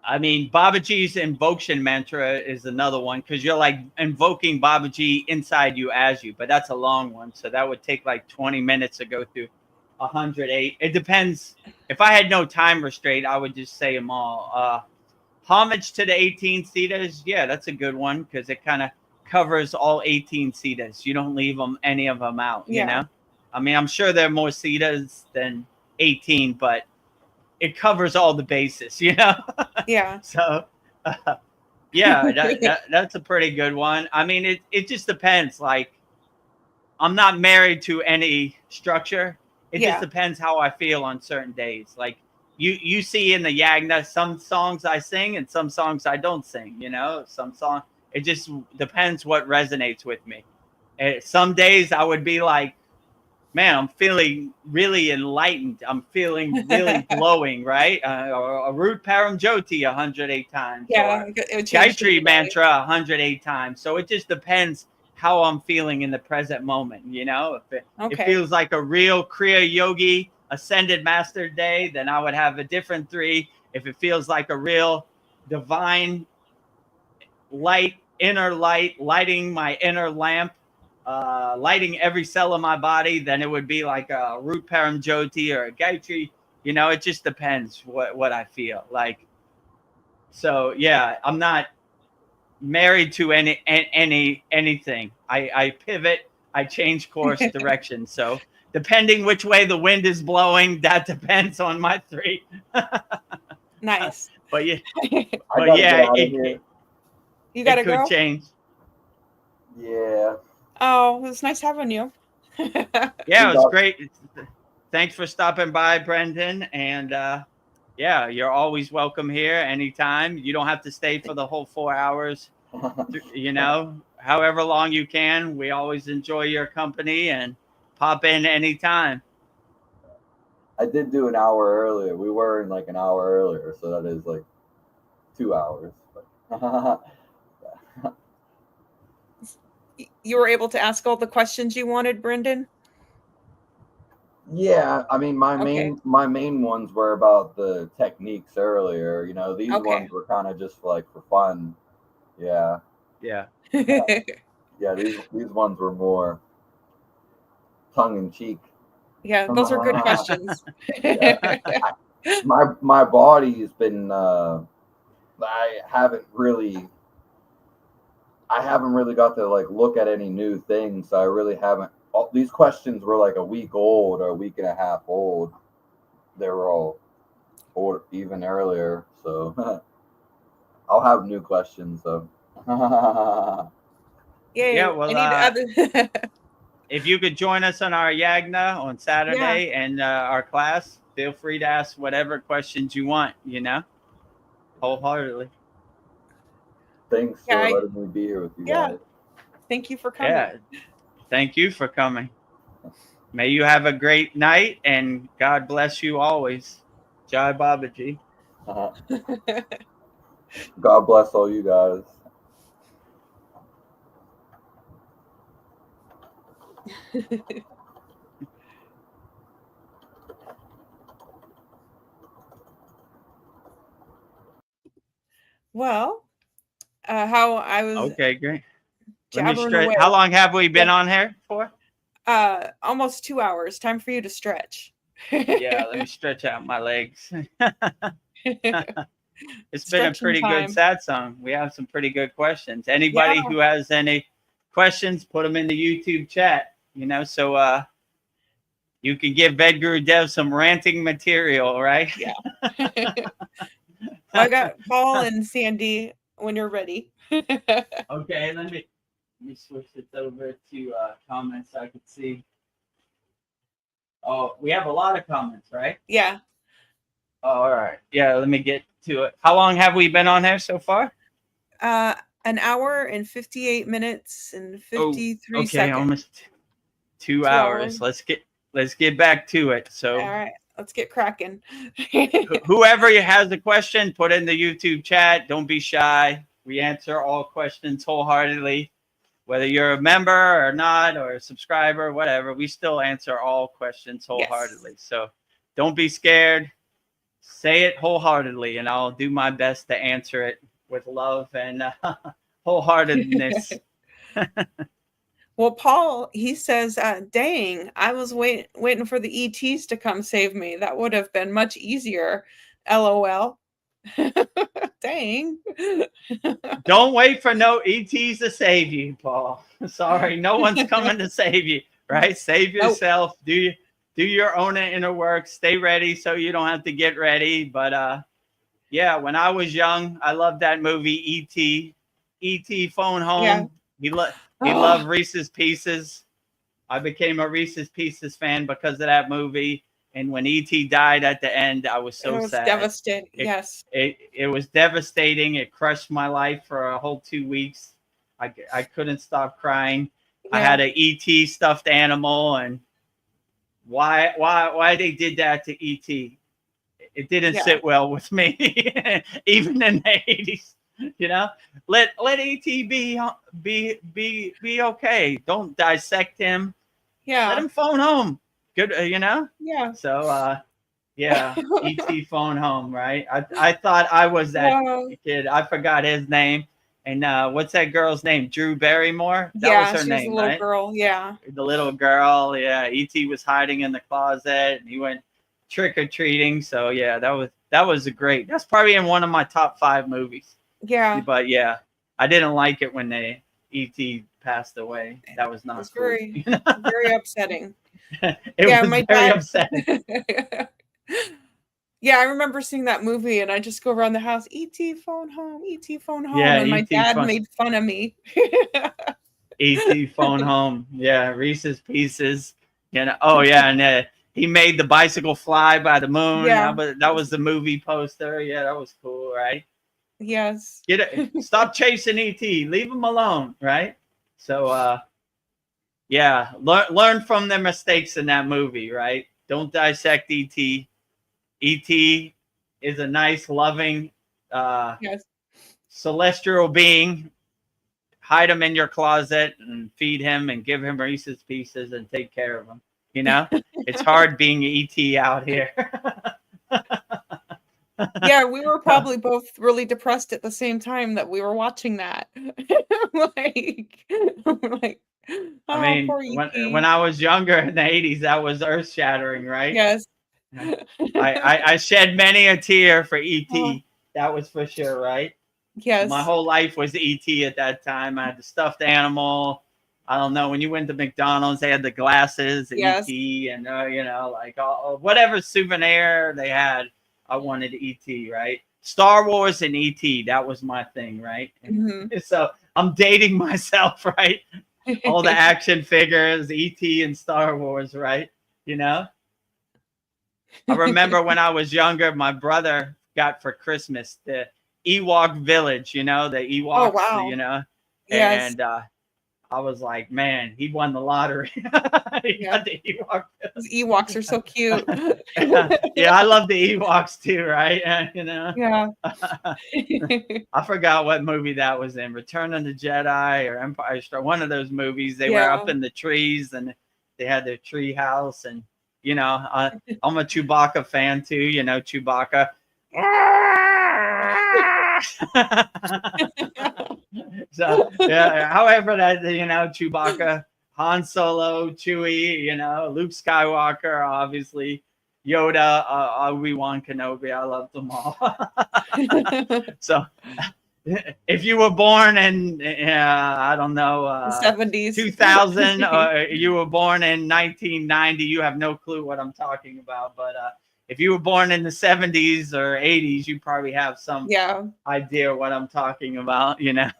I mean, Babaji's invocation mantra is another one because you're like invoking Babaji inside you as you, but that's a long one. So that would take like 20 minutes to go through 108. It depends. If I had no time restraint, I would just say them all. Homage to the 18 seaters. Yeah, that's a good one because it kind of covers all 18 seaters. You don't leave any of them out, you know? I mean, I'm sure there are more seaters than 18, but it covers all the bases, you know? Yeah. So, yeah, that's a pretty good one. I mean, it just depends. Like, I'm not married to any structure. It just depends how I feel on certain days. Like, you see in the Yagna, some songs I sing and some songs I don't sing, you know? It just depends what resonates with me. And some days I would be like, man, I'm feeling really enlightened. I'm feeling really glowing, right? Or a Root Param Jyoti 108 times. Yeah. Or Gayatri Mantra 108 times. So it just depends how I'm feeling in the present moment, you know? If it feels like a real Kriya Yogi Ascended Master day, then I would have a different 3. If it feels like a real divine inner light, lighting my inner lamp, lighting every cell of my body, then it would be like a Root Param Jyoti or a Gayatri. You know, it just depends what I feel like. So yeah, I'm not married to anything. I pivot, I change course direction. So depending which way the wind is blowing, that depends on my 3. Nice. But yeah, you gotta go. Could change. Yeah. Oh, it was nice having you. Yeah, it was great. Thanks for stopping by, Brendan. And yeah, you're always welcome here anytime. You don't have to stay for the whole 4 hours. You know, however long you can. We always enjoy your company and pop in anytime. I did do an hour earlier. We were in like an hour earlier, so that is like 2 hours. You were able to ask all the questions you wanted, Brendan? Yeah, I mean, my main ones were about the techniques earlier. You know, these ones were kind of just like for fun. Yeah. Yeah. Yeah, these ones were more tongue in cheek. Yeah, those are good questions. My body's been I haven't really got to like look at any new things. So I really haven't. These questions were like a week old or a week and a half old. They were all old even earlier. So I'll have new questions. So yeah, well, if you could join us on our Yagna on Saturday and our class, feel free to ask whatever questions you want, you know, wholeheartedly. Thanks for letting me be here with you guys. Thank you for coming. Yeah, thank you for coming. May you have a great night and God bless you always. Jai Babaji. God bless all you guys. Well, how I was. Okay, great. Let me stretch. How long have we been on here for? Almost 2 hours. Time for you to stretch. Yeah, let me stretch out my legs. It's been a pretty good satsang. We have some pretty good questions. Anybody who has any questions, put them in the YouTube chat, you know, so you can give Vedagurudev some ranting material, right? Yeah. I got Paul and Sandy when you're ready. Okay, let me switch this over to comments so I can see. Oh, we have a lot of comments, right? Yeah. All right. Yeah, let me get to it. How long have we been on here so far? An hour and 58 minutes and 53 okay, seconds. almost 2 2 hours. hours. Let's get back to it. So All right, let's get cracking. whoever has a question, put it in the YouTube chat. Don't be shy. We answer all questions wholeheartedly. Whether you're a member or not, or a subscriber, whatever, we still answer all questions wholeheartedly. Yes. So don't be scared. Say it wholeheartedly, and I'll do my best to answer it with love and wholeheartedness. Well, Paul, he says, dang, I was waiting for the ETs to come save me. That would have been much easier. LOL. Dang. Don't wait for no ETs to save you, Paul. Sorry, no one's coming to save you, right? Save yourself. Nope. Do your own inner work. Stay ready so you don't have to get ready. But yeah, when I was young, I loved that movie E.T. E.T. Phone Home. Yeah. He loved Reese's Pieces. I became a Reese's Pieces fan because of that movie. And when E.T. died at the end, I was so sad. It was devastating. Yes. It was devastating. It crushed my life for a whole 2 weeks. I couldn't stop crying. Yeah. I had an E.T. stuffed animal, and why they did that to E.T. It didn't sit well with me, even in the 80s. You know, let E.T. be okay. Don't dissect him. Yeah. Let him phone home. Good, you know. Yeah. So yeah, E.T. Phone Home, right? I thought I was that kid. I forgot his name. And what's that girl's name? Drew Barrymore? That was her name, the little right? girl, yeah. The little girl, yeah. E.T. was hiding in the closet, and he went trick-or-treating. So yeah, that was great. That's probably in one of my top 5 movies. Yeah. But yeah, I didn't like it when E.T. passed away. That was not cool. Very, very upsetting. It was my very dad, upsetting. Yeah, I remember seeing that movie, and I just go around the house, E.T. phone home, E.T. phone home, yeah, and my dad made fun of me. E.T. Phone Home, yeah, Reese's Pieces, you know. Oh yeah, and he made the bicycle fly by the moon. Yeah, that was the movie poster. Yeah, that was cool, right? Yes. Stop chasing E.T. Leave him alone, right? So yeah, learn from their mistakes in that movie, right? Don't dissect E.T. E.T. is a nice, loving, celestial being. Hide him in your closet and feed him and give him Reese's Pieces and take care of him. You know, it's hard being E.T. out here. Yeah, we were probably both really depressed at the same time that we were watching that. like, I mean, when I was younger in the 80s, that was earth-shattering, right? Yes. I shed many a tear for E.T. That was for sure, right? Yes. My whole life was E.T. at that time. I had the stuffed animal. I don't know, when you went to McDonald's, they had the glasses, E.T. and you know, like whatever souvenir they had, I wanted E.T., right? Star Wars and E.T., that was my thing, right? Mm-hmm. So I'm dating myself, right? All the action figures, E.T. and Star Wars, right? You know? I remember when I was younger, my brother got for Christmas the Ewok Village, you know, the Ewoks, oh, wow. You know? Yes. And I was like, man, he won the lottery. He got the Ewok. Those Ewoks are so cute. Yeah, I love the Ewoks too, right? You know? Yeah. I forgot what movie that was in. Return of the Jedi or Empire Strikes. One of those movies. They were up in the trees and they had their tree house. And, you know, I'm a Chewbacca fan too. You know, Chewbacca. So yeah, however that, you know, Chewbacca, Han Solo, Chewie, you know, Luke Skywalker, obviously, Yoda, Obi-Wan Kenobi, I love them all. So if you were born in I don't know, the 70s, 2000, or you were born in 1990, you have no clue what I'm talking about. But if you were born in the 70s or 80s, you probably have some idea what I'm talking about, you know.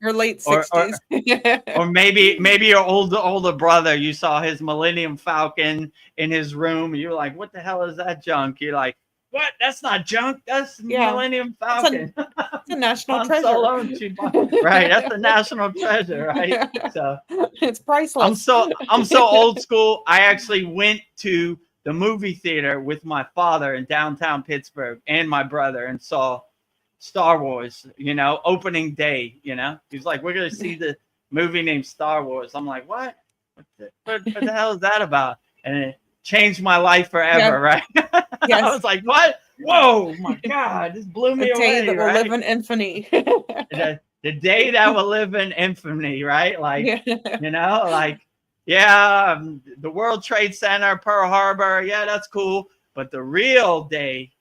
Your late or 60s. or maybe your older brother, you saw his Millennium Falcon in his room, and you're like, what the hell is that junk? You're like, what? That's not junk. That's Yeah. Millennium It's Falcon. a national Han treasure. Solo and Chewbacca. Right. That's the national treasure, right? So It's priceless. I'm so old school. I actually went to the movie theater with my father in downtown Pittsburgh and my brother and saw Star Wars, opening day, He's like, we're going to see the movie named Star Wars. I'm like, what? What the hell is that about? And it changed my life forever, right? Yes. I was like, what? Whoa, my God, this blew me The day away, that will right? live in infamy. The day that will live in infamy, right? Like, Yeah. yeah, the World Trade Center, Pearl Harbor, yeah, that's cool. But the real day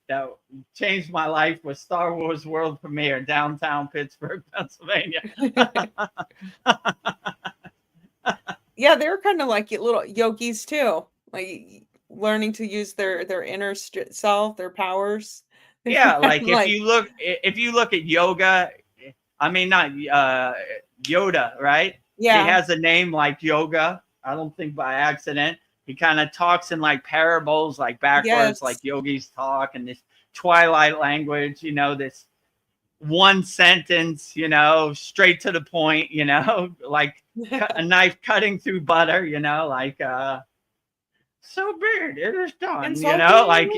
that changed my life was Star Wars World Premiere, downtown Pittsburgh, Pennsylvania. Yeah, they're kind of like little yogis too, like learning to use their inner self, their powers. Yeah, like Like, if you look at yoga, I mean not Yoda, right? yeah. He has a name like yoga. I don't think by accident. He kind of talks in like parables, like backwards, Yes. like yogis talk, and this twilight language, this one sentence, straight to the point, like a knife cutting through butter, like so big, it is done, And like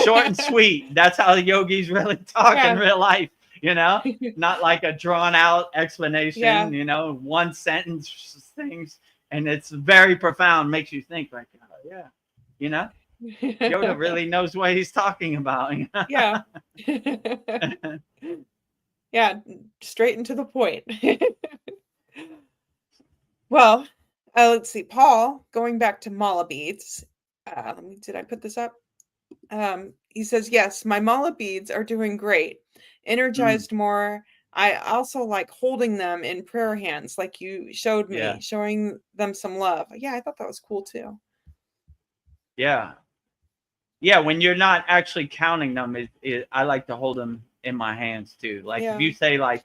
short and sweet. That's how the yogis really talk in real life, not like a drawn out explanation, one sentence things. And it's very profound, makes you think like, oh, yeah, Yoda really knows what he's talking about. Yeah. Yeah, straight into the point. Well, let's see. Paul, going back to mala beads. Did I put this up? He says, yes, my mala beads are doing great. Energized more. I also like holding them in prayer hands, like you showed me, showing them some love. Yeah, I thought that was cool too. Yeah. Yeah, when you're not actually counting them, I like to hold them in my hands too. Like if you say like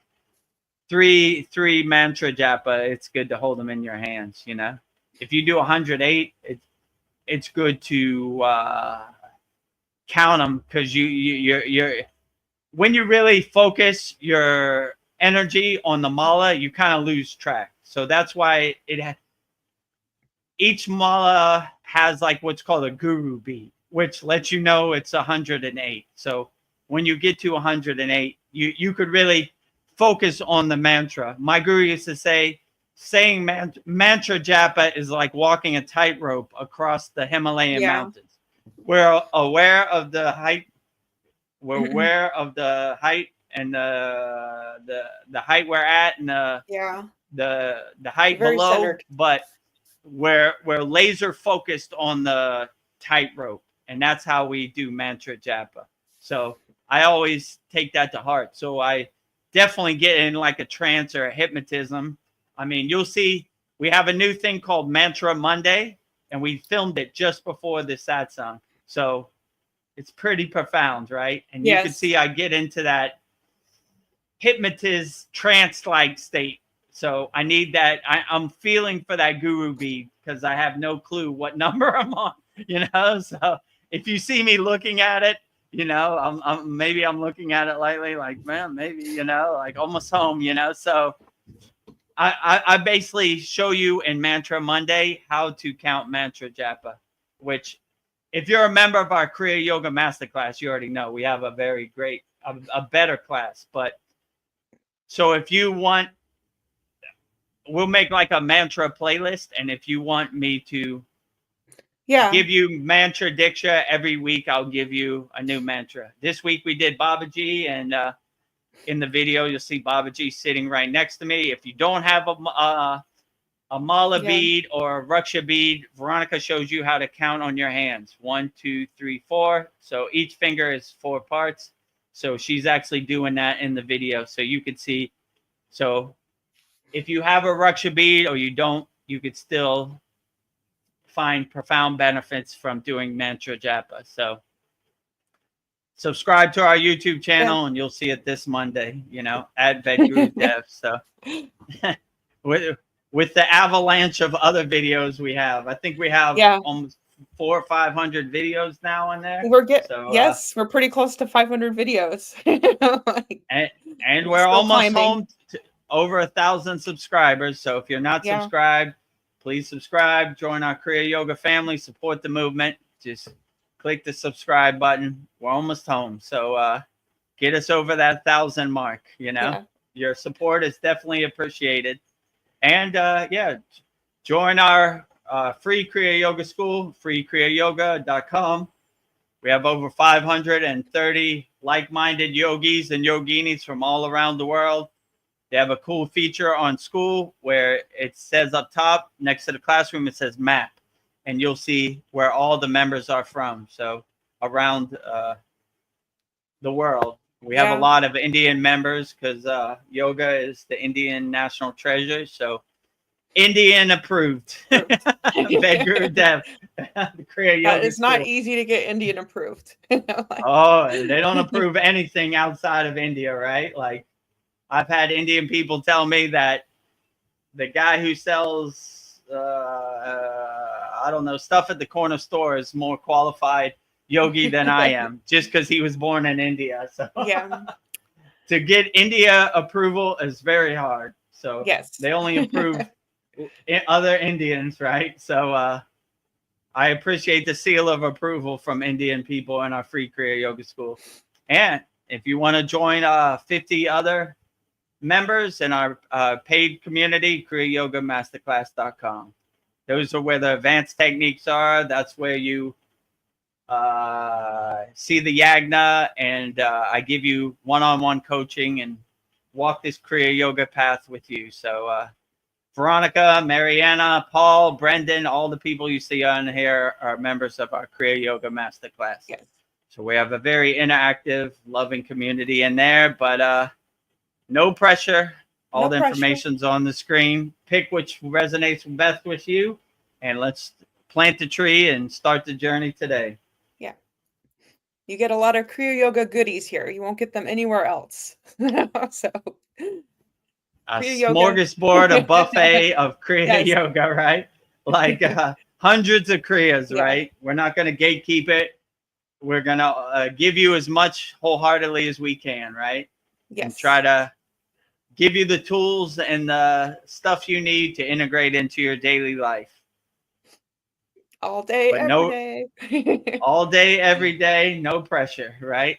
three mantra japa, it's good to hold them in your hands, If you do 108, it's good to count them, because you're when you really focus your energy on the mala, you kind of lose track. So that's why each mala has like what's called a guru bead, which lets you know it's 108. So when you get to 108, you could really focus on the mantra. My guru used to say, saying mantra japa is like walking a tightrope across the Himalayan mountains. We're aware of the height. We're aware of the height and the height we're at, and the height very below, centered. but we're laser focused on the tightrope, and that's how we do mantra japa. So I always take that to heart. So I definitely get in like a trance or a hypnotism. I mean, you'll see we have a new thing called Mantra Monday, and we filmed it just before the satsang. So it's pretty profound, right? And you can see I get into that hypnotist trance-like state. So I need that. I'm feeling for that guru bead, because I have no clue what number I'm on, So if you see me looking at it, maybe I'm looking at it lightly, like, man, maybe, like almost home, So I basically show you in Mantra Monday how to count mantra japa, which, if you're a member of our Kriya Yoga Masterclass, you already know we have a very great, a better class. But so if you want, we'll make like a mantra playlist. And if you want me to give you mantra diksha every week, I'll give you a new mantra. This week we did Babaji, and in the video, you'll see Babaji sitting right next to me. If you don't have a mala bead or a raksha bead, Veronica shows you how to count on your hands. 1, 2, 3, 4. So each finger is 4 parts. So she's actually doing that in the video, so you could see. So if you have a raksha bead or you don't, you could still find profound benefits from doing mantra japa. subscribe to our YouTube channel, and you'll see it this Monday, at Vedagurudev. So with the avalanche of other videos we have, I think we have almost 400 or 500 videos now in there. We're pretty close to 500 videos. and we're almost home to over 1,000 subscribers. So if you're not subscribed, please subscribe, join our Kriya Yoga family, support the movement. Just click the subscribe button. We're almost home. So get us over that 1,000 mark. Your support is definitely appreciated. And join our free Kriya Yoga school, freekriyayogamasterclass.com. We have over 530 like-minded yogis and yoginis from all around the world. They have a cool feature on SKOOL where it says up top next to the classroom, it says map, and you'll see where all the members are from. So around the world, we have a lot of Indian members because yoga is the Indian national treasure. So Indian approved. Vedagurudev, the Kriya Yoga it's not easy to get Indian approved. Oh, they don't approve anything outside of India, right? Like, I've had Indian people tell me that the guy who sells, I don't know, stuff at the corner store is more qualified yogi than I am, just because he was born in India. So to get India approval is very hard. So they only approve other Indians, right? So I appreciate the seal of approval from Indian people in our free Kriya Yoga school. And if you want to join 50 other members in our paid community, kriyayogamasterclass.com. Those are where the advanced techniques are. That's where you see the yagna, and I give you one-on-one coaching and walk this Kriya Yoga path with you. So Veronica, Mariana, Paul, Brendan, all the people you see on here are members of our Kriya Yoga Masterclass. Yes. So we have a very interactive, loving community in there, but no pressure. All the information's on the screen. Pick which resonates best with you, and let's plant the tree and start the journey today. Yeah. You get a lot of Kriya Yoga goodies here. You won't get them anywhere else. So a smorgasbord, a buffet of Kriya Yoga, right? Like hundreds of Kriyas, right? We're not going to gatekeep it. We're going to give you as much wholeheartedly as we can, right? Yes. And try to give you the tools and the stuff you need to integrate into your daily life. All day, every day. All day, every day, no pressure, right?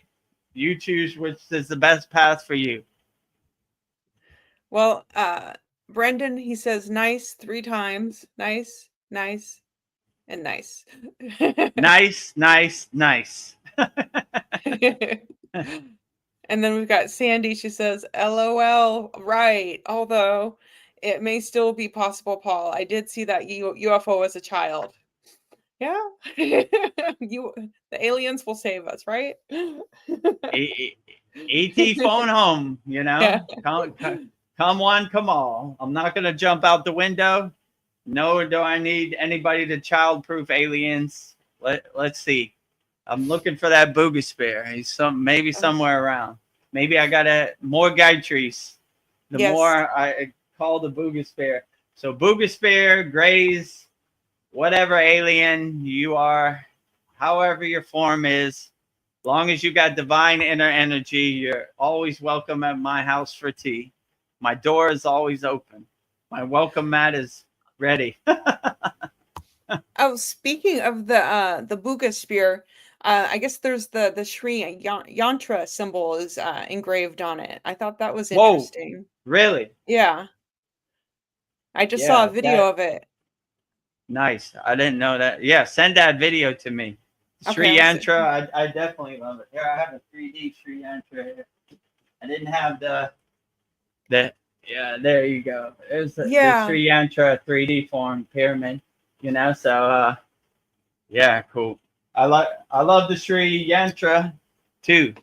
You choose which is the best path for you. Well, Brendan, he says nice 3 times. Nice, nice, and nice. Nice, nice, nice. And then we've got Sandy. She says, LOL, right. Although it may still be possible, Paul. I did see that UFO as a child. Yeah. The aliens will save us, right? ET phone home, Come one, come all. I'm not going to jump out the window. Nor do I need anybody to childproof aliens. Let's see. I'm looking for that boogosphere. He's maybe somewhere around. Maybe I got more guide trees. The more I call the boogosphere. So boogosphere, grays, whatever alien you are, however your form is, long as you got divine inner energy, you're always welcome at my house for tea. My door is always open. My welcome mat is ready. Oh, speaking of the boogosphere, I guess there's the Sri Yantra symbol is engraved on it. I thought that was interesting. Whoa, really? Yeah. I just saw a video of it. Nice. I didn't know that. Yeah, send that video to me. Sri Yantra, I definitely love it. Here, I have a 3D Sri Yantra here. I didn't have the there you go. There's the Sri Yantra 3D form pyramid, so cool. I love the Sri Yantra too,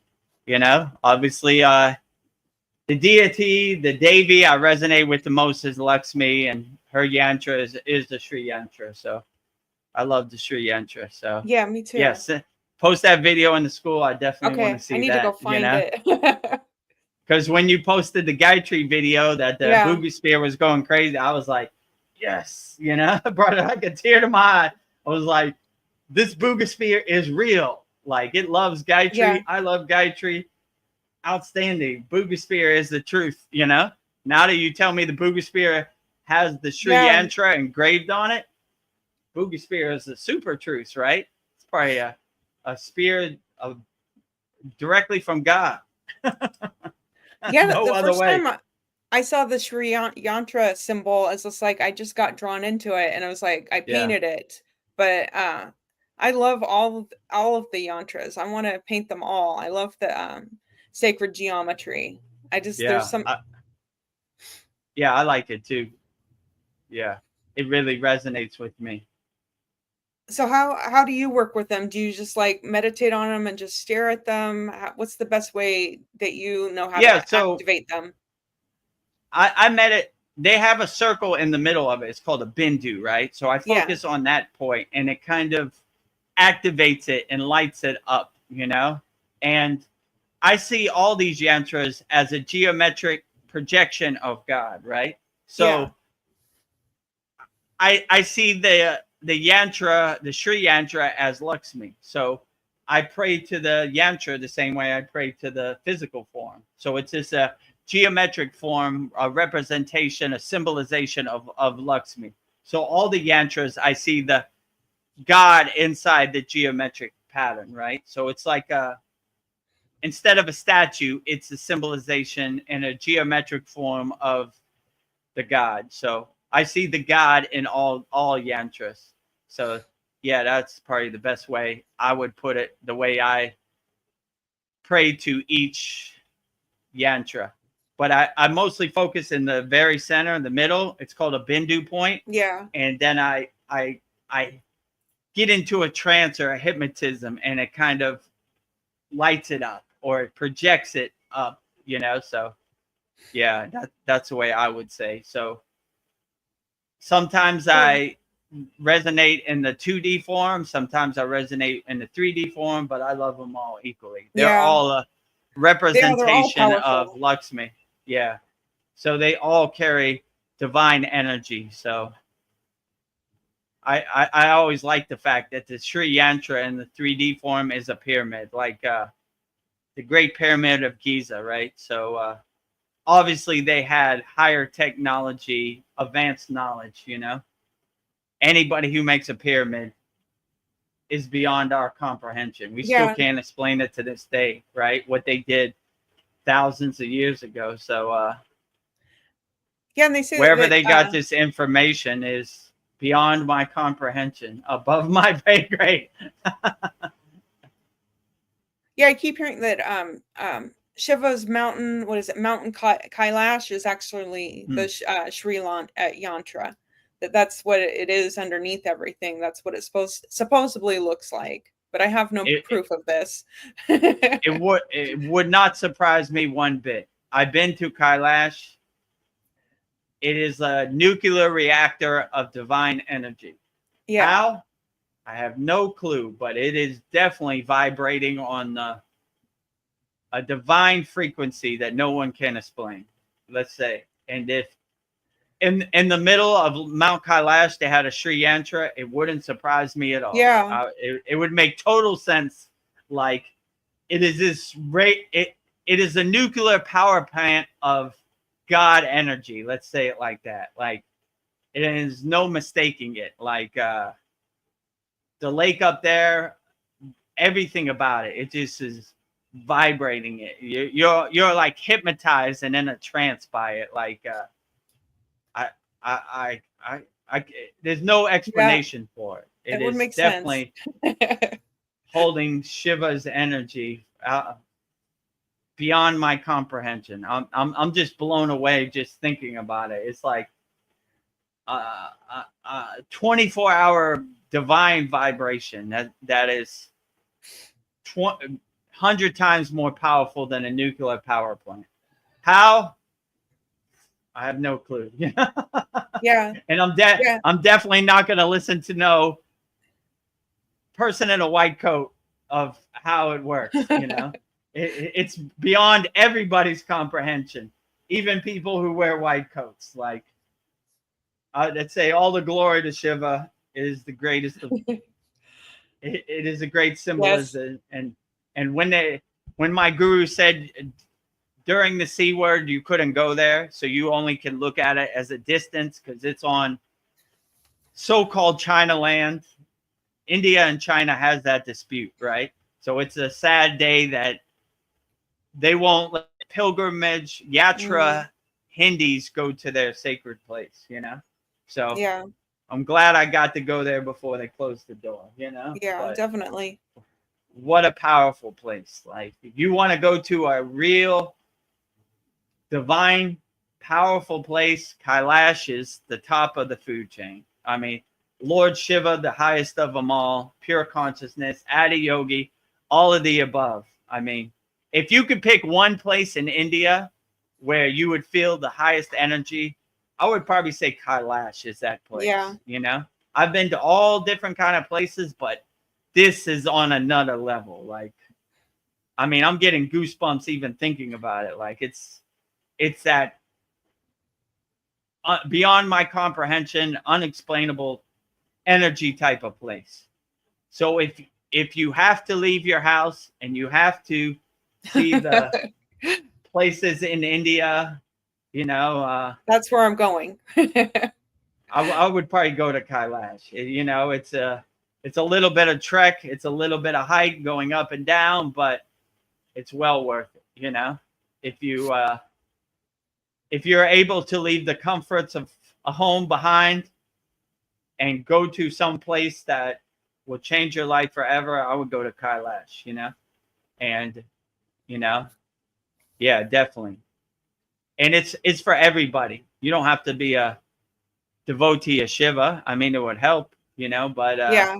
obviously the deity, the Devi I resonate with the most is Lakshmi, and her yantra is the Sri Yantra. So I love the Sri Yantra. So yeah, me too. Yes. post that video in the school. I definitely want Okay, to see I need that, to go find you know? it. Because when you posted the Gayatri video that the Yeah. boogie spear was going crazy, I was like, yes, you know, I brought like a tear to my eye. I was like, this boogie spear is real. Like, it loves Gayatri. Yeah. I love Gayatri. Outstanding. Boogie spear is the truth, you know? Now that you tell me the boogie spear has the Sri Yeah. Yantra engraved on it, boogie spear is the super truth, right? It's probably a spear directly from God. Yeah, No the other first way. time I saw the Sri Yantra symbol, it's just like I just got drawn into it, and I was like, I Yeah. painted it. But I love all of the yantras. I want to paint them all. I love the sacred geometry. I just Yeah. there's some Yeah, I like it too. Yeah. It really resonates with me. So how do you work with them? Do you just like meditate on them and just stare at them? What's the best way that you know how Yeah, to so activate them? I met it. They have a circle in the middle of it. It's called a bindu, right? So I Yeah. focus on that point, and it kind of activates it and lights it up, you know? And I see all these yantras as a geometric projection of God, right? So Yeah. I see the yantra, the Sri Yantra, as Lakshmi. So I pray to the yantra the same way I pray to the physical form. So it's just a geometric form, a representation, a symbolization of Lakshmi. So all the yantras, I see the God inside the geometric pattern, right? So it's like instead of a statue, it's a symbolization in a geometric form of the God. So I see the God in all yantras. So yeah, that's probably the best way I would put it, the way I pray to each yantra. But I mostly focus in the very center, in the middle. It's called a bindu point. Yeah. And then I get into a trance or a hypnotism, and it kind of lights it up or it projects it up, you know? So yeah, that's the way I would say. So sometimes I resonate in the 2D form. Sometimes I resonate in the 3D form, but I love them all equally. They're Yeah. all a representation of powerful. Lakshmi. Yeah. So they all carry divine energy. So I always like the fact that the Sri Yantra in the 3D form is a pyramid, like the Great Pyramid of Giza, right? So obviously they had higher technology, advanced knowledge, you know? Anybody who makes a pyramid is beyond our comprehension. We still can't explain it to this day, right? What they did thousands of years ago. So Yeah, and they say wherever that they got this information is beyond my comprehension, above my pay grade. yeah, I keep hearing that Shiva's mountain, what is it, Mountain Kailash is actually the Sri Yantra. That's what it is underneath everything. That's what it supposedly looks like. But I have no proof of this. It would not surprise me one bit. I've been to Kailash. It is a nuclear reactor of divine energy. Yeah. How? I have no clue, but it is definitely vibrating on a divine frequency that no one can explain, let's say. And if in the middle of Mount Kailash they had a Sri Yantra, it wouldn't surprise me at all. Yeah. It would make total sense. Like it is this it is a nuclear power plant of God energy. Let's say it like that. Like it is no mistaking it. Like the lake up there, everything about it, it just is vibrating it. You're like hypnotized and in a trance by it. Like I there's no explanation for it. It would is make definitely sense. holding Shiva's energy beyond my comprehension. I'm just blown away just thinking about it. It's like 24-hour divine vibration that is 100 times more powerful than a nuclear power plant. How? I have no clue. Yeah. And I'm definitely not going to listen to no person in a white coat of how it works. It's beyond everybody's comprehension, even people who wear white coats. Like, I'd say all the glory to Shiva. Is the greatest of it is a great symbolism. And when my guru said during the C word you couldn't go there, so you only can look at it as a distance because it's on so-called China land. India and China has that dispute, right? So it's a sad day that they won't let pilgrimage yatra Hindis go to their sacred place, So Yeah. I'm glad I got to go there before they closed the door, Yeah, But definitely. what a powerful place. Like, if you want to go to a real divine, powerful place, Kailash is the top of the food chain. I mean, Lord Shiva, the highest of them all, pure consciousness, Adi Yogi, all of the above. I mean, if you could pick one place in India where you would feel the highest energy, I would probably say Kailash is that place. Yeah. I've been to all different kind of places, but this is on another level. Like, I mean, I'm getting goosebumps even thinking about it. Like, it's that beyond my comprehension, unexplainable energy type of place. So if you have to leave your house and you have to see the places in India, that's where I'm going. I would probably go to Kailash. It's a little bit of trek, it's a little bit of hike going up and down, but it's well worth it. If you're able to leave the comforts of a home behind and go to some place that will change your life forever, I would go to Kailash, and yeah, definitely. And it's for everybody. You don't have to be a devotee of Shiva. I mean, it would help, but Yeah.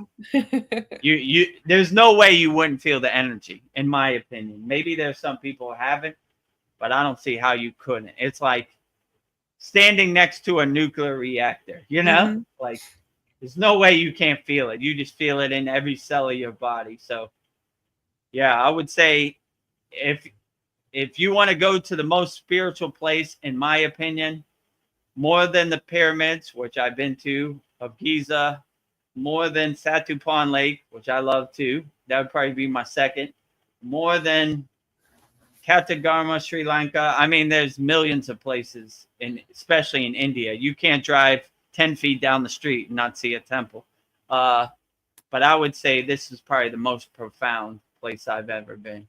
you there's no way you wouldn't feel the energy, in my opinion. Maybe there's some people who haven't, but I don't see how you couldn't. It's like standing next to a nuclear reactor, Like, there's no way you can't feel it. You just feel it in every cell of your body. So yeah, I would say if you want to go to the most spiritual place, in my opinion, more than the pyramids, which I've been to, of Giza, more than Satupan Lake, which I love too. That would probably be my second. More than Katagarma, Sri Lanka. I mean, there's millions of places, especially in India. You can't drive 10 feet down the street and not see a temple. But I would say this is probably the most profound place I've ever been.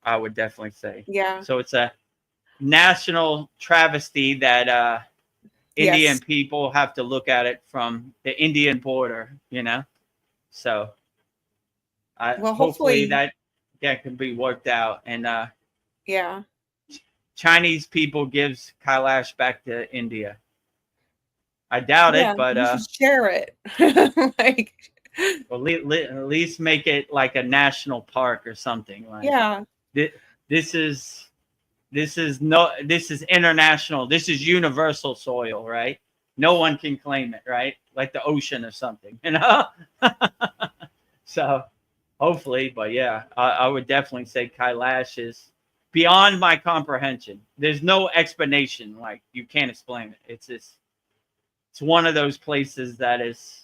I would definitely say. Yeah. So it's a national travesty that Indian people have to look at it from the Indian border, So hopefully that can be worked out. And yeah, Chinese people gives Kailash back to India. I doubt it, but you should share it. Like, well, at least make it like a national park or something. Like, this is international. This is universal soil, right? No one can claim it, right? Like the ocean or something, So hopefully, but yeah, I would definitely say Kailash is beyond my comprehension. There's no explanation. Like, you can't explain it. It's one of those places that is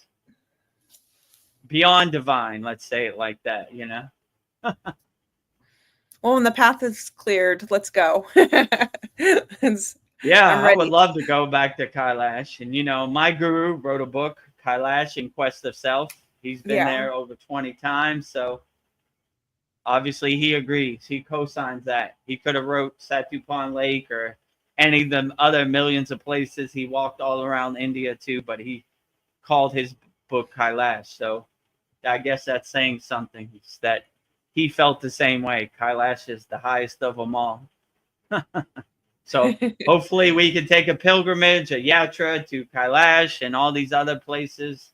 beyond divine. Let's say it like that, Well, when the path is cleared, let's go. Yeah, I would love to go back to Kailash. And, my guru wrote a book, Kailash in Quest of Self. He's been there over 20 times. So obviously he agrees. He co-signs that. He could have wrote Satupan Lake or any of the other millions of places he walked all around India too, but he called his book Kailash. So I guess that's saying something. It's that he felt the same way. Kailash is the highest of them all. So hopefully we can take a pilgrimage, a yatra to Kailash and all these other places.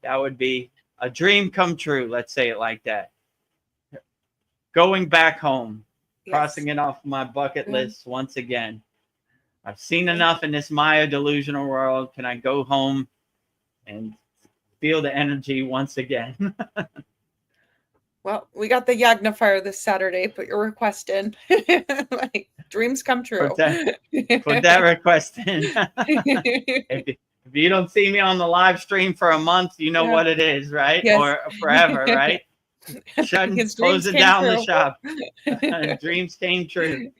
That would be a dream come true. Let's say it like that. Going back home, crossing it off my bucket list once again. I've seen enough in this Maya delusional world. Can I go home and feel the energy once again? Well, we got the Yagna fire this Saturday. Put your request in. Like, dreams come true. Put that request in. If you don't see me on the live stream for a month, you know what it is, right? Yes. Or forever, right? Closing down the shop. Dreams came true.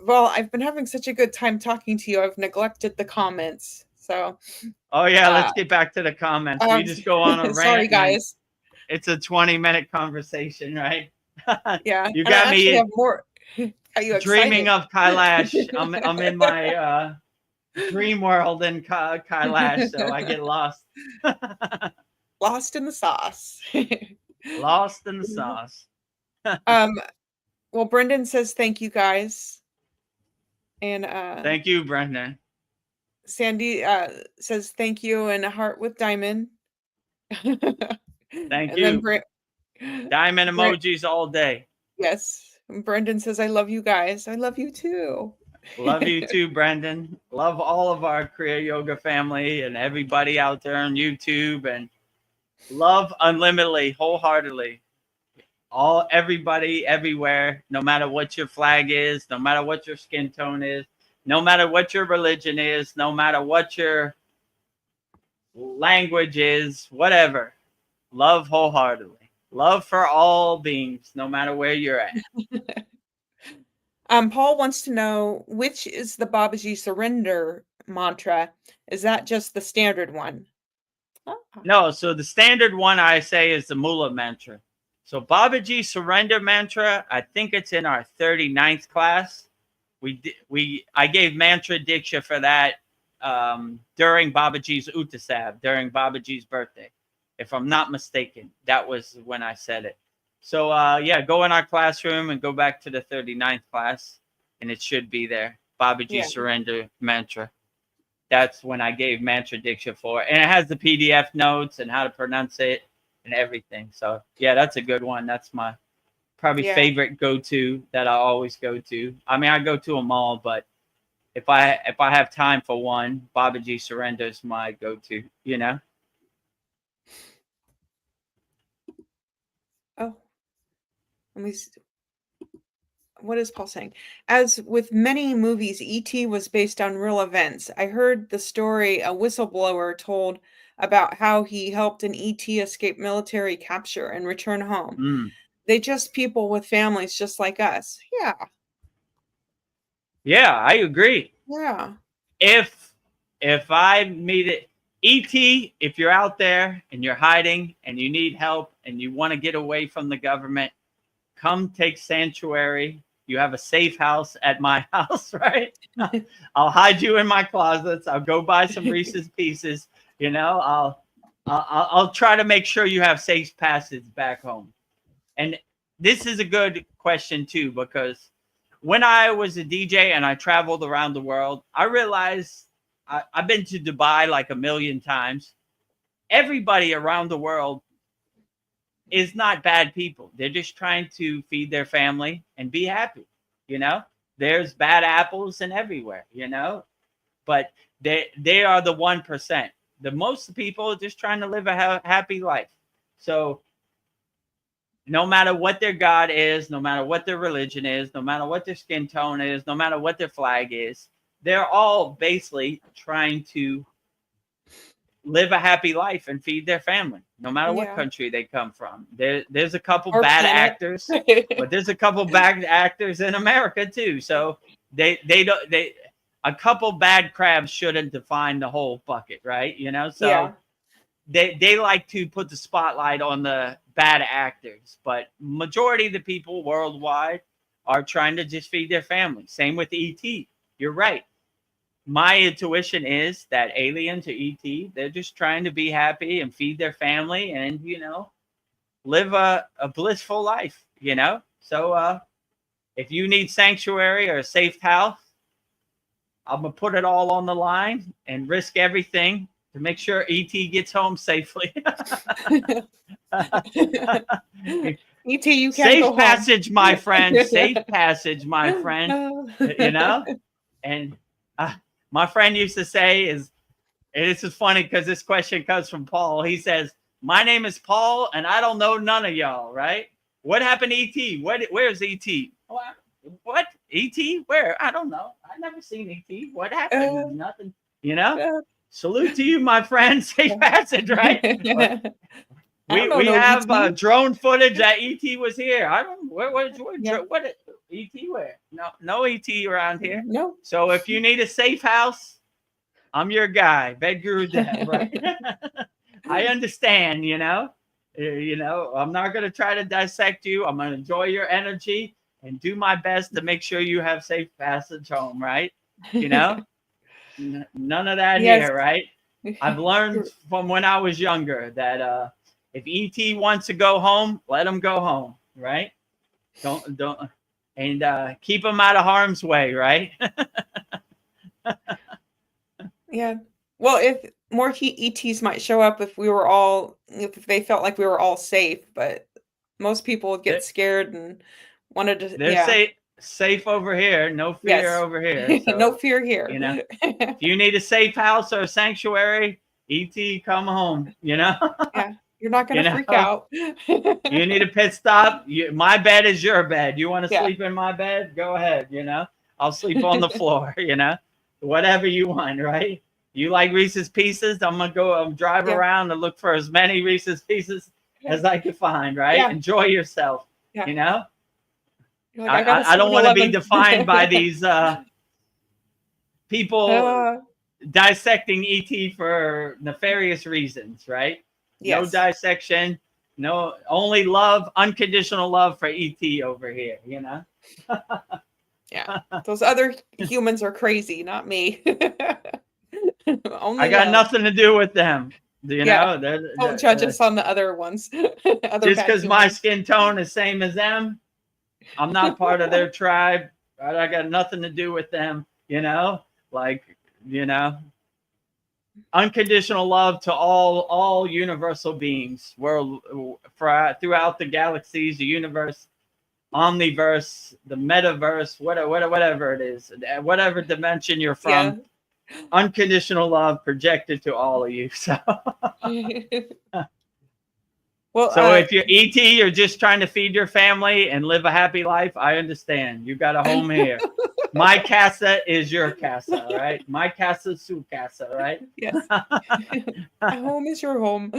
Well, I've been having such a good time talking to you. I've neglected the comments. So. Oh yeah, let's get back to the comments. We just go on a rant. Sorry, guys. It's a 20-minute conversation, right? Yeah. You got me have more. Are you dreaming of Kailash. I'm in my dream world in Kailash, so I get lost. Lost in the sauce. Lost in the sauce. Well, Brendan says thank you, guys. And thank you, Brendan. Sandy says thank you and a heart with diamond. Thank you. Diamond emojis all day. Yes. And Brendan says, I love you guys. I love you too. Love you too, Brendan. Love all of our Kriya Yoga family and everybody out there on YouTube, and love unlimitedly, wholeheartedly. Everybody, everywhere, no matter what your flag is, no matter what your skin tone is, no matter what your religion is, no matter what your language is, whatever. Love wholeheartedly. Love for all beings, no matter where you're at. Paul wants to know, which is the Babaji surrender mantra? Is that just the standard one? Oh. No, so the standard one I say is the Mula mantra. So Babaji surrender mantra, I think it's in our 39th class. I gave mantra diksha for that during Babaji's Utsav, during Babaji's birthday. If I'm not mistaken, that was when I said it. So yeah, go in our classroom and go back to the 39th class, and it should be there. Babaji surrender mantra. That's when I gave mantra diksha for it. And it has the PDF notes and how to pronounce it and everything. So yeah, that's a good one. That's my probably favorite go-to that I always go to. I mean, I go to them all, but if I have time for one, Babaji surrender is my go-to, you know? Oh, let me see. What is Paul saying? As with many movies, E.T. was based on real events. I heard the story a whistleblower told about how he helped an E.T. escape military capture and return home. Mm. They just people with families just like us. Yeah. Yeah, I agree. Yeah. If I meet it, E.T., if you're out there and you're hiding and you need help and you want to get away from the government, come take sanctuary. You have a safe house at my house, right? I'll hide you in my closets. I'll go buy some Reese's Pieces. You know, I'll try to make sure you have safe passage back home. And this is a good question too, because when I was a DJ and I traveled around the world, I realized I've been to Dubai like 1 million times. Everybody around the world is not bad people. They're just trying to feed their family and be happy. You know, there's bad apples and everywhere, you know, but they are the 1%. The most people are just trying to live a happy life. So no matter what their God is, no matter what their religion is, no matter what their skin tone is, no matter what their flag is, they're all basically trying to live a happy life and feed their family, no matter what country they come from. There's a couple bad actors, but there's a couple bad actors in America too. So a couple bad crabs shouldn't define the whole bucket, right? You know, so they like to put the spotlight on the bad actors, but majority of the people worldwide are trying to just feed their family. Same with ET. You're right. My intuition is that aliens or ET, they're just trying to be happy and feed their family and, you know, live a blissful life, you know? So if you need sanctuary or a safe house, I'm going to put it all on the line and risk everything to make sure ET gets home safely. ET, you can't safe go passage, home. My friend. Safe passage, my friend. You know? And my friend used to say and this is funny because this question comes from Paul. He says, My name is Paul, and I don't know none of y'all, right? What happened to ET? Where's ET? What? ET? Where? I don't know. I've never seen ET. What happened? Nothing. Salute to you, my friend. Safe passage, right? We have drone footage that ET was here. I don't. What ET where? No ET around here. No. So if you need a safe house, I'm your guy, Vedagurudev, right? I understand, I'm not going to try to dissect you. I'm going to enjoy your energy and do my best to make sure you have safe passage home, right? None of that here, right? I've learned from when I was younger that if ET wants to go home, let him go home, right? Don't, and keep him out of harm's way, right? Yeah. Well, if more ETs might show up if they felt like we were all safe, but most people would get scared and wanted to. They're safe over here. No fear over here. So, no fear here. If you need a safe house or a sanctuary, ET, come home. Yeah, you're not gonna freak out. You need a pit stop. My bed is your bed. You want to sleep in my bed? Go ahead. I'll sleep on the floor. Whatever you want, right? You like Reese's Pieces? I'm gonna go drive around and look for as many Reese's Pieces as I can find, right? Yeah. Enjoy yourself. I don't want to be defined by these people dissecting ET for nefarious reasons, right? Yes. No dissection, no, only love, unconditional love for ET over here, Yeah, those other humans are crazy, not me. I got nothing to do with them. Don't judge us on the other ones. Just because my skin tone is same as them, I'm not part of their tribe. Right? I got nothing to do with them. Unconditional love to all universal beings, throughout the galaxies, the universe, omniverse, the metaverse, whatever it is, whatever dimension you're from. Yeah. Unconditional love projected to all of you. So, if you're ET, you're just trying to feed your family and live a happy life. I understand. You got a home here. My casa is your casa, right? My casa is su casa, right? Yes. My home is your home.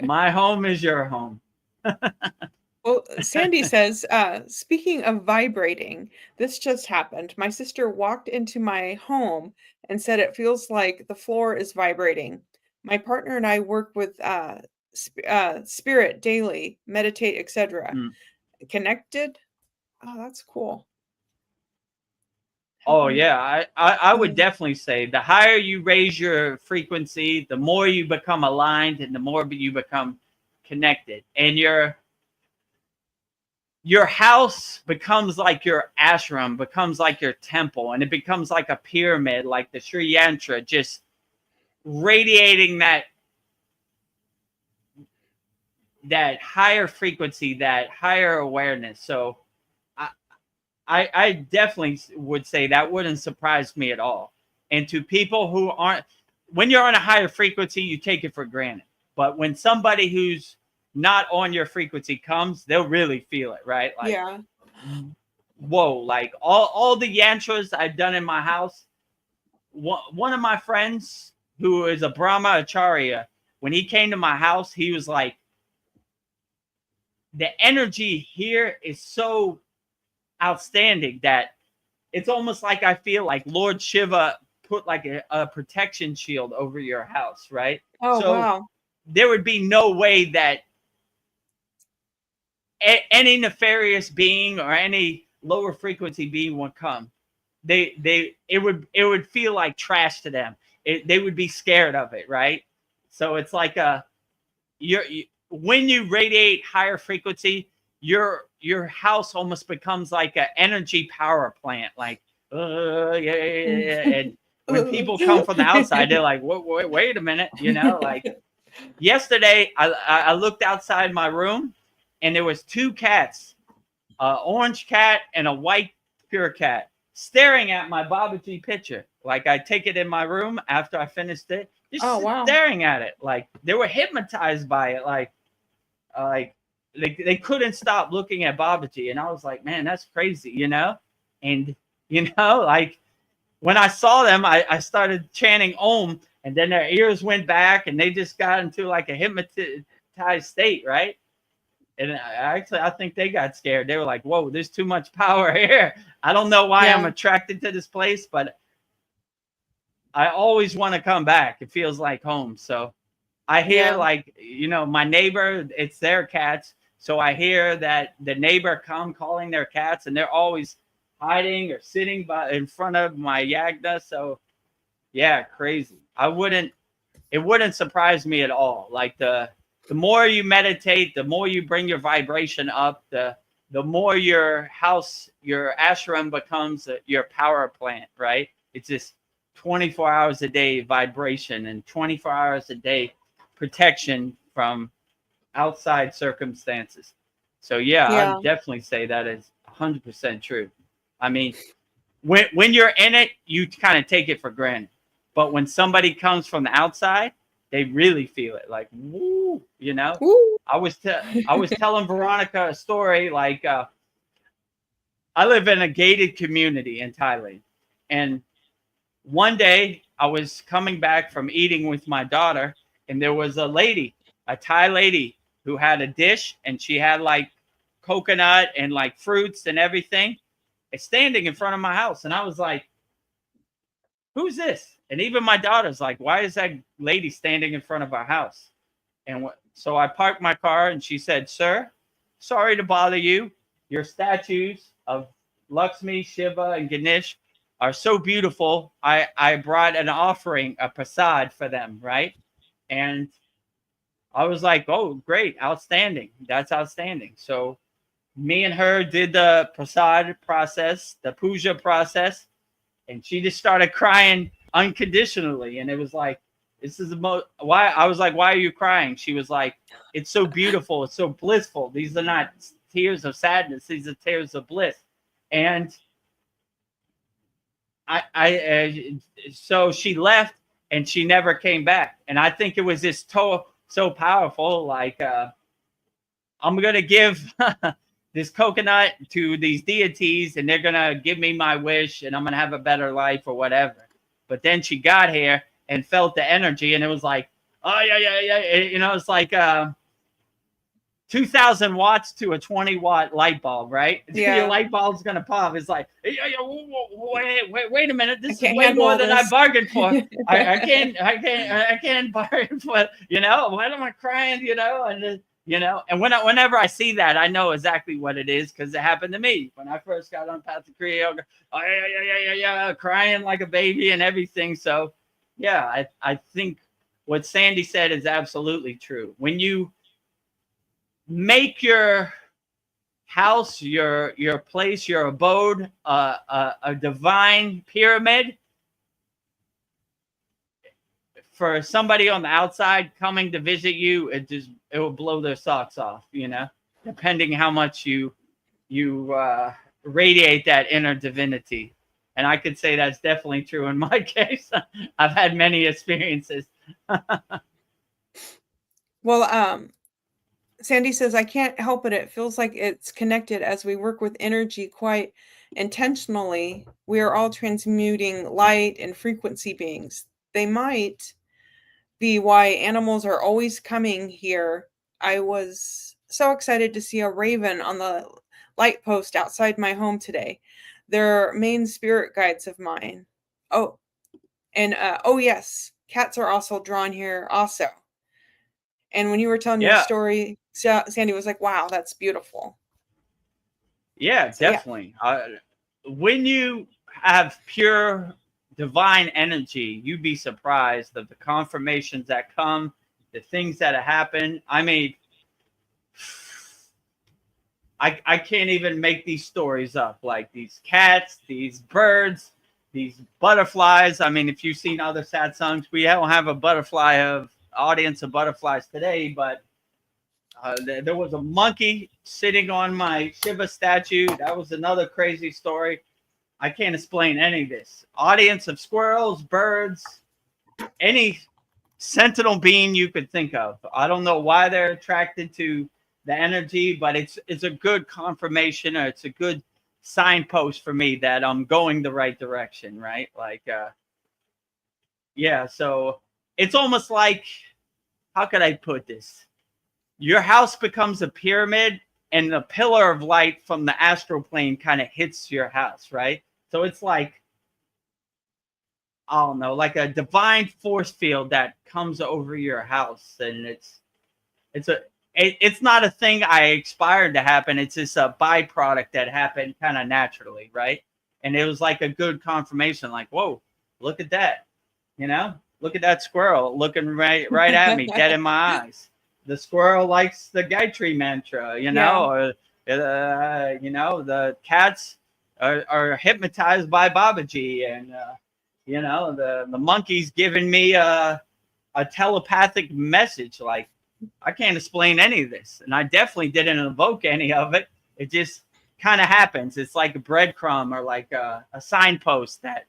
My home is your home. Well, Sandy says, speaking of vibrating, this just happened. My sister walked into my home and said it feels like the floor is vibrating. My partner and I work with spirit daily, meditate, etc. Connected? Oh, that's cool. Oh, yeah. I would definitely say the higher you raise your frequency, the more you become aligned and the more you become connected. And your house becomes like your ashram, becomes like your temple, and it becomes like a pyramid, like the Sri Yantra, just radiating that higher frequency, that higher awareness. So I definitely would say that wouldn't surprise me at all. And to people who aren't, when you're on a higher frequency, you take it for granted. But when somebody who's not on your frequency comes, they'll really feel it, right? Like, whoa, like all the yantras I've done in my house. One of my friends who is a Brahma Acharya, when he came to my house, he was like, the energy here is so outstanding that it's almost like I feel like Lord Shiva put like a protection shield over your house, right? Oh, so wow. There would be no way that any nefarious being or any lower frequency being would come. It would feel like trash to them. They would be scared of it, right? So it's like when you radiate higher frequency, your house almost becomes like an energy power plant. Like, and when people come from the outside, they're like, wait a minute, like yesterday, I looked outside my room and there was two cats, an orange cat and a white pure cat, staring at my Babaji picture. Like I take it in my room after I finished it, just Oh, wow. staring at it. Like they were hypnotized by it. Like they couldn't stop looking at Babaji. And I was like, man, that's crazy, you know? And, you know, like when I saw them, I started chanting Om, and then their ears went back and they just got into like a hypnotized state, right? And I think they got scared. They were like, whoa, there's too much power here. I don't know why I'm attracted to this place, but I always want to come back. It feels like home. So I hear like, you know, my neighbor, it's their cats. So I hear that the neighbor calling their cats, and they're always hiding or sitting in front of my yagna. So yeah, crazy. It wouldn't surprise me at all. Like the more you meditate, the more you bring your vibration up, the more your house, your ashram becomes your power plant, right? It's just 24 hours a day vibration and 24 hours a day protection from outside circumstances. So yeah, I would definitely say that is 100% true. I mean, when you're in it, you kind of take it for granted. But when somebody comes from the outside, they really feel it. Like, woo, you know. Woo. I was telling Veronica a story. Like, I live in a gated community in Thailand, and one day I was coming back from eating with my daughter, and there was a Thai lady, who had a dish, and she had like coconut and like fruits and everything. It's standing in front of my house. And I was like, who's this? And even my daughter's like, why is that lady standing in front of our house? And so I parked my car, and she said, sir, sorry to bother you. Your statues of Lakshmi, Shiva, and Ganesh are so beautiful. I brought an offering, a prasad for them, right? And I was like, oh, great, outstanding. That's outstanding. So me and her did the prasad process, the puja process, and she just started crying unconditionally. And it was like, this is the most, why? I was like, why are you crying? She was like, it's so beautiful. It's so blissful. These are not tears of sadness. These are tears of bliss. And so she left, and she never came back. And I think it was just so powerful. Like, I'm going to give this coconut to these deities, and they're going to give me my wish, and I'm going to have a better life or whatever. But then she got here and felt the energy, and it was like, oh, yeah. You know, it's like 2,000 watts to a 20-watt light bulb, right? Yeah. Your light bulb's going to pop. It's like, wait a minute. This is way handle more than I bargained for. I can't bargain for, you know, why am I crying, you know? And, you know, and whenever I see that, I know exactly what it is, because it happened to me when I first got on Path to Kriya. Oh, yeah, crying like a baby and everything. So, yeah, I think what Sandy said is absolutely true. When you make your house, your place, your abode, a divine pyramid, for somebody on the outside coming to visit you, it will blow their socks off, you know, depending how much you radiate that inner divinity. And I could say that's definitely true in my case. I've had many experiences. Well, Sandy says, I can't help it. It feels like it's connected as we work with energy quite intentionally. We are all transmuting light and frequency beings. They might be why animals are always coming here. I was so excited to see a raven on the light post outside my home today. They're main spirit guides of mine. Oh, and oh yes, cats are also drawn here also. And when you were telling your story, Sandy was like, wow, that's beautiful. Yeah, definitely. When you have pure divine energy, you'd be surprised of the confirmations that come, the things that happen. I mean, I can't even make these stories up. Like these cats, these birds, these butterflies. I mean, if you've seen other satsangs, we don't have a audience of butterflies today, but there was a monkey sitting on my Shiva statue. That was another crazy story. I can't explain any of this. Audience of squirrels, birds, any sentinel being you could think of. I don't know why they're attracted to the energy, but it's a good confirmation, or it's a good signpost for me that I'm going the right direction, right? Like, yeah. So it's almost like, how could I put this? Your house becomes a pyramid, and the pillar of light from the astral plane kind of hits your house, right? So it's like, I don't know, like a divine force field that comes over your house, and it's not a thing I aspired to happen. It's just a byproduct that happened kind of naturally, right? And it was like a good confirmation, like, whoa, look at that, look at that squirrel looking right at me, dead in my eyes. The squirrel likes the Gayatri mantra, or the cats are hypnotized by Babaji, and the monkey's giving me a telepathic message. Like, I can't explain any of this, and I definitely didn't invoke any of it. It just kind of happens. It's like a breadcrumb, or like a signpost that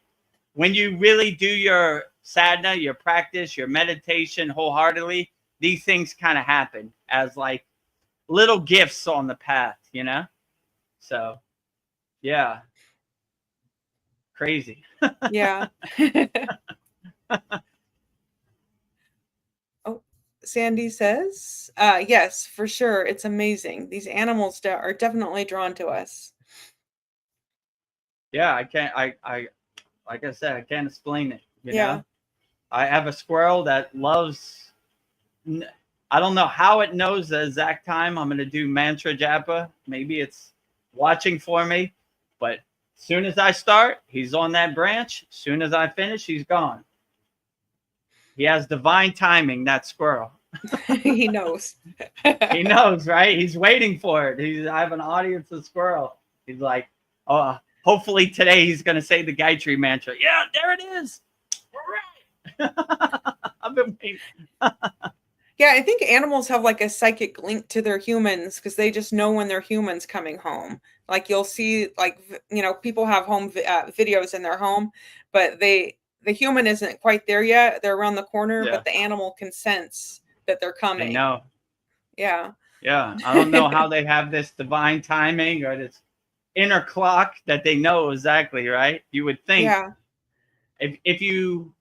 when you really do your sadhana, your practice, your meditation wholeheartedly, these things kind of happen as like little gifts on the path, So, yeah. Crazy. Yeah. Oh, Sandy says, yes, for sure. It's amazing. These animals are definitely drawn to us. Yeah, I can't, like I said, I can't explain it, Yeah. I have a squirrel that loves, I don't know how it knows the exact time I'm going to do mantra japa. Maybe it's watching for me, but as soon as I start, he's on that branch. As soon as I finish, he's gone. He has divine timing, that squirrel. He knows. He knows, right? He's waiting for it. I have an audience of squirrel. He's like, oh, hopefully today he's going to say the Gayatri mantra. Yeah, there it is. All right. I've been waiting. Yeah, I think animals have like a psychic link to their humans because they just know when their humans coming home. Like, you'll see, like, people have home videos in their home, but the human isn't quite there yet. They're around the corner, Yeah. but the animal can sense that they're coming. They know. Yeah. Yeah. I don't know how they have this divine timing or this inner clock that they know exactly, right? You would think, Yeah. if you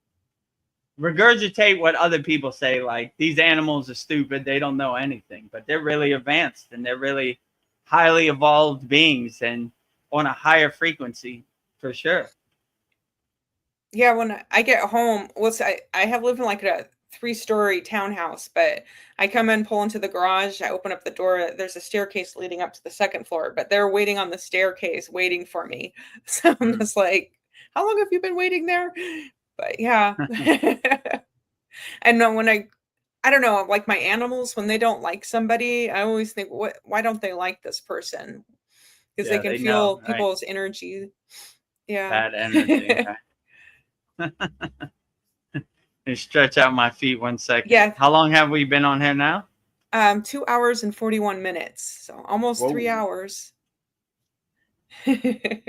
regurgitate what other people say, like, these animals are stupid, they don't know anything, but they're really advanced and they're really highly evolved beings and on a higher frequency for sure. Yeah, when I get home, I have lived in like a 3-story townhouse, but I come in, pull into the garage, I open up the door, there's a staircase leading up to the second floor, but they're waiting on the staircase waiting for me. So I'm just like, how long have you been waiting there? But yeah. And when I don't know, like my animals, when they don't like somebody, I always think, why don't they like this person? Because they can feel people's energy. Yeah. Bad energy. And stretch out my feet 1 second. Yeah. How long have we been on here now? 2 hours and 41 minutes. So almost 3 hours. Stretching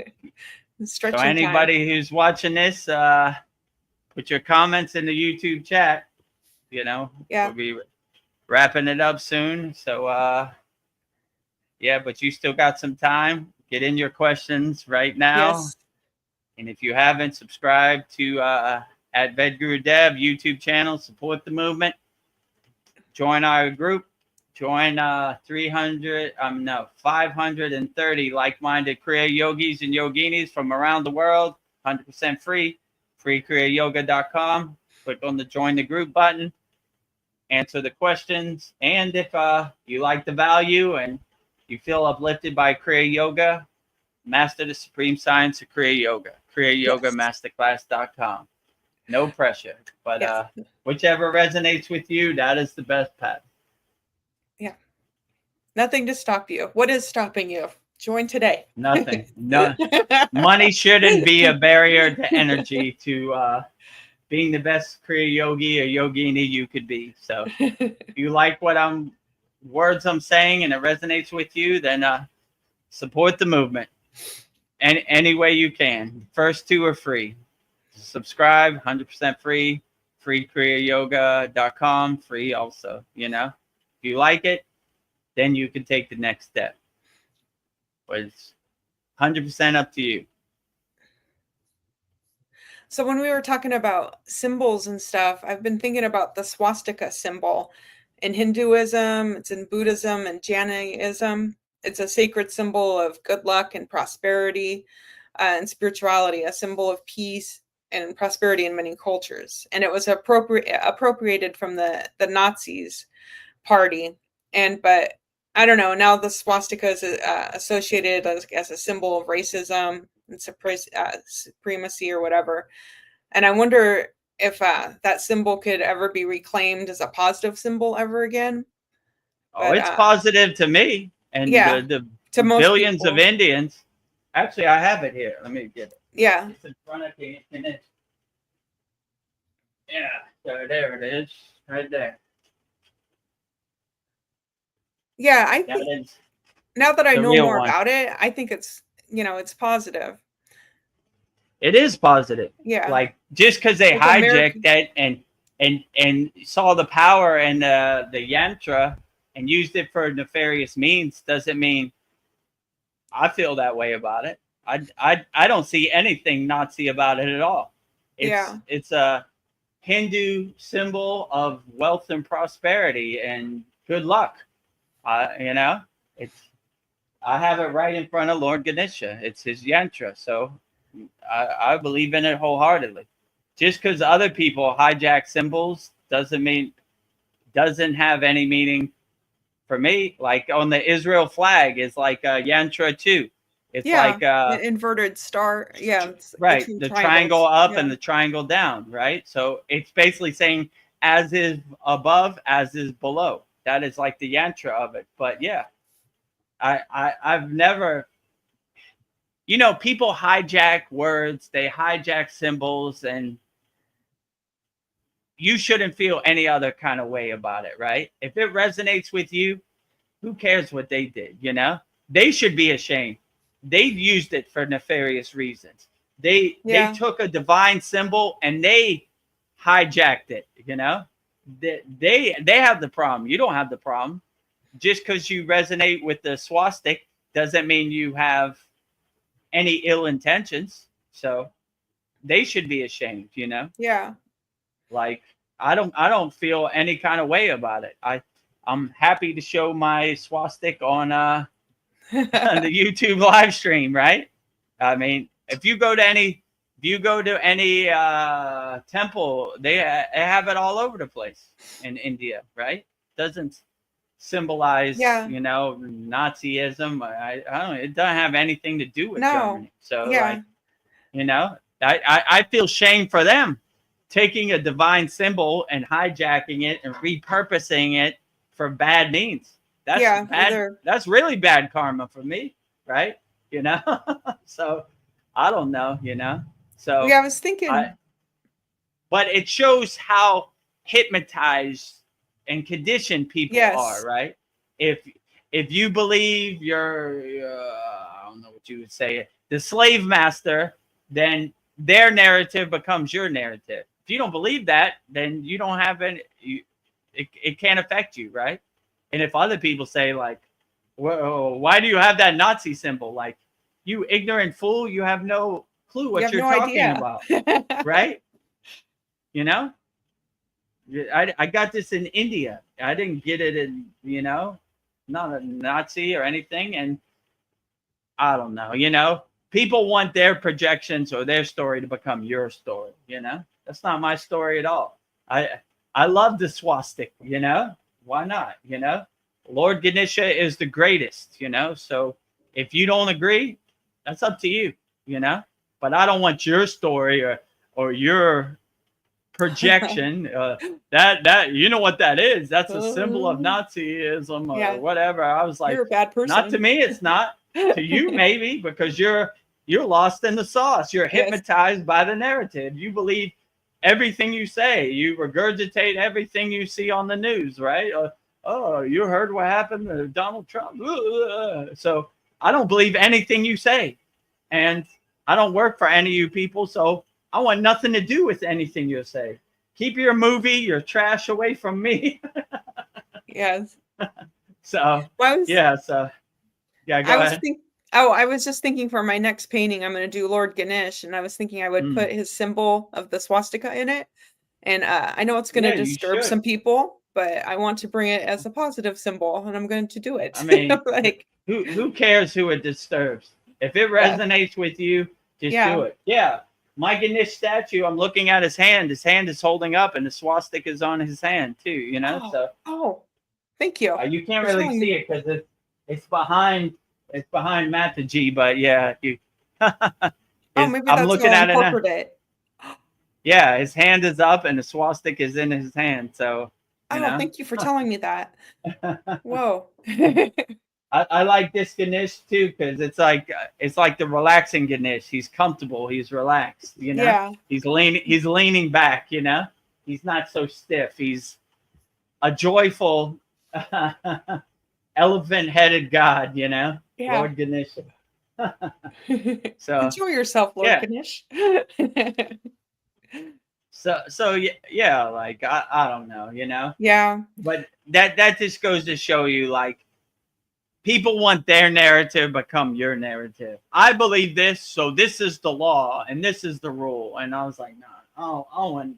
so anybody time. who's watching this, put your comments in the YouTube chat. Yeah. We'll be wrapping it up soon. So yeah, but you still got some time. Get in your questions right now. Yes. And if you haven't subscribed to at Vedagurudev YouTube channel, support the movement. Join our group. Join 530 like-minded Kriya yogis and yoginis from around the world. 100% free. kriyayogamasterclass.com. Click on the join the group button. Answer the questions. And if you like the value and you feel uplifted by Kriya Yoga, master the supreme science of Kriya Yoga. kriyayogamasterclass.com. No pressure. But whichever resonates with you, that is the best path. Yeah. Nothing to stop you. What is stopping you? Join today. Nothing. No. Money shouldn't be a barrier to energy to being the best Kriya yogi or yogini you could be. So if you like words I'm saying and it resonates with you, then support the movement. Any way you can. First 2 are free. Subscribe, 100% free. free kriyayogamasterclass.com, free also, you know. If you like it, then you can take the next step. But it's 100% up to you. So when we were talking about symbols and stuff, I've been thinking about the swastika symbol in Hinduism, it's in Buddhism and Jainism. It's a sacred symbol of good luck and prosperity and spirituality, a symbol of peace and prosperity in many cultures. And it was appropriated from the Nazis party. But I don't know, now the swastika is associated as a symbol of racism and supremacy or whatever. And I wonder if that symbol could ever be reclaimed as a positive symbol ever again. But, it's positive to me and the to most billions people. of Indians. Actually, I have it here. Let me get it. Yeah. It's in front of me. Yeah, so there it is, right there. Yeah, I think now that I know more about it, I think it's, it's positive. It is positive. Yeah. Like just because they hijacked that and saw the power and the yantra and used it for nefarious means doesn't mean I feel that way about it. I don't see anything Nazi about it at all. It's a Hindu symbol of wealth and prosperity and good luck. You know, I have it right in front of Lord Ganesha. It's his yantra. So I believe in it wholeheartedly. Just because other people hijack symbols doesn't have any meaning for me. Like on the Israel flag is like a yantra too. It's like an inverted star. Yeah. Right. The triangle up and the triangle down. Right. So it's basically saying as is above, as is below. That is like the yantra of it. But yeah, I've never, people hijack words, they hijack symbols, and you shouldn't feel any other kind of way about it, right? If it resonates with you, who cares what they did, They should be ashamed. They've used it for nefarious reasons. They took a divine symbol and they hijacked it, They have the problem. You don't have the problem. Just because you resonate with the swastika doesn't mean you have any ill intentions. So they should be ashamed, Yeah. Like I don't feel any kind of way about it. I'm happy to show my swastika on the YouTube live stream, right? I mean, if you go to any temple, they have it all over the place in India, right? Doesn't symbolize, Nazism. I don't. It doesn't have anything to do with Germany. So, I feel shame for them taking a divine symbol and hijacking it and repurposing it for bad means. That's bad. That's really bad karma for me, right? So I don't know, So I was thinking, but it shows how hypnotized and conditioned people are, right? If you believe you're, I don't know what you would say, the slave master, then their narrative becomes your narrative. If you don't believe that, then you don't have any. It can't affect you, right? And if other people say like, well, why do you have that Nazi symbol? Like, you ignorant fool, you have no clue what you're talking about, right? I got this in India. I didn't get it in, not a Nazi or anything. And I don't know, people want their projections or their story to become your story, That's not my story at all. I love the swastika, Why not? Lord Ganesha is the greatest, So if you don't agree, that's up to you, But I don't want your story or your projection. That you know what that is? That's a symbol of Nazism or whatever. I was like, you're a bad person. Not to me, it's not. To you, maybe, because you're lost in the sauce. You're hypnotized by the narrative. You believe everything you say. You regurgitate everything you see on the news, right? You heard what happened to Donald Trump. So I don't believe anything you say. And I don't work for any of you people, so I want nothing to do with anything you say. keep your movie, your trash away from me. Yes. So Well, yeah, so yeah, go ahead. I was just thinking for my next painting, I'm going to do Lord Ganesh, and I was thinking I would Mm. put his symbol of the swastika in it. And I know it's going to Yeah, you disturb should. some people, but I want to bring it as a positive symbol, and I'm going to do it. I mean, like, who cares who it disturbs? If it Yeah. resonates with you, just Yeah. do it. Yeah. My Ganesh statue, I'm looking at his hand. His hand is holding up, and the swastika is on his hand too. You know, so thank you. you can't for really showing see me. it because it's behind Mataji. But yeah, you. Maybe I'm that's looking how I at it now. incorporate it. Yeah, his hand is up, and the swastika is in his hand. So you know. Thank you for telling me that. Whoa. I like this Ganesh too because it's like the relaxing Ganesh. He's comfortable. He's relaxed. You know. Yeah. He's leaning back. You know. He's not so stiff. He's a joyful, elephant-headed god. You know. Yeah. Lord Ganesh. So enjoy yourself, Lord yeah. Ganesh. So yeah, like I don't know. You know. Yeah. But that just goes to show you, like, people want their narrative become your narrative. I believe this, so this is the law and this is the rule. And I was like, no, I don't want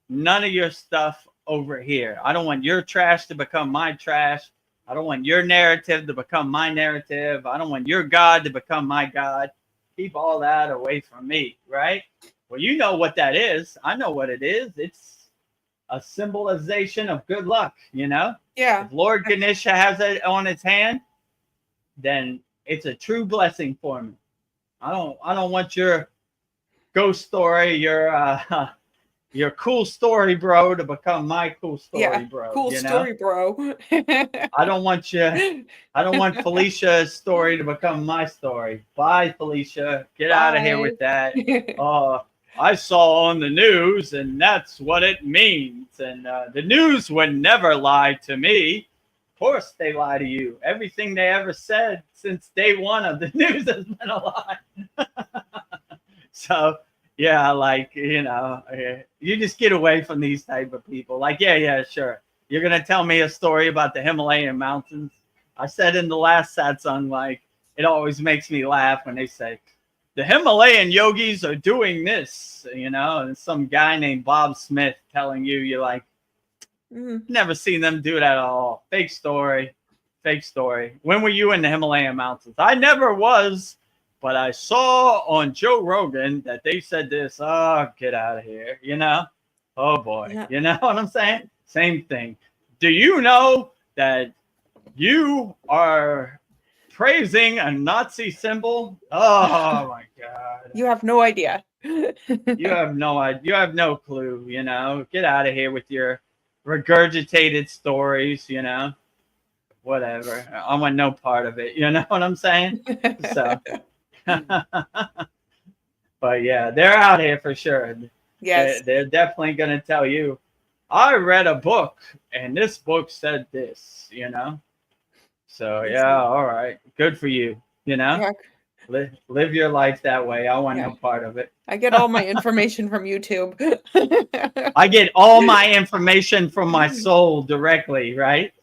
none of your stuff over here. I don't want your trash to become my trash. I don't want your narrative to become my narrative. I don't want your God to become my God. Keep all that away from me, right? Well, you know what that is. I know what it is. It's a symbolization of good luck, you know? Yeah. If Lord Ganesha has it on his hand, then it's a true blessing for me. I don't want your ghost story, your cool story, bro, to become my cool story, bro. Cool story, bro. I don't want Felicia's story to become my story. Bye, Felicia. Get out of here with that. I saw on the news, and that's what it means. And the news would never lie to me. Of course they lie to you. Everything they ever said since day one of the news has been a lie. So, yeah, like, you know, you just get away from these type of people. Like, yeah, sure. You're going to tell me a story about the Himalayan mountains. I said in the last satsang, like, it always makes me laugh when they say, the Himalayan yogis are doing this, you know, and some guy named Bob Smith telling you, you're like, never seen them do that at all. Fake story. When were you in the Himalayan mountains? I never was, but I saw on Joe Rogan that they said this. Oh, get out of here, you know? Oh, boy. Yeah. You know what I'm saying? Same thing. Do you know that you are praising a Nazi symbol? Oh, my God. You have no idea. You have no idea. You have no clue, you know? Get out of here with your regurgitated stories, you know? Whatever. I want no part of it. You know what I'm saying? So, but yeah, they're out here for sure. Yes. They're definitely going to tell you, I read a book and this book said this, you know? So, yeah, all right. Good for you, you know? Yeah. Live your life that way. I want no part of it. I get all my information from YouTube. I get all my information from my soul directly, right?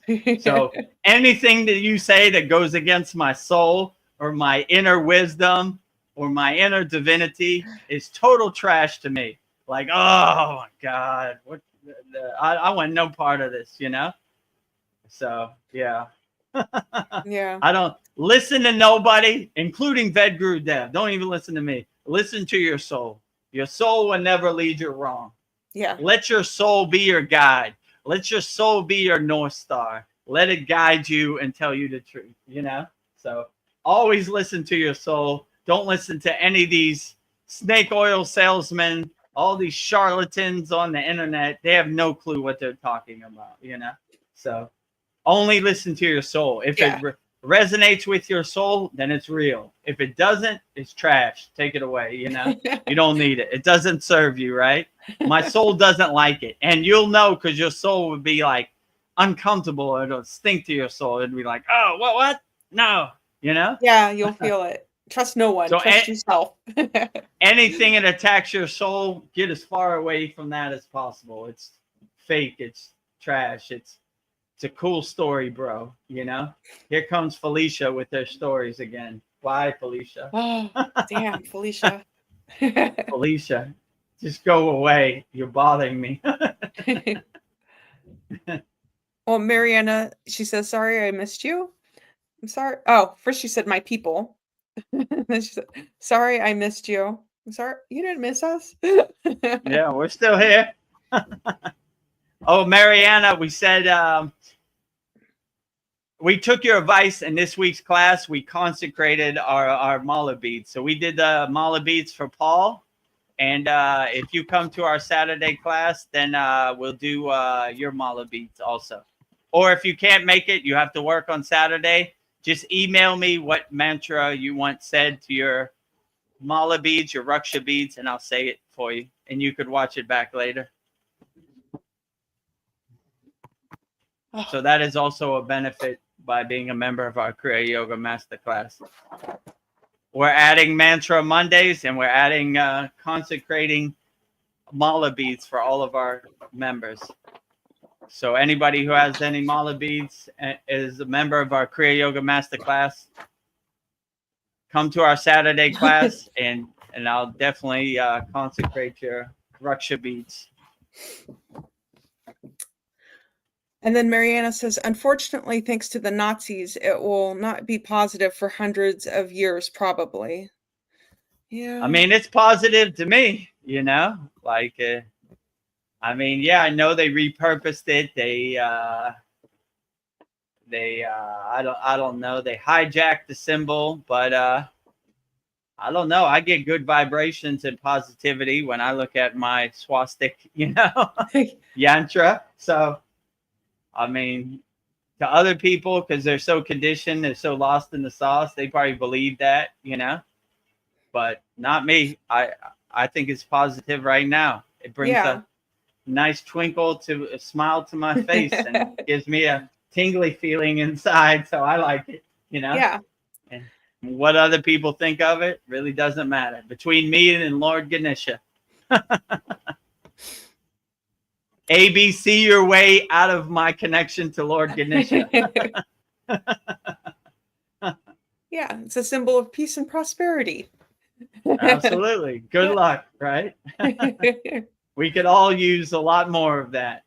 So anything that you say that goes against my soul or my inner wisdom or my inner divinity is total trash to me. Like, oh my God, what? I want no part of this, you know? So, yeah. Yeah. I don't listen to nobody, including Vedagurudev. Don't even listen to me. Listen to your soul. Your soul will never lead you wrong. Yeah. Let your soul be your guide. Let your soul be your North Star. Let it guide you and tell you the truth, you know? So always listen to your soul. Don't listen to any of these snake oil salesmen, all these charlatans on the internet. They have no clue what they're talking about, you know? So only listen to your soul. If it resonates with your soul, then it's real. If it doesn't, it's trash. Take it away, you know? You don't need it. It doesn't serve you, right? My soul doesn't like it. And you'll know because your soul would be like uncomfortable. It'll stink to your soul. It'd be like, oh, what? No, you know? Yeah, you'll feel it. Trust no one. So Trust yourself. anything that attacks your soul, get as far away from that as possible. It's fake. It's trash. It's a cool story, bro. You know, here comes Felicia with her stories again. Why, Felicia? Oh, damn, Felicia. Felicia, just go away. You're bothering me. Well, Mariana, she says, sorry, I missed you. I'm sorry. Oh, first she said, my people. Then she said, sorry, I missed you. I'm sorry, you didn't miss us. Yeah, we're still here. Oh, Mariana, we said we took your advice in this week's class. We consecrated our mala beads. So we did the mala beads for Paul. And if you come to our Saturday class, then we'll do your mala beads also. Or if you can't make it, you have to work on Saturday, just email me what mantra you want said to your mala beads, your raksha beads, and I'll say it for you. And you could watch it back later. So that is also a benefit by being a member of our Kriya Yoga Masterclass. We're adding mantra Mondays, and we're adding consecrating mala beads for all of our members. So anybody who has any mala beads is a member of our Kriya Yoga Masterclass. Come to our Saturday class, and I'll definitely consecrate your raksha beads. And then Mariana says, unfortunately, thanks to the Nazis, it will not be positive for hundreds of years, probably. Yeah. I mean, it's positive to me, you know, like, I mean, yeah, I know they repurposed it. I don't know. They hijacked the symbol, but I don't know. I get good vibrations and positivity when I look at my swastika, you know, yantra. So, I mean, to other people, because they're so conditioned, they're so lost in the sauce, they probably believe that, you know, but not me. I think it's positive right now. It brings a nice twinkle a smile to my face and gives me a tingly feeling inside. So I like it, you know? Yeah. And what other people think of it really doesn't matter. Between me and Lord Ganesha. ABC your way out of my connection to Lord Ganesha. Yeah, it's a symbol of peace and prosperity. Absolutely. Good luck, right? We could all use a lot more of that.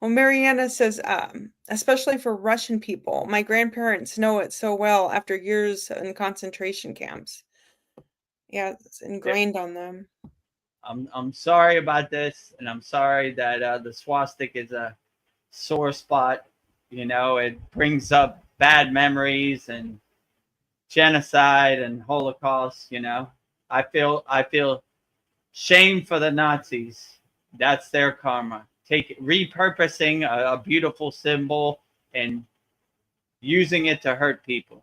Well, Mariana says, especially for Russian people, my grandparents know it so well after years in concentration camps. Yeah, it's ingrained on them. I'm sorry about this, and I'm sorry that the swastika is a sore spot. You know, it brings up bad memories and genocide and Holocaust. You know, I feel shame for the Nazis. That's their karma. Repurposing a beautiful symbol and using it to hurt people.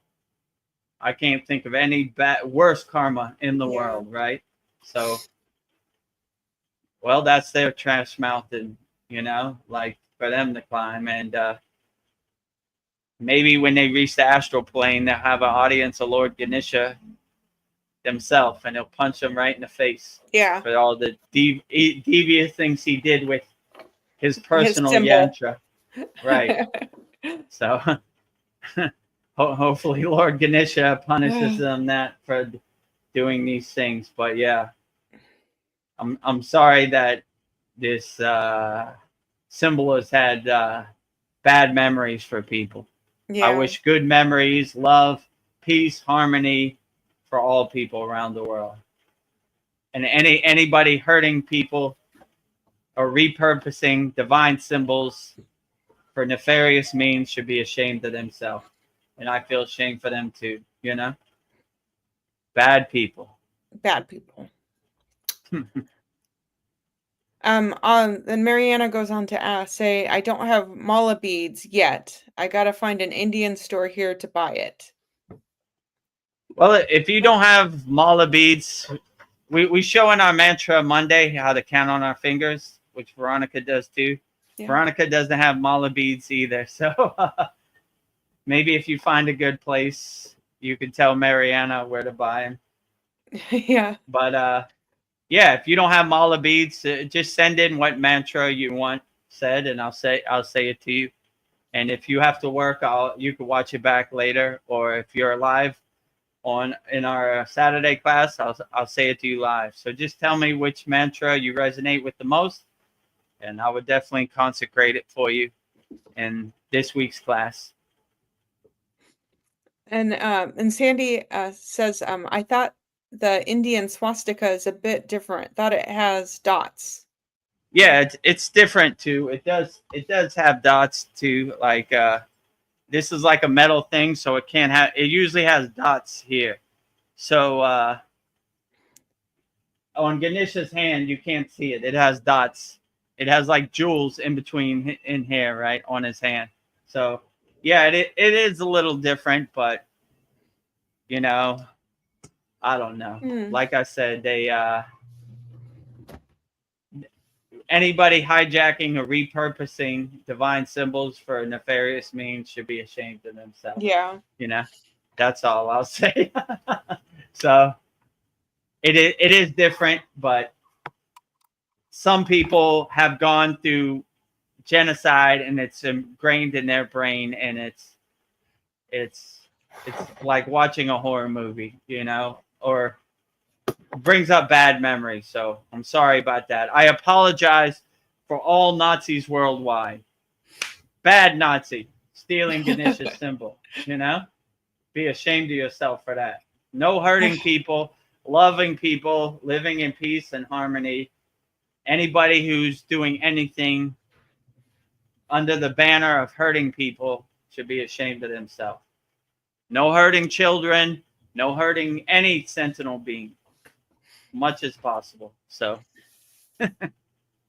I can't think of any worse karma in the world, right? So. Well, that's their trash mountain, you know, like for them to climb. And maybe when they reach the astral plane, they'll have an audience of Lord Ganesha themselves, and he'll punch them right in the face. Yeah. For all the devious things he did with his personal yantra. Right. So hopefully Lord Ganesha punishes them for doing these things. But yeah. I'm sorry that this symbol has had bad memories for people. Yeah. I wish good memories, love, peace, harmony for all people around the world. And anybody hurting people or repurposing divine symbols for nefarious means should be ashamed of themselves. And I feel ashamed for them too, you know? Bad people. Bad people. Then Mariana goes on to say, I don't have mala beads yet. I gotta find an Indian store here to buy it. Well, if you don't have mala beads, we show in our mantra Monday how to count on our fingers, which Veronica does too. Yeah. Veronica doesn't have mala beads either. So maybe if you find a good place, you can tell Mariana where to buy them. Yeah. But yeah, if you don't have mala beads, just send in what mantra you want said, and I'll say it to you. And if you have to work, you can watch it back later, or if you're live in our Saturday class, I'll say it to you live. So just tell me which mantra you resonate with the most, and I would definitely consecrate it for you in this week's class. And Sandy says, I thought the Indian swastika is a bit different. Thought it has dots. Yeah, it's different too. It does have dots too. Like this is like a metal thing, so it can't have. It usually has dots here. So on Ganesha's hand, you can't see it. It has dots. It has like jewels in between in here, right on his hand. So yeah, it is a little different, but you know, I don't know. Like I said, they anybody hijacking or repurposing divine symbols for nefarious means should be ashamed of themselves. Yeah. You know, that's all I'll say. So it is different, but some people have gone through genocide and it's ingrained in their brain, and it's like watching a horror movie, you know, or brings up bad memories. So I'm sorry about that. I apologize for all Nazis worldwide. Bad Nazi stealing Ganesha's symbol, you know? Be ashamed of yourself for that. No hurting people, loving people, living in peace and harmony. Anybody who's doing anything under the banner of hurting people should be ashamed of themselves. No hurting children, no hurting any sentinel being. Much as possible. So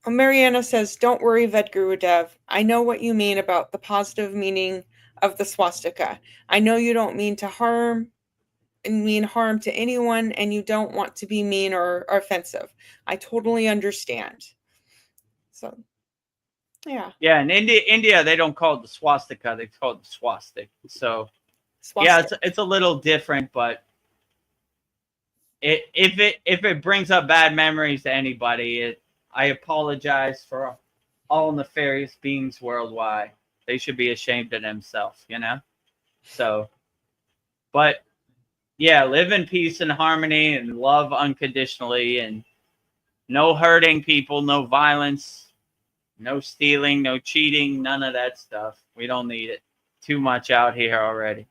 Mariana says, don't worry, Vedagurudev. I know what you mean about the positive meaning of the swastika. I know you don't mean harm to anyone, and you don't want to be mean or offensive. I totally understand. So yeah, in India they don't call it the swastika, they call it the swastik. So yeah, it's a little different, but if it brings up bad memories to anybody, I apologize for all nefarious beings worldwide. They should be ashamed of themselves, you know? So, but yeah, live in peace and harmony and love unconditionally, and no hurting people, no violence, no stealing, no cheating, none of that stuff. We don't need it. Too much out here already.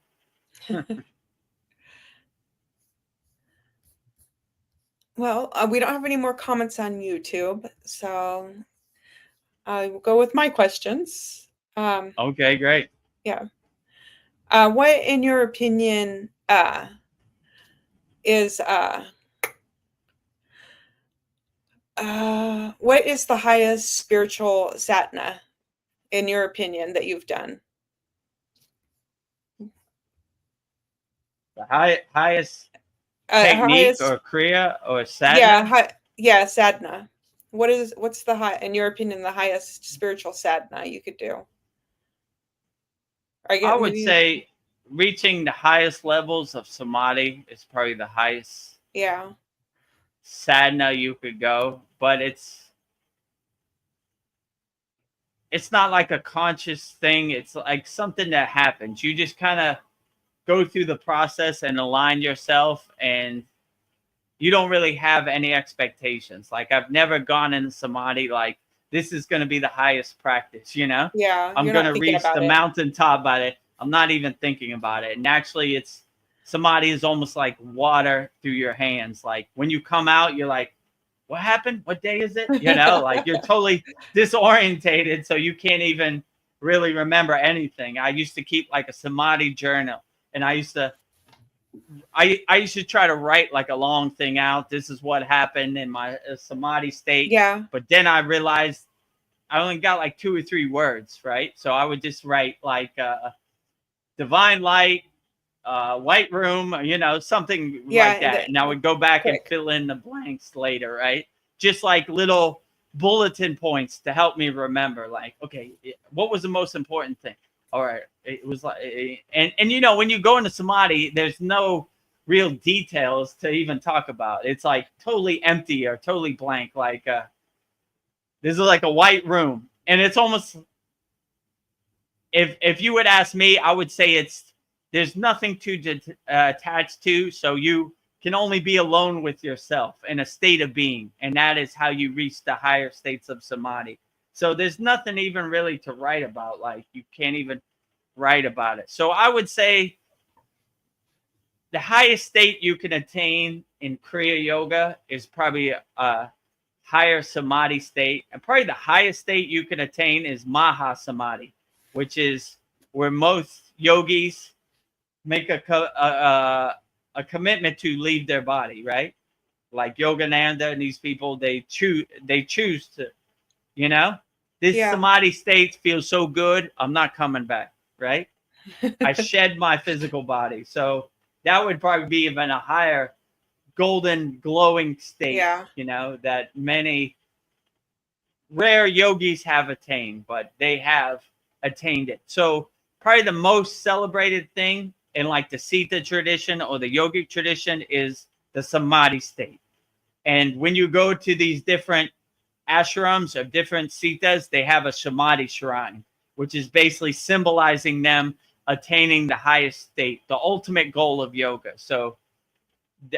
Well, we don't have any more comments on YouTube, so I will go with my questions. Okay, great. Yeah. What, in your opinion, is what is the highest spiritual sadhana, in your opinion, that you've done? The highest technique or kriya or sadhana? Yeah, sadhana. What's the high, in your opinion, the highest spiritual sadhana you could do? I would say reaching the highest levels of samadhi is probably the highest sadhana you could go, but it's not like a conscious thing. It's like something that happens. You just kind of go through the process and align yourself, and you don't really have any expectations. Like, I've never gone in samadhi like, this is going to be the highest practice, you know? Yeah. I'm going to reach the mountaintop by it. I'm not even thinking about it. And actually, samadhi is almost like water through your hands. Like, when you come out, you're like, what happened? What day is it? You know, like, you're totally disorientated, so you can't even really remember anything. I used to keep like a samadhi journal, and I used to try to write like a long thing out. This is what happened in my samadhi state. Yeah. But then I realized I only got like 2 or 3 words, right? So I would just write like divine light, white room, you know, something like that. And I would go back and fill in the blanks later, right? Just like little bulletin points to help me remember, like, okay, what was the most important thing? or it was like, and you know, when you go into samadhi, there's no real details to even talk about. It's like totally empty or totally blank. Like this is like a white room, and it's almost, if you would ask me, I would say there's nothing to attach to, so you can only be alone with yourself in a state of being, and that is how you reach the higher states of samadhi. So there's nothing even really to write about. Like you can't even write about it. So I would say the highest state you can attain in Kriya Yoga is probably a higher samadhi state, and probably the highest state you can attain is Maha Samadhi, which is where most yogis make a commitment to leave their body, right? Like Yogananda and these people, they choose to, you know, this samadhi state feels so good, I'm not coming back, right? I shed my physical body. So that would probably be even a higher golden glowing state, you know, that many rare yogis have attained, but they have attained it. So probably the most celebrated thing in like the Sita tradition or the yogic tradition is the samadhi state. And when you go to these different ashrams of different sitas, they have a samadhi shrine, which is basically symbolizing them attaining the highest state, the ultimate goal of yoga. So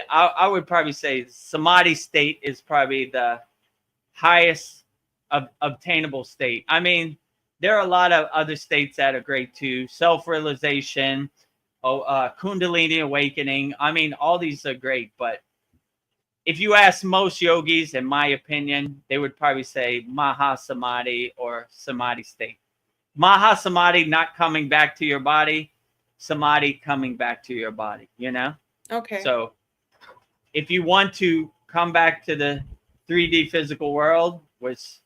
I would probably say samadhi state is probably the highest obtainable state. I mean, there are a lot of other states that are great too. Self-realization, Kundalini awakening. I mean, all these are great, but if you ask most yogis, in my opinion, they would probably say Maha Samadhi or Samadhi state. Maha Samadhi, not coming back to your body. Samadhi, coming back to your body, you know? Okay. So if you want to come back to the 3D physical world, which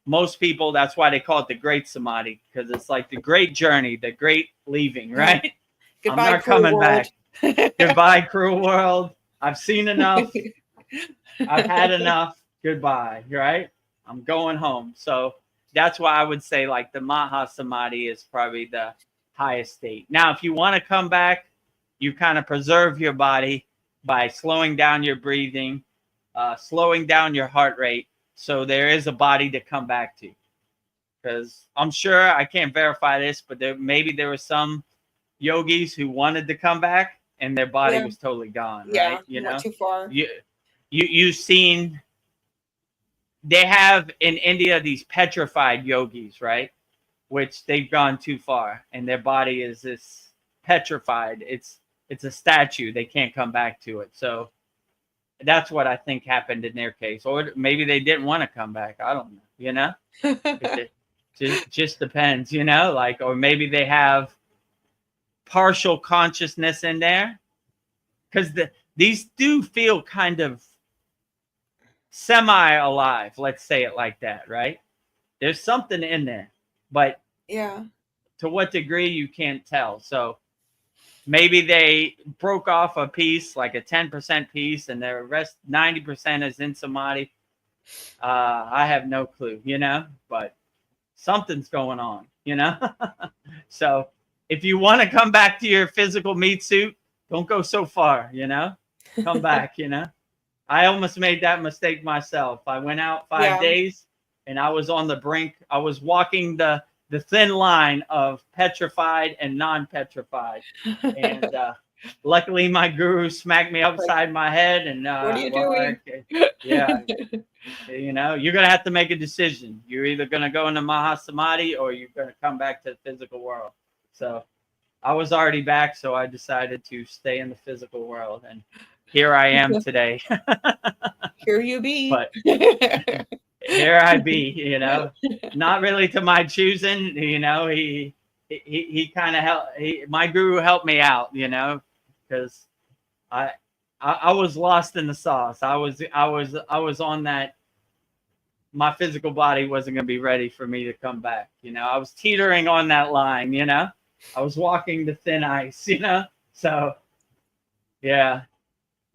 most people, that's why they call it the great samadhi, because it's like the great journey, the great leaving, right? Goodbye, I'm not cruel coming world. back. Goodbye, cruel world. I've seen enough. I've had enough. Goodbye, right? I'm going home. So that's why I would say like the Maha Samadhi is probably the highest state. Now, if you want to come back, you kind of preserve your body by slowing down your breathing, slowing down your heart rate. So there is a body to come back to. Because I'm sure, I can't verify this, but maybe there were some yogis who wanted to come back and their body was totally gone, right? You know, too far. You've seen, they have in India these petrified yogis, right? Which they've gone too far and their body is this petrified. It's a statue. They can't come back to it. So that's what I think happened in their case. Or maybe they didn't want to come back. I don't know, you know? It just depends, you know? Like, or maybe they have partial consciousness in there. Because these do feel kind of semi-alive, let's say it like that, right? There's something in there. But to what degree, you can't tell. So maybe they broke off a piece, like a 10% piece, and the rest 90% is in samadhi. I have no clue, you know, but something's going on, you know. So if you want to come back to your physical meat suit, don't go so far, you know. Come back, you know. I almost made that mistake myself. I went out 5 days, and I was on the brink. I was walking the thin line of petrified and non-petrified. And luckily, my guru smacked me upside my head. And what are you doing? Yeah, you know, you're going to have to make a decision. You're either going to go into Maha Samadhi or you're going to come back to the physical world. So I was already back, so I decided to stay in the physical world. And here I am today. Here you be. But here I be, you know, not really to my choosing, you know. He kind of helped. My guru helped me out, you know, because I was lost in the sauce. I was on that. My physical body wasn't going to be ready for me to come back, you know. I was teetering on that line, you know. I was walking the thin ice, you know. So yeah,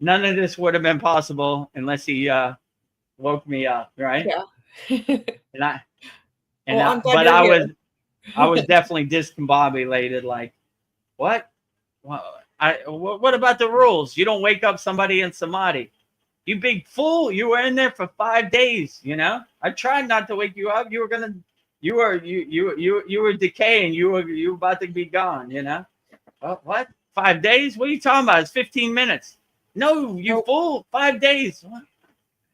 none of this would have been possible unless he woke me up, right? Yeah. But I was I was definitely discombobulated. Like, what? What about the rules? You don't wake up somebody in samadhi. You big fool! You were in there for 5 days. You know, I tried not to wake you up. You were decaying. You were about to be gone. You know, what? 5 days? What are you talking about? It's 15 minutes. No, you fool! 5 days.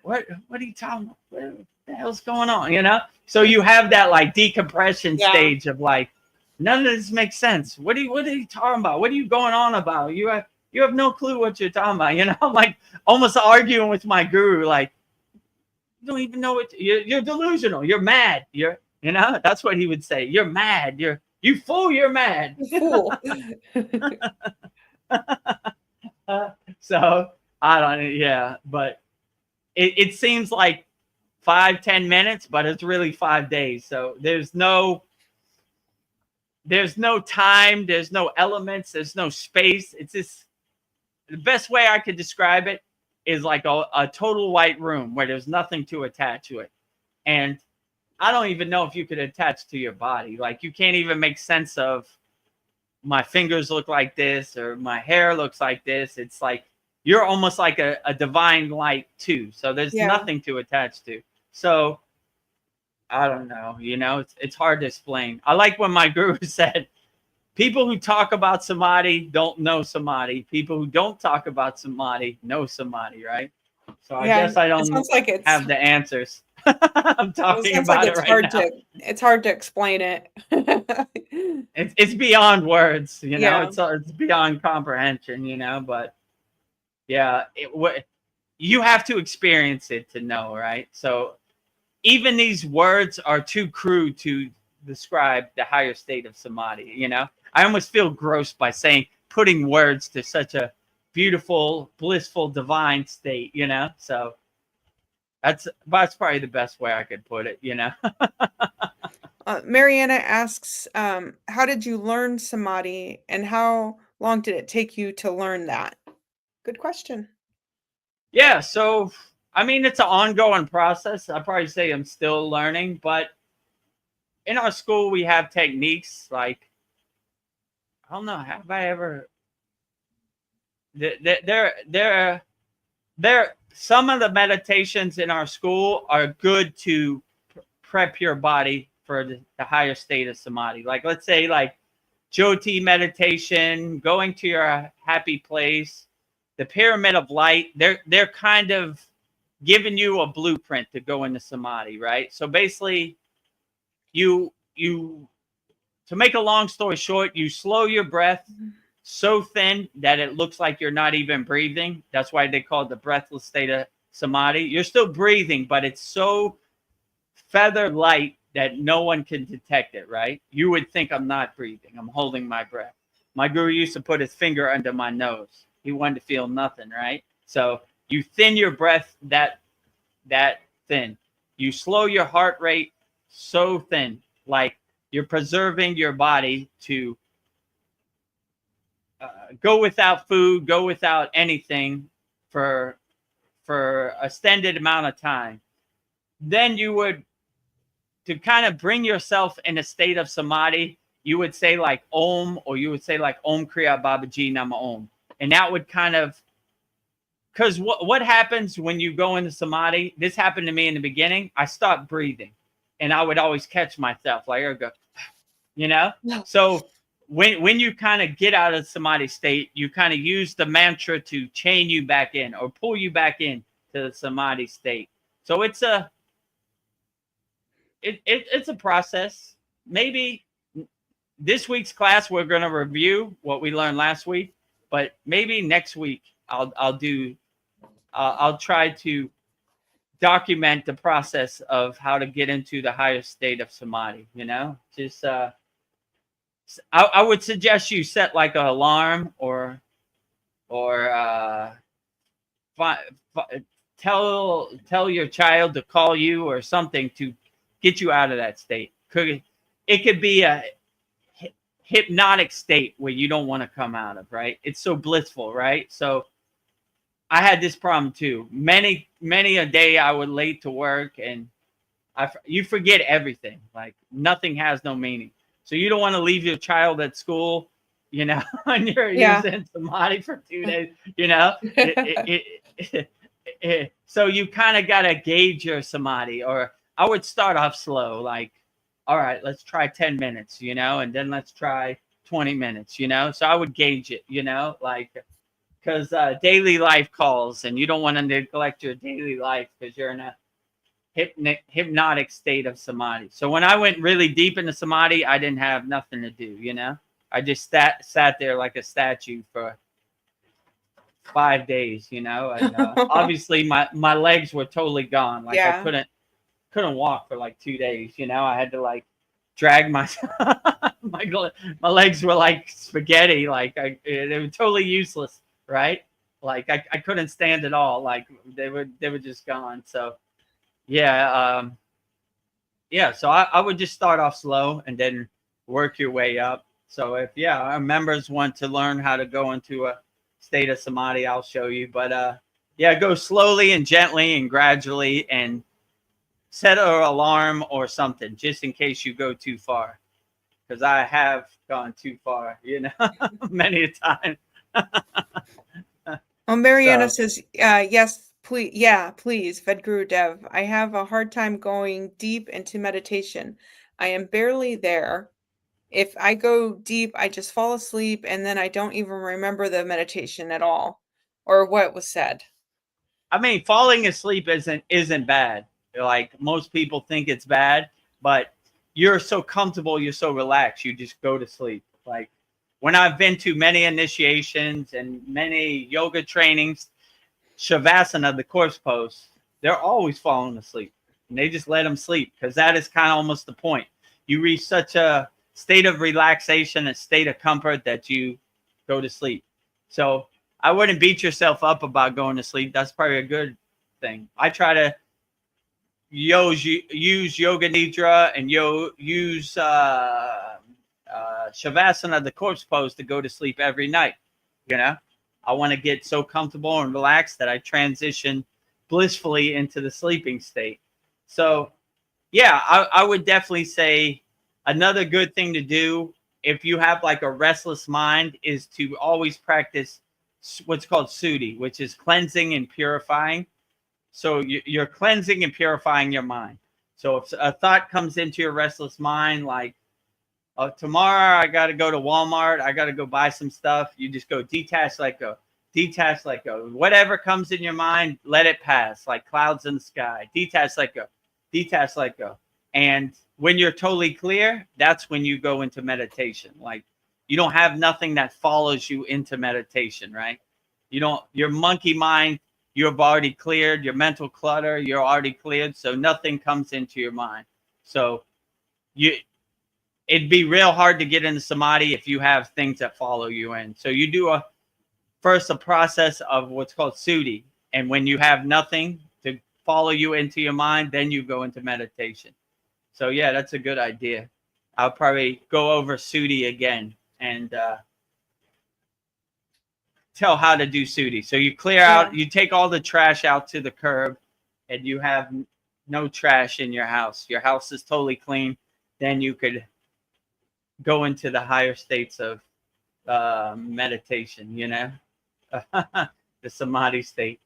What are you talking about? What the hell's going on? You know. So you have that like decompression stage of like, none of this makes sense. What are you talking about? What are you going on about? You have no clue what you're talking about. You know, I'm like almost arguing with my guru, like, you don't even know what you're delusional. You're mad. You know, that's what he would say. You're mad. You fool. You're mad. Fool. So I don't. Yeah, but it seems like 5-10 minutes, but it's really 5 days. So there's no time, there's no elements, there's no space. It's just, the best way I could describe it is like a total white room where there's nothing to attach to it. And I don't even know if you could attach to your body. Like, you can't even make sense of, my fingers look like this or my hair looks like this. It's like you're almost like a divine light too. So there's nothing to attach to. So I don't know, you know, it's hard to explain. I like when my guru said, people who talk about samadhi don't know samadhi. People who don't talk about samadhi know samadhi, right? So I guess I don't have the answers. I'm talking about it right now. It's hard to explain it. It's beyond words, you know. It's beyond comprehension, you know. But yeah, you have to experience it to know, right? So even these words are too crude to describe the higher state of samadhi, you know. I almost feel gross by putting words to such a beautiful, blissful, divine state, you know. So that's probably the best way I could put it, you know. Mariana asks, how did you learn samadhi and how long did it take you to learn that? Good question. Yeah, so I mean, it's an ongoing process. I'd probably say I'm still learning, but in our school we have techniques like, I don't know, have I ever, there some of the meditations in our school are good to prep your body for the higher state of samadhi. Like, let's say like Jyoti meditation, going to your happy place, the pyramid of light, they're kind of giving you a blueprint to go into samadhi, right? So basically you to make a long story short, you slow your breath so thin that it looks like you're not even breathing. That's why they call it the breathless state of samadhi. You're still breathing, but it's so feather light that no one can detect it, right? You would think I'm not breathing. I'm holding my breath. My guru used to put his finger under my nose. He wanted to feel nothing, right? So you thin your breath that thin. You slow your heart rate so thin, like you're preserving your body to go without food, go without anything for an extended amount of time. Then you would, to kind of bring yourself in a state of samadhi, you would say like Om, or you would say like Om Kriya Babaji Nama Om. And that would kind of, because what happens when you go into samadhi, this happened to me in the beginning, I stopped breathing. And I would always catch myself, like, I go, you know? So when you kind of get out of the samadhi state, you kind of use the mantra to chain you back in or pull you back in to the samadhi state. So it's a process. Maybe this week's class we're going to review what we learned last week, but maybe next week I'll try to document the process of how to get into the higher state of samadhi, you know. Just I would suggest you set like an alarm or tell your child to call you or something to get you out of that state. It could be a hypnotic state where you don't want to come out of, right? It's so blissful, right? So I had this problem too. Many a day I would late to work and you forget everything. Like nothing has no meaning. So you don't want to leave your child at school, you know, and you're Yeah. using samadhi for 2 days, you know. So you kind of got to gauge your samadhi. Or I would start off slow, like, all right, let's try 10 minutes, you know, and then let's try 20 minutes, you know. So I would gauge it, you know, like, because daily life calls, and you don't want to neglect your daily life because you're in a hypnotic state of samadhi. So when I went really deep into samadhi, I didn't have nothing to do, you know. I just sat there like a statue for 5 days, you know. And obviously my legs were totally gone. Like I couldn't walk for like 2 days, you know. I had to like drag my my legs were like spaghetti, like they were totally useless, right? Like I couldn't stand at all. Like they were just gone. So yeah, so I would just start off slow and then work your way up. So if our members want to learn how to go into a state of samadhi, I'll show you. But go slowly and gently and gradually, and set an alarm or something just in case you go too far, because I have gone too far, you know, many a time. Mariana says, yes, please. Yeah, please, Vedagurudev. I have a hard time going deep into meditation. I am barely there. If I go deep, I just fall asleep, and then I don't even remember the meditation at all or what was said. I mean, falling asleep isn't bad. Like most people think it's bad, but you're so comfortable, you're so relaxed, you just go to sleep. Like when I've been to many initiations and many yoga trainings, Shavasana, the corpse pose, they're always falling asleep, and they just let them sleep, because that is kind of almost the point. You reach such a state of relaxation, a state of comfort, that you go to sleep. So I wouldn't beat yourself up about going to sleep. That's probably a good thing. I try to use yoga nidra and use Shavasana, the corpse pose, to go to sleep every night. You know, I want to get so comfortable and relaxed that I transition blissfully into the sleeping state. So yeah, I would definitely say another good thing to do if you have like a restless mind is to always practice what's called Shuddhi, which is cleansing and purifying. So you're cleansing and purifying your mind. So if a thought comes into your restless mind, like, tomorrow I got to go to Walmart, I got to go buy some stuff, you just go detach, let go. Detach, let go. Whatever comes in your mind, let it pass, like clouds in the sky. Detach, let go. Detach, let go. And when you're totally clear, that's when you go into meditation. Like you don't have nothing that follows you into meditation, right? You don't, your monkey mind, you've already cleared. Your mental clutter, you're already cleared. So nothing comes into your mind. So it'd be real hard to get into samadhi if you have things that follow you in. So you do a process of what's called Shuddhi. And when you have nothing to follow you into your mind, then you go into meditation. So yeah, that's a good idea. I'll probably go over Shuddhi again and tell how to do Shuddhi. So you clear out, you take all the trash out to the curb, and you have no trash in your house. Your house is totally clean. Then you could go into the higher states of meditation, you know, the samadhi state.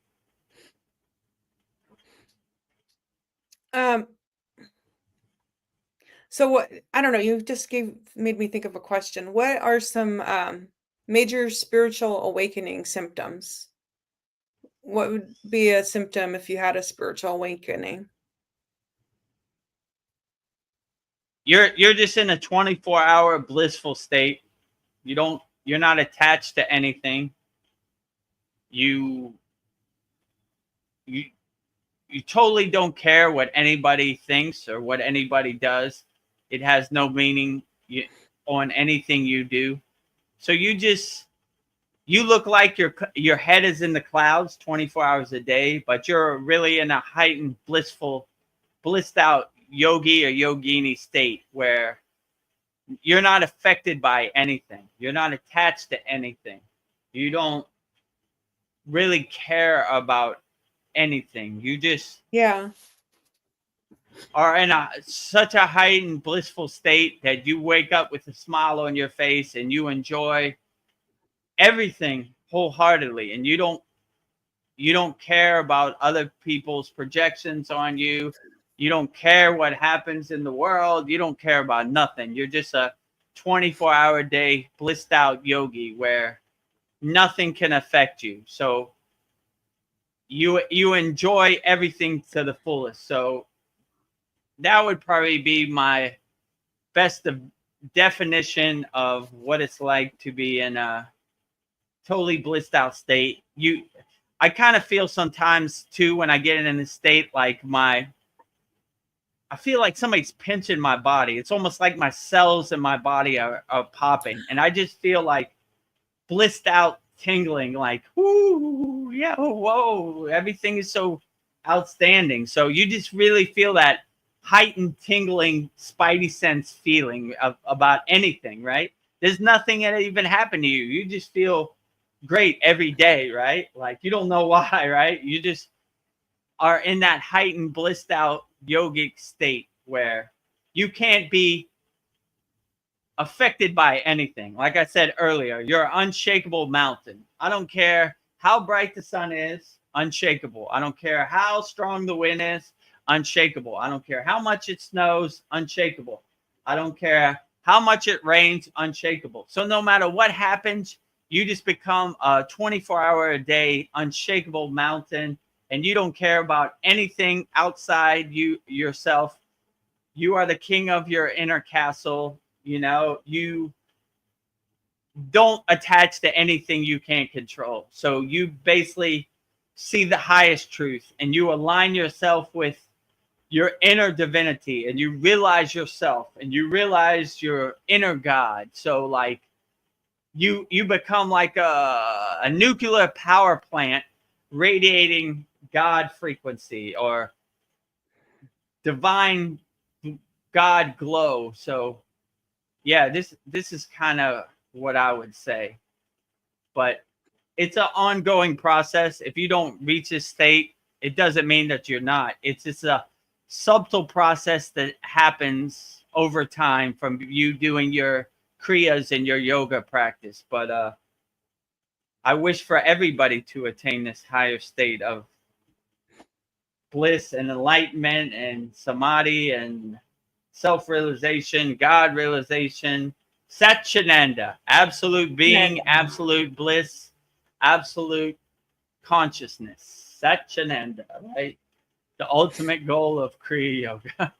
So what, I don't know, you just made me think of a question. What are some major spiritual awakening symptoms? What would be a symptom if you had a spiritual awakening? You're just in a 24-hour blissful state. You're not attached to anything. You totally don't care what anybody thinks or what anybody does. It has no meaning on anything you do. So you look like your head is in the clouds 24 hours a day, but you're really in a heightened, blissed out yogi or yogini state where you're not affected by anything. You're not attached to anything. You don't really care about anything. You just are in such a heightened blissful state that you wake up with a smile on your face and you enjoy everything wholeheartedly, and you don't care about other people's projections on you. You don't care what happens in the world. You don't care about nothing. You're just a 24-hour day blissed out yogi where nothing can affect you. So you enjoy everything to the fullest. So that would probably be my best definition of what it's like to be in a totally blissed out state. I kind of feel sometimes too when I get in this state, like I feel like somebody's pinching my body. It's almost like my cells in my body are popping, and I just feel like blissed out, tingling, like whoo, yeah, whoa, everything is so outstanding. So you just really feel that heightened, tingling, spidey sense feeling about anything, right? There's nothing that even happened to you. You just feel great every day, right? Like you don't know why, right? You just are in that heightened, blissed out yogic state where you can't be affected by anything. Like I said earlier, you're an unshakable mountain. I don't care how bright the sun is, unshakable. I don't care how strong the wind is, unshakable. I don't care how much it snows, unshakable. I don't care how much it rains, unshakable. So no matter what happens, you just become a 24-hour a day unshakable mountain, and you don't care about anything outside yourself. You are the king of your inner castle. You know, you don't attach to anything you can't control. So you basically see the highest truth, and you align yourself with your inner divinity, and you realize yourself, and you realize your inner God. So like you become like a nuclear power plant radiating God frequency or divine God glow. So yeah, this is kind of what I would say. But it's an ongoing process. If you don't reach this state, it doesn't mean that you're not. It's just a subtle process that happens over time from you doing your kriyas and your yoga practice. But I wish for everybody to attain this higher state of bliss and enlightenment and samadhi and self-realization, God realization, Satchinanda, absolute being, absolute bliss, absolute consciousness. Satchinanda, right? The ultimate goal of Kriya Yoga.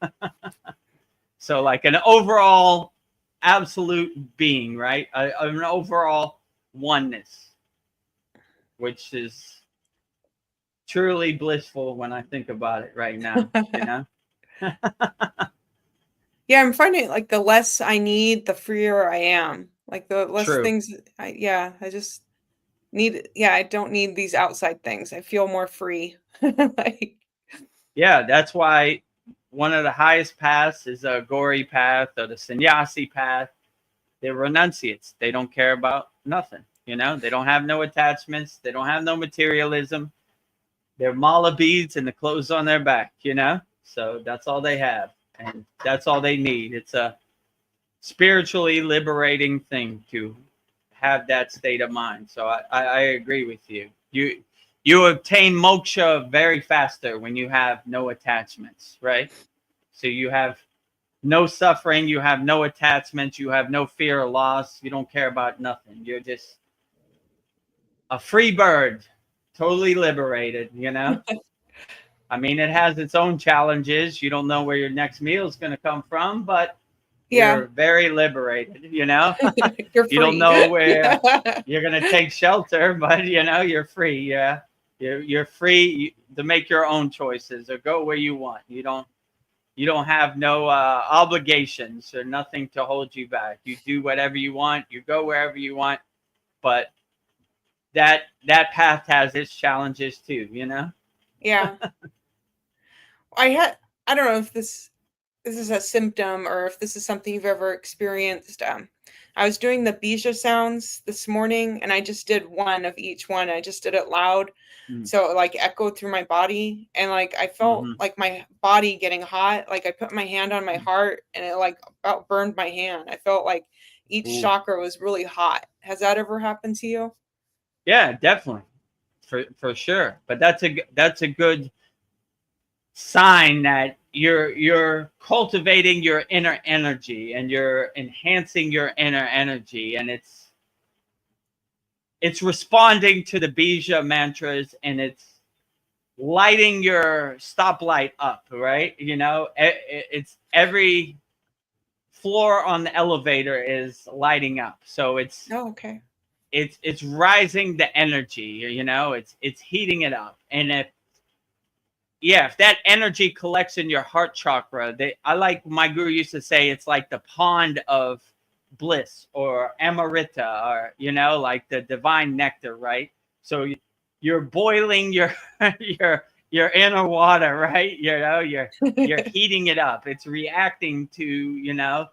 So like an overall absolute being, right? An overall oneness, which is truly blissful when I think about it right now, you know? Yeah, I'm finding like the less I need, the freer I am. Like the less True. things I just need, I don't need these outside things. I feel more free. Like, Yeah, that's why one of the highest paths is a Gauri path or the sannyasi path. They're renunciates. They don't care about nothing. You know, they don't have no attachments. They don't have no materialism. They're mala beads and the clothes on their back, you know? So that's all they have. And that's all they need. It's a spiritually liberating thing to have that state of mind. So I agree with you. You obtain moksha very faster when you have no attachments, right? So you have no suffering, you have no attachments, you have no fear of loss, you don't care about nothing. You're just a free bird, totally liberated, you know? I mean, it has its own challenges. You don't know where your next meal is going to come from, but you're very liberated, you know? You're You don't free. know where you're going to take shelter, but, you know, you're free. Yeah. You're free to make your own choices or go where you want. You don't have no obligations or nothing to hold you back. You do whatever you want. You go wherever you want. But that path has its challenges too, you know? Yeah. I don't know if this is a symptom or if this is something you've ever experienced. I was doing the bija sounds this morning, and I just did one of each one. I just did it loud. So it like echoed through my body, and like I felt like my body getting hot. Like I put my hand on my heart, and it like about burned my hand. I felt like each chakra was really hot. Has that ever happened to you? Yeah, definitely, for sure. But that's a good sign that you're cultivating your inner energy, and you're enhancing your inner energy, and it's responding to the bija mantras, and it's lighting your stoplight up, right? You know, it's every floor on the elevator is lighting up, so it's okay. It's rising the energy, you know, it's heating it up. And if that energy collects in your heart chakra, I like my guru used to say, it's like the pond of bliss, or Amrita, or, you know, like the divine nectar, right? So you're boiling your your inner water, right? You know, you're heating it up. It's reacting to, you know,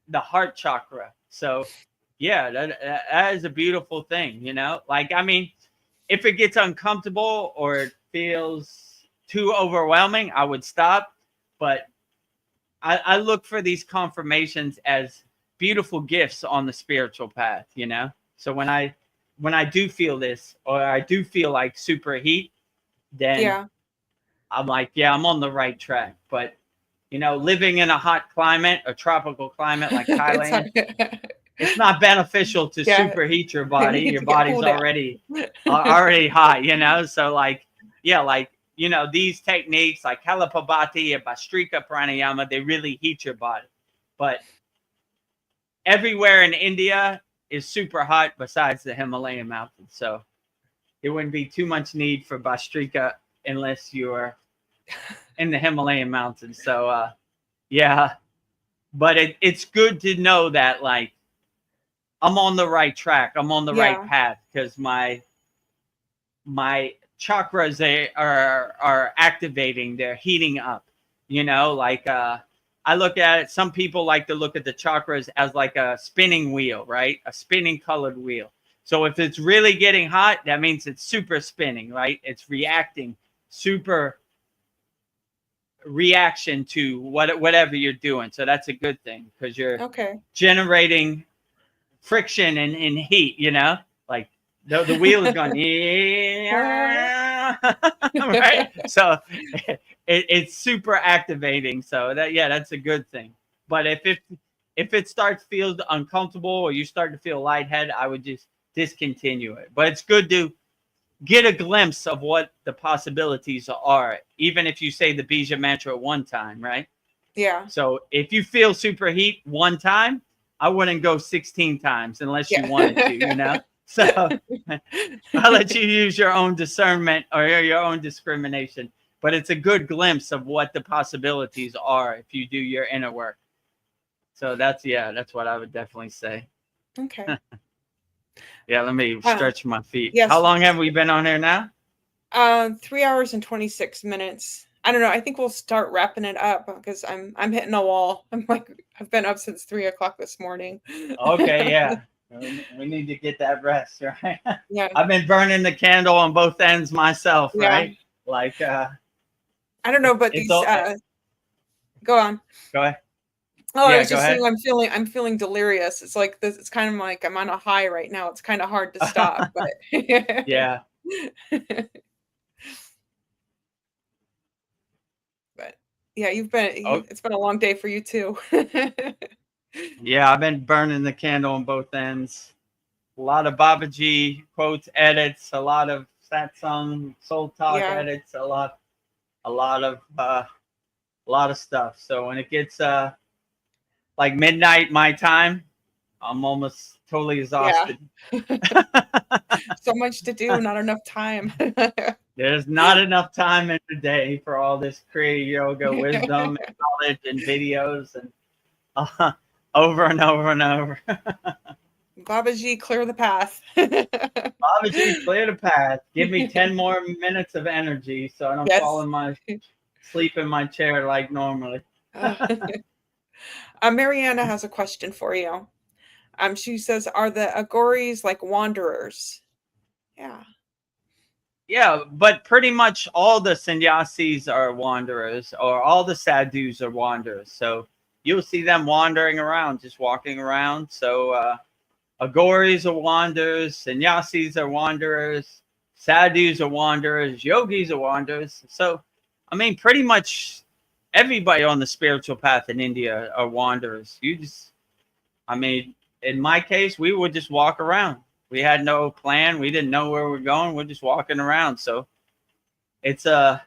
the heart chakra. So yeah, that is a beautiful thing, you know. Like, I mean, if it gets uncomfortable or it feels too overwhelming, I would stop. But I look for these confirmations as beautiful gifts on the spiritual path, you know. So when I do feel this, or I do feel like super heat, then I'm like, yeah, I'm on the right track. But, you know, living in a hot climate, a tropical climate like Thailand, it's not beneficial to superheat your body. Your body's already hot, you know. So like, yeah, like, you know, these techniques like Kalapabati and Bhastrika pranayama, they really heat your body. But everywhere in India is super hot besides the Himalayan mountains. So it wouldn't be too much need for Bhastrika unless you're in the Himalayan mountains. So yeah, but it's good to know that, like, I'm on the right track. I'm on the right path, because my chakras, they are activating. They're heating up. You know, like I look at it. Some people like to look at the chakras as like a spinning wheel, right? A spinning colored wheel. So if it's really getting hot, that means it's super spinning, right? It's reacting, super reaction to whatever you're doing. So that's a good thing, because you're generating friction and heat, you know, like the wheel is going, yeah, right? So it's super activating. So that's a good thing. But if it starts to feel uncomfortable, or you start to feel lightheaded, I would just discontinue it. But it's good to get a glimpse of what the possibilities are, even if you say the bija mantra one time, right? Yeah. So if you feel super heat one time, I wouldn't go 16 times unless you wanted to, you know? So I'll let you use your own discernment or your own discrimination. But it's a good glimpse of what the possibilities are if you do your inner work. So that's what I would definitely say. Okay. Yeah, let me stretch my feet. Yes. How long have we been on here now? 3 hours and 26 minutes. I don't know. I think we'll start wrapping it up, because I'm hitting a wall. I've been up since 3 o'clock this morning. Okay, yeah. We need to get that rest, right? Yeah. I've been burning the candle on both ends myself, right? Like I don't know, but these go on. Go ahead. Oh, I was just saying, I'm feeling delirious. It's like this. It's kind of like I'm on a high right now. It's kind of hard to stop, but yeah. But yeah, it's been a long day for you too. Yeah, I've been burning the candle on both ends. A lot of Babaji quotes, edits, a lot of Satsang, soul talk edits, a lot of stuff. So when it gets like midnight my time, I'm almost totally exhausted. So much to do, not enough time. There's not enough time in the day for all this Kriya yoga wisdom and knowledge and videos and over and over and over. Babaji, clear the path. Babaji, clear the path. Give me 10 more minutes of energy so I don't fall sleep in my chair like normally. Mariana has a question for you. She says, are the Agoris like wanderers? Yeah. Yeah, but pretty much all the sannyasis are wanderers, or all the sadhus are wanderers. So you'll see them wandering around, just walking around. So agoris are wanderers, sannyasis are wanderers, sadhus are wanderers, yogis are wanderers. So, I mean, pretty much everybody on the spiritual path in India are wanderers. I mean, in my case, we would just walk around. We had no plan. We didn't know where we're going. We're just walking around. So it's a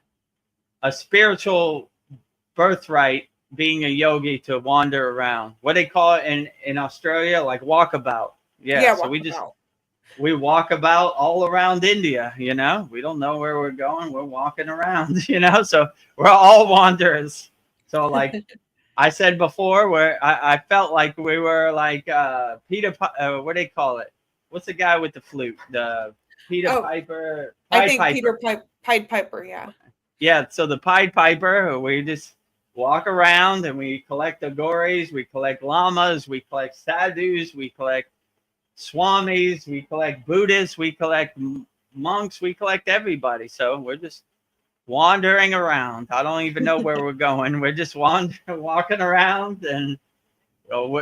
spiritual birthright being a yogi to wander around. What they call it in Australia, like walkabout. Yeah. So we walk about all around India, you know. We don't know where we're going. We're walking around, you know. So we're all wanderers. So like I said before, where I felt like we were like Peter. What do they call it? What's the guy with the flute? The Peter Piper. I think Piper. Pied Piper. Yeah. Yeah. So the Pied Piper. We just walk around and we collect agoris. We collect lamas. We collect sadhus. We collect swamis. We collect Buddhists. We collect monks. We collect everybody. So we're just wandering around. I don't even know where we're going. We're just walking around, and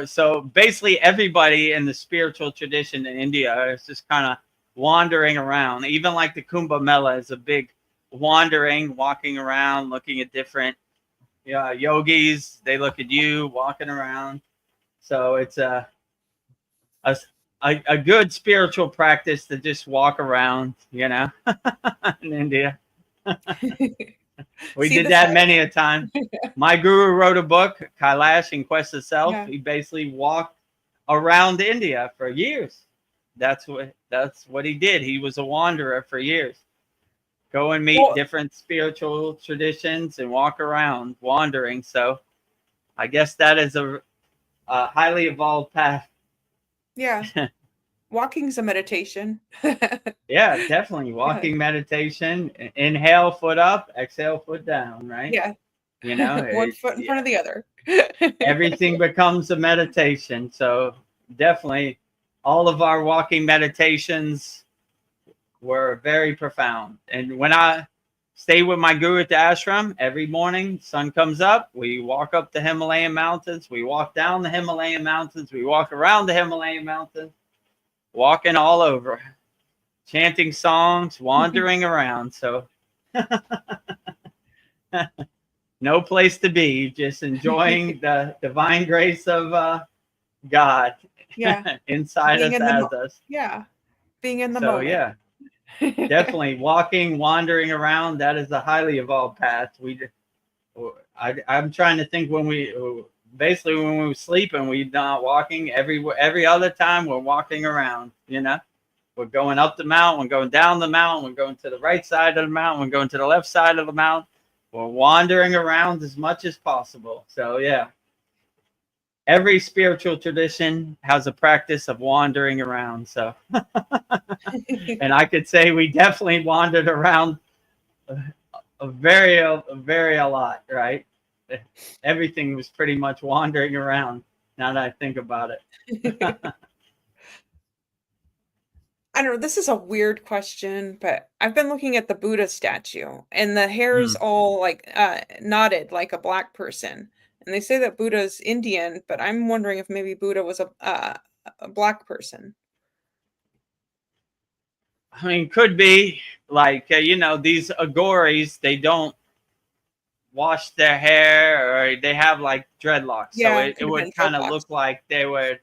so basically everybody in the spiritual tradition in India is just kind of wandering around. Even like the Kumbh Mela is a big wandering, walking around, looking at different yogis. They look at you walking around. So it's a good spiritual practice to just walk around, you know, in India. We did that many a time. My guru wrote a book, Kailash in Quest of Self. Yeah. He basically walked around India for years. That's what he did. He was a wanderer for years. Go and meet different spiritual traditions and walk around wandering. So I guess that is a highly evolved path. Yeah. Walking's a meditation. Yeah, definitely. Walking meditation. Inhale, foot up, exhale, foot down, right? Yeah. You know, one foot in front of the other. Everything becomes a meditation. So definitely all of our walking meditations were very profound. And when I stay with my guru at the ashram, every morning, sun comes up, we walk up the Himalayan mountains, we walk down the Himalayan mountains, we walk around the Himalayan mountains, walking all over, chanting songs, wandering around. So no place to be, just enjoying the divine grace of God inside us, as us. Yeah, being in the moment. Yeah, definitely walking, wandering around. That is a highly evolved path. I'm trying to think when we were sleeping, we're not walking. Every other time we're walking around, you know. We're going up the mountain, we're going down the mountain, we're going to the right side of the mountain, we're going to the left side of the mountain. We're wandering around as much as possible. So yeah, every spiritual tradition has a practice of wandering around. So, and I could say we definitely wandered around a very lot, right? Everything was pretty much wandering around. Now that I think about it. I don't know, this is a weird question, but I've been looking at the Buddha statue, and the hair's all like knotted like a black person. And they say that Buddha's Indian, but I'm wondering if maybe Buddha was a black person. I mean, could be. Like, these agoris, they don't wash their hair, or they have like dreadlocks. Yeah, so it would kind of look like they were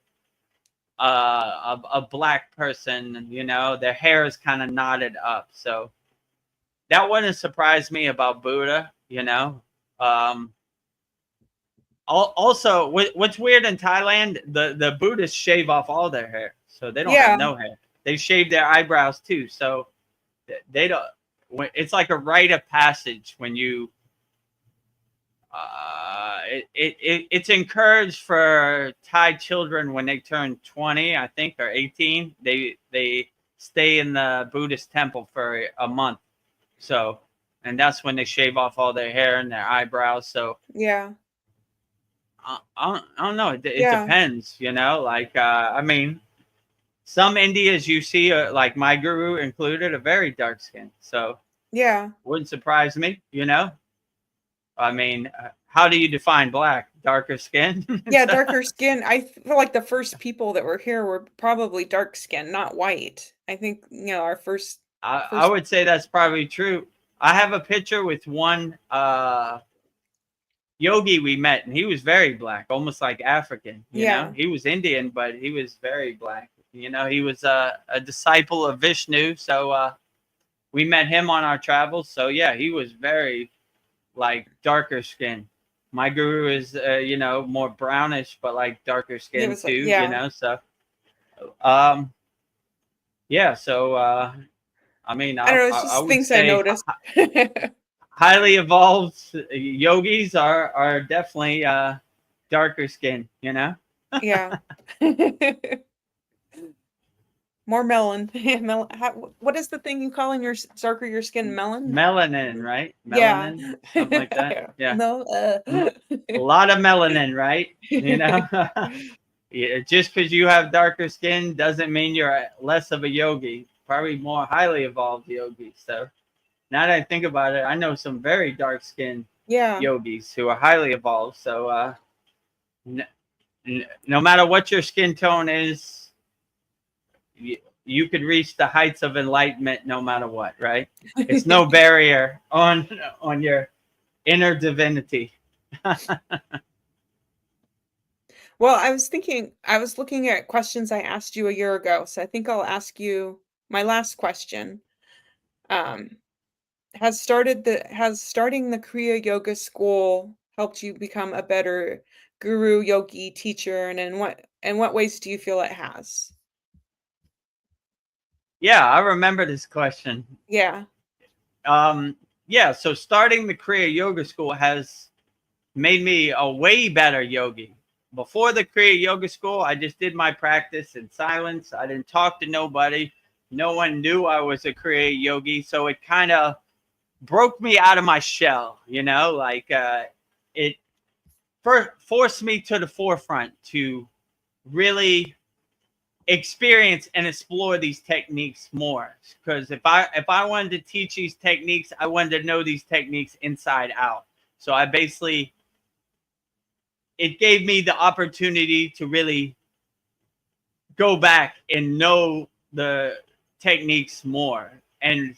a black person, their hair is kind of knotted up. So that wouldn't surprise me about Buddha, Also, what's weird in Thailand, the Buddhists shave off all their hair. So they don't have no hair. They shave their eyebrows too. So they don't, it's like a rite of passage when you, it's encouraged for Thai children when they turn 20, I think, or 18. They stay in the Buddhist temple for a month. So, and that's when they shave off all their hair and their eyebrows. So, yeah, I don't know. It Yeah. depends, you know. Like, I mean, some Indias you see, like my guru included, are very dark skinned. So Yeah. wouldn't surprise me, you know. I mean, how do you define black? Darker skin? Yeah, darker skin. I feel like the first people that were here were probably dark skin, not white. I think, our first I would say that's probably true. I have a picture with one yogi we met, and he was very black, almost like African. You know, Yeah. he was Indian, but he was very black. You know, he was a disciple of Vishnu, so we met him on our travels. So yeah, he was very like darker skin. My guru is, more brownish, but like darker He skin was too. like, You yeah. know, so yeah. So I mean, I don't know, it's I just would things I say noticed. highly evolved yogis are definitely darker skin. You know. Yeah. More melon. What is the thing you call in your darker your skin? Melon? Melanin, right? Yeah. Melanin, something like that. Yeah. No. A lot of melanin, right? You know, yeah, just because you have darker skin doesn't mean you're less of a yogi. Probably more highly evolved yogis. So now that I think about it, I know some very dark skinned Yeah. yogis who are highly evolved. So no matter what your skin tone is, you could reach the heights of enlightenment no matter what, right? It's no barrier on your inner divinity. Well, I was looking at questions I asked you a year ago, so I think I'll ask you my last question. Has starting the Kriya Yoga School helped you become a better guru, yogi, teacher, and in what ways do you feel it has? Yeah, I remember this question. Yeah. Yeah, so starting the Kriya Yoga School has made me a way better yogi. Before the Kriya Yoga School, I just did my practice in silence. I didn't talk to nobody. No one knew I was a Kriya yogi, so it kind of broke me out of my shell, like it forced me to the forefront to really experience and explore these techniques more, because if I wanted to teach these techniques, I wanted to know these techniques inside out. So it gave me the opportunity to really go back and know the techniques more, and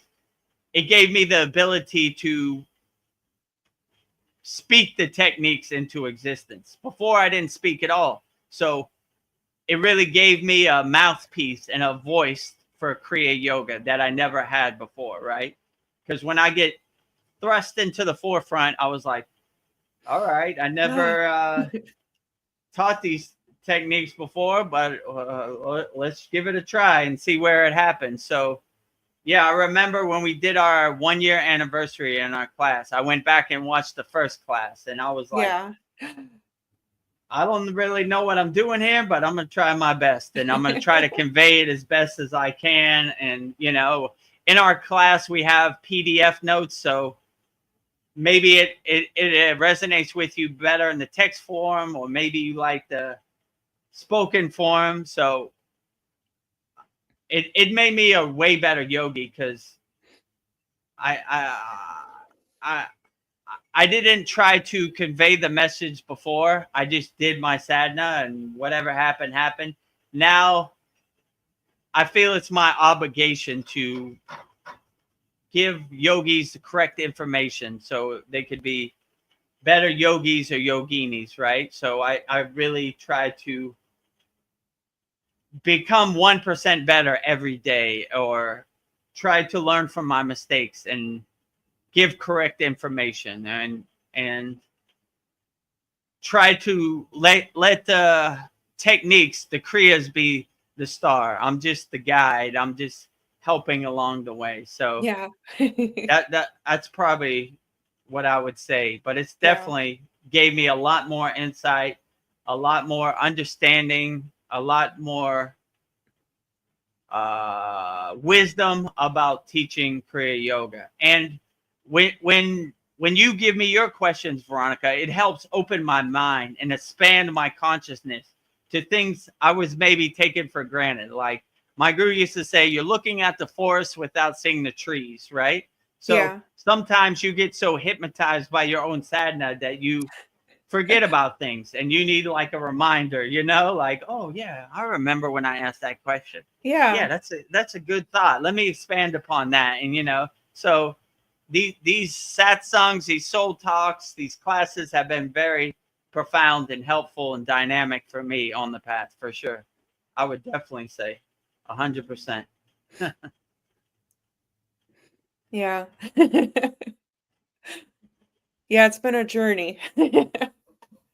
it gave me the ability to speak the techniques into existence. Before, I didn't speak at all, so it really gave me a mouthpiece and a voice for Kriya Yoga that I never had before, right? Because when I get thrust into the forefront, I was like, all right, I never taught these techniques before, but let's give it a try and see where it happens. So, yeah, I remember when we did our 1 year anniversary in our class, I went back and watched the first class, and I was like, Yeah. I don't really know what I'm doing here, but I'm going to try my best, and I'm going to try to convey it as best as I can. And, in our class, we have PDF notes, so maybe it resonates with you better in the text form, or maybe you like the spoken form. So it made me a way better yogi, because I didn't try to convey the message before. I just did my sadhana, and whatever happened, happened. Now, I feel it's my obligation to give yogis the correct information so they could be better yogis or yoginis, right? So I really try to become 1% better every day, or try to learn from my mistakes and give correct information, and try to let the techniques, the kriyas, be the star. I'm just the guide. I'm just helping along the way. So Yeah. that's probably what I would say. But it's Yeah. definitely gave me a lot more insight, a lot more understanding, a lot more wisdom about teaching Kriya Yoga. And when when you give me your questions, Veronica, it helps open my mind and expand my consciousness to things I was maybe taking for granted. Like my guru used to say, you're looking at the forest without seeing the trees, right? So Yeah. sometimes you get so hypnotized by your own sadhana that you forget about things, and you need like a reminder, you know, like, oh yeah, I remember when I asked that question. Yeah, Yeah. that's a good thought. Let me expand upon that. And you know, so these satsangs, these soul talks, these classes have been very profound and helpful and dynamic for me on the path, for sure. I would definitely say 100%. Yeah. Yeah, it's been a journey.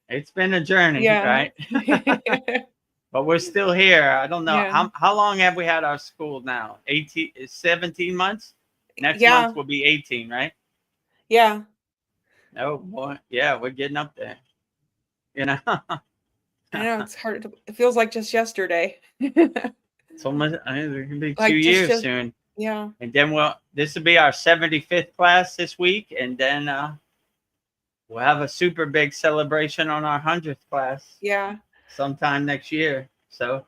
It's been a journey, Yeah. right? But we're still here. I don't know. Yeah. How long have we had our school now? 18, 17 months? Next Yeah. month will be 18, right? Yeah. Oh boy. Yeah, we're getting up there. You know, I know it's hard to, it feels like just yesterday. it's almost, I mean, it can be 2 Like years soon. yeah. And then this will be our 75th class this week. And then we'll have a super big celebration on our 100th class Yeah. sometime next year. So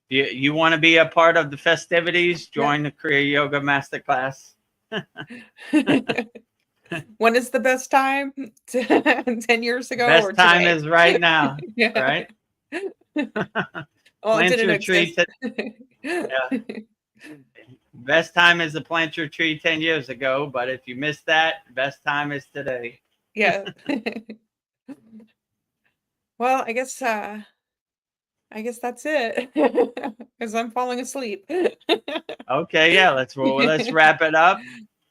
if you want to be a part of the festivities, join the Kriya Yoga Masterclass. When is the best time? 10 years ago Best or time today? is right now, Yeah. right? Well, it Plant didn't your tree. exist. Yeah. Best time is to plant your tree 10 years ago, but if you missed that, best time is today. Yeah. Well, I guess that's it. Because I'm falling asleep. Okay, yeah, let's wrap it up.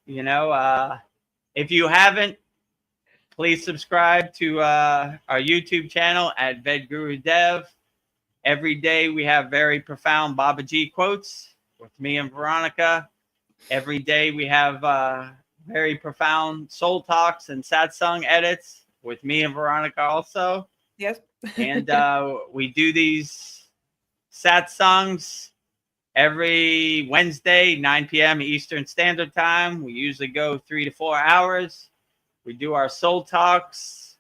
You know, if you haven't, please subscribe to our YouTube channel at Vedagurudev. Every day we have very profound Babaji quotes with me and Veronica. Every day we have very profound soul talks and satsang edits with me and Veronica also. Yes. And we do these satsangs every Wednesday, 9 p.m. Eastern Standard Time. We usually go 3 to 4 hours. We do our soul talks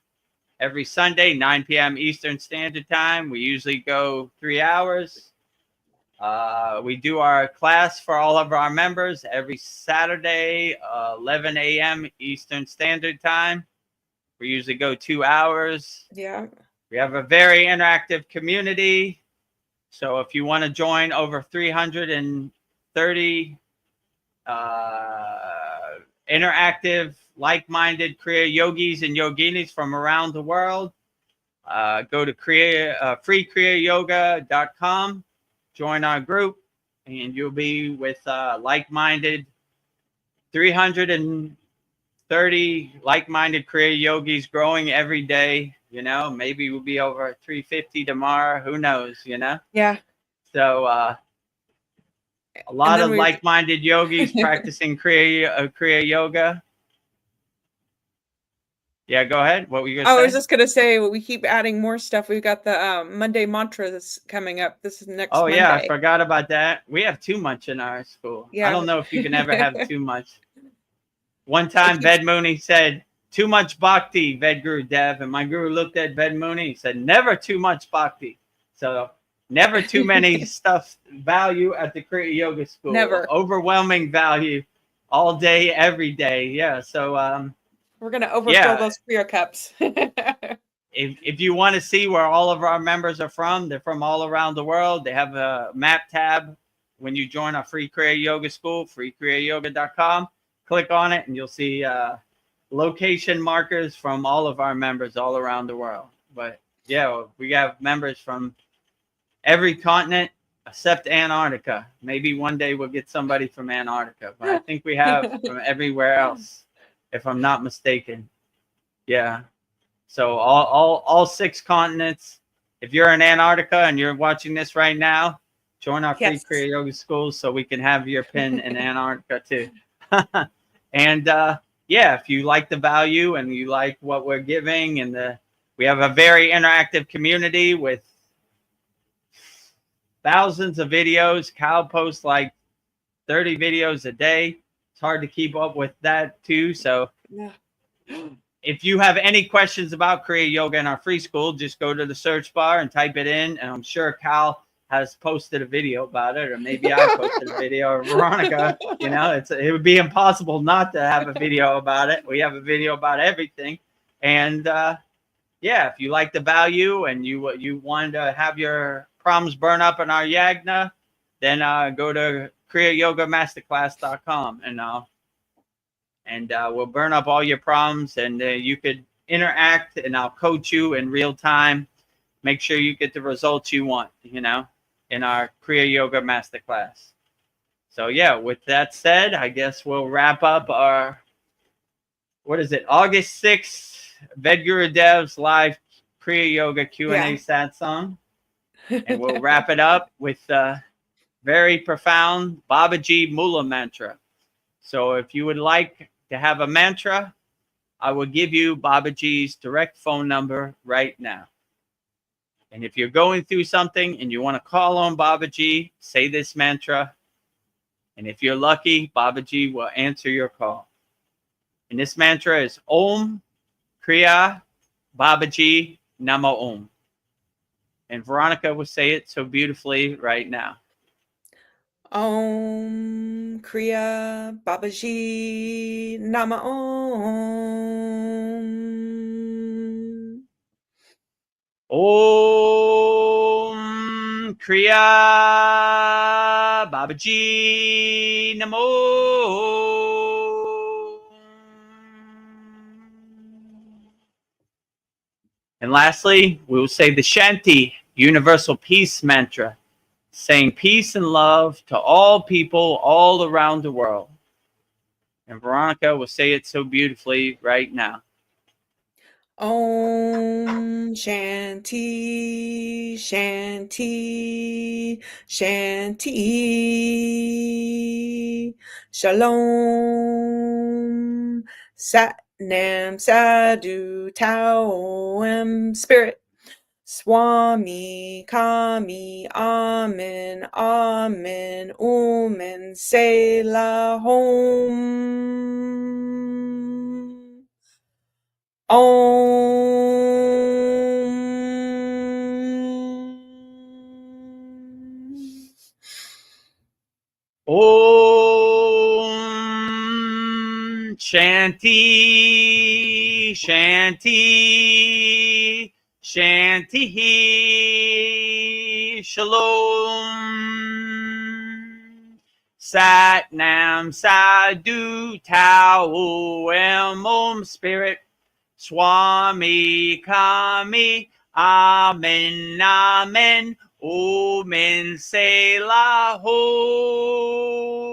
every Sunday, 9 p.m. Eastern Standard Time. We usually go 3 hours. We do our class for all of our members every Saturday, 11 a.m. Eastern Standard Time. We usually go 2 hours. Yeah. We have a very interactive community. So if you want to join over 330 interactive, like-minded Kriya yogis and yoginis from around the world, go to freekriyayogamasterclass.com, join our group, and you'll be with like-minded 330 like-minded Kriya yogis growing every day. You know, maybe we'll be over 350 tomorrow. Who knows, you know? Yeah. So a lot of like-minded yogis practicing Kriya yoga. Yeah, go ahead. What were you going to say? I was just going to say, we keep adding more stuff. We've got the Monday mantras coming up. This is next Monday. Yeah, I forgot about that. We have too much in our school. Yeah. I don't know if you can ever have too much. One time, Ved Mooney said, too much bhakti, Vedagurudev. And my guru looked at Ved Mooney. He said, never too much bhakti. So never too many stuff value at the Kriya Yoga School. Never. Overwhelming value all day, every day. Yeah. So we're going to overfill those Kriya cups. If you want to see where all of our members are from, they're from all around the world. They have a map tab when you join our free Kriya Yoga School, freekriyayoga.com. Click on it and you'll see location markers from all of our members all around the world. But yeah, we have members from every continent except Antarctica. Maybe one day we'll get somebody from Antarctica, but I think we have from everywhere else, if I'm not mistaken. Yeah. So all 6 continents. If you're in Antarctica and you're watching this right now, join our free Kriya Yoga School so we can have your pin in Antarctica too. And yeah, if you like the value and you like what we're giving, and we have a very interactive community with thousands of videos. Cal posts like 30 videos a day. hard to keep up with that too. So Yeah. if you have any questions about Kriya Yoga in our free school, just go to the search bar and type it in. And I'm sure Cal has posted a video about it, or maybe I posted a video, or Veronica. You know, it would be impossible not to have a video about it. We have a video about everything. And yeah, if you like the value and you wanted to have your problems burn up in our yagna, then go to kriyayogamasterclass.com and we'll burn up all your problems, and you could interact, and I'll coach you in real time. Make sure you get the results you want, you know, in our Kriya Yoga Masterclass. So yeah, with that said, I guess we'll wrap up our, what is it, August 6th, Vedgurudev's live Kriya Yoga Q&A Satsang. And we'll wrap it up with very profound Babaji Mula mantra. So if you would like to have a mantra, I will give you Babaji's direct phone number right now. And if you're going through something and you want to call on Babaji, say this mantra. And if you're lucky, Babaji will answer your call. And this mantra is Om Kriya Babaji Nama Om. And Veronica will say it so beautifully right now. Om Kriya Babaji Nama Om. Om Kriya Babaji Namo. And lastly, we will say the Shanti Universal Peace Mantra, saying peace and love to all people all around the world. And Veronica will say it so beautifully right now. Om Shanti Shanti Shanti Shalom Sat Nam Sadhu Tao Spirit Swami Kami Amen Amen Umen Selah Home Om Shanti Shanti Shanti Shalom Sat Nam Sadhu Tao Om Spirit Swami Kami Amen Amen Omen Selah Home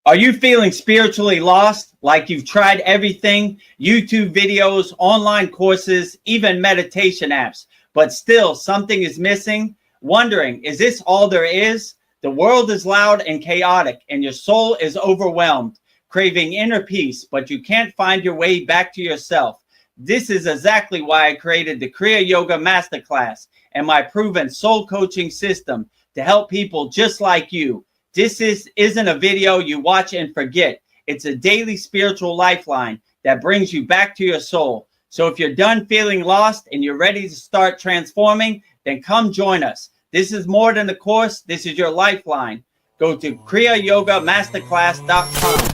Are you feeling spiritually lost? Like you've tried everything, YouTube videos, online courses, even meditation apps, but still something is missing? Wondering, is this all there is? The world is loud and chaotic, and your soul is overwhelmed, craving inner peace, but you can't find your way back to yourself. This is exactly why I created the Kriya Yoga Masterclass and my proven soul coaching system to help people just like you. This isn't a video you watch and forget. It's a daily spiritual lifeline that brings you back to your soul. So if you're done feeling lost and you're ready to start transforming, then come join us. This is more than a course. This is your lifeline. Go to kriyayogamasterclass.com.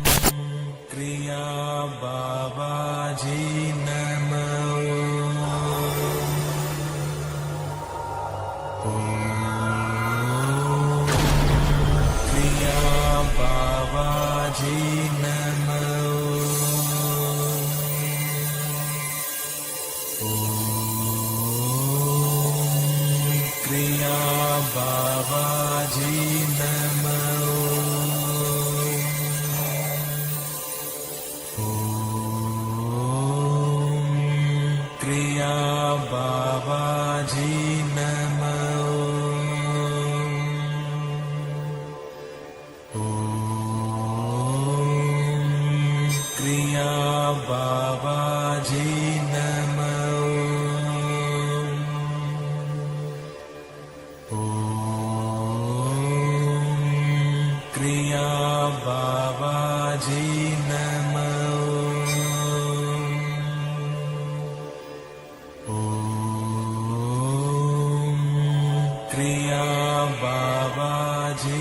जी नमः ओम क्रिया बाबा जी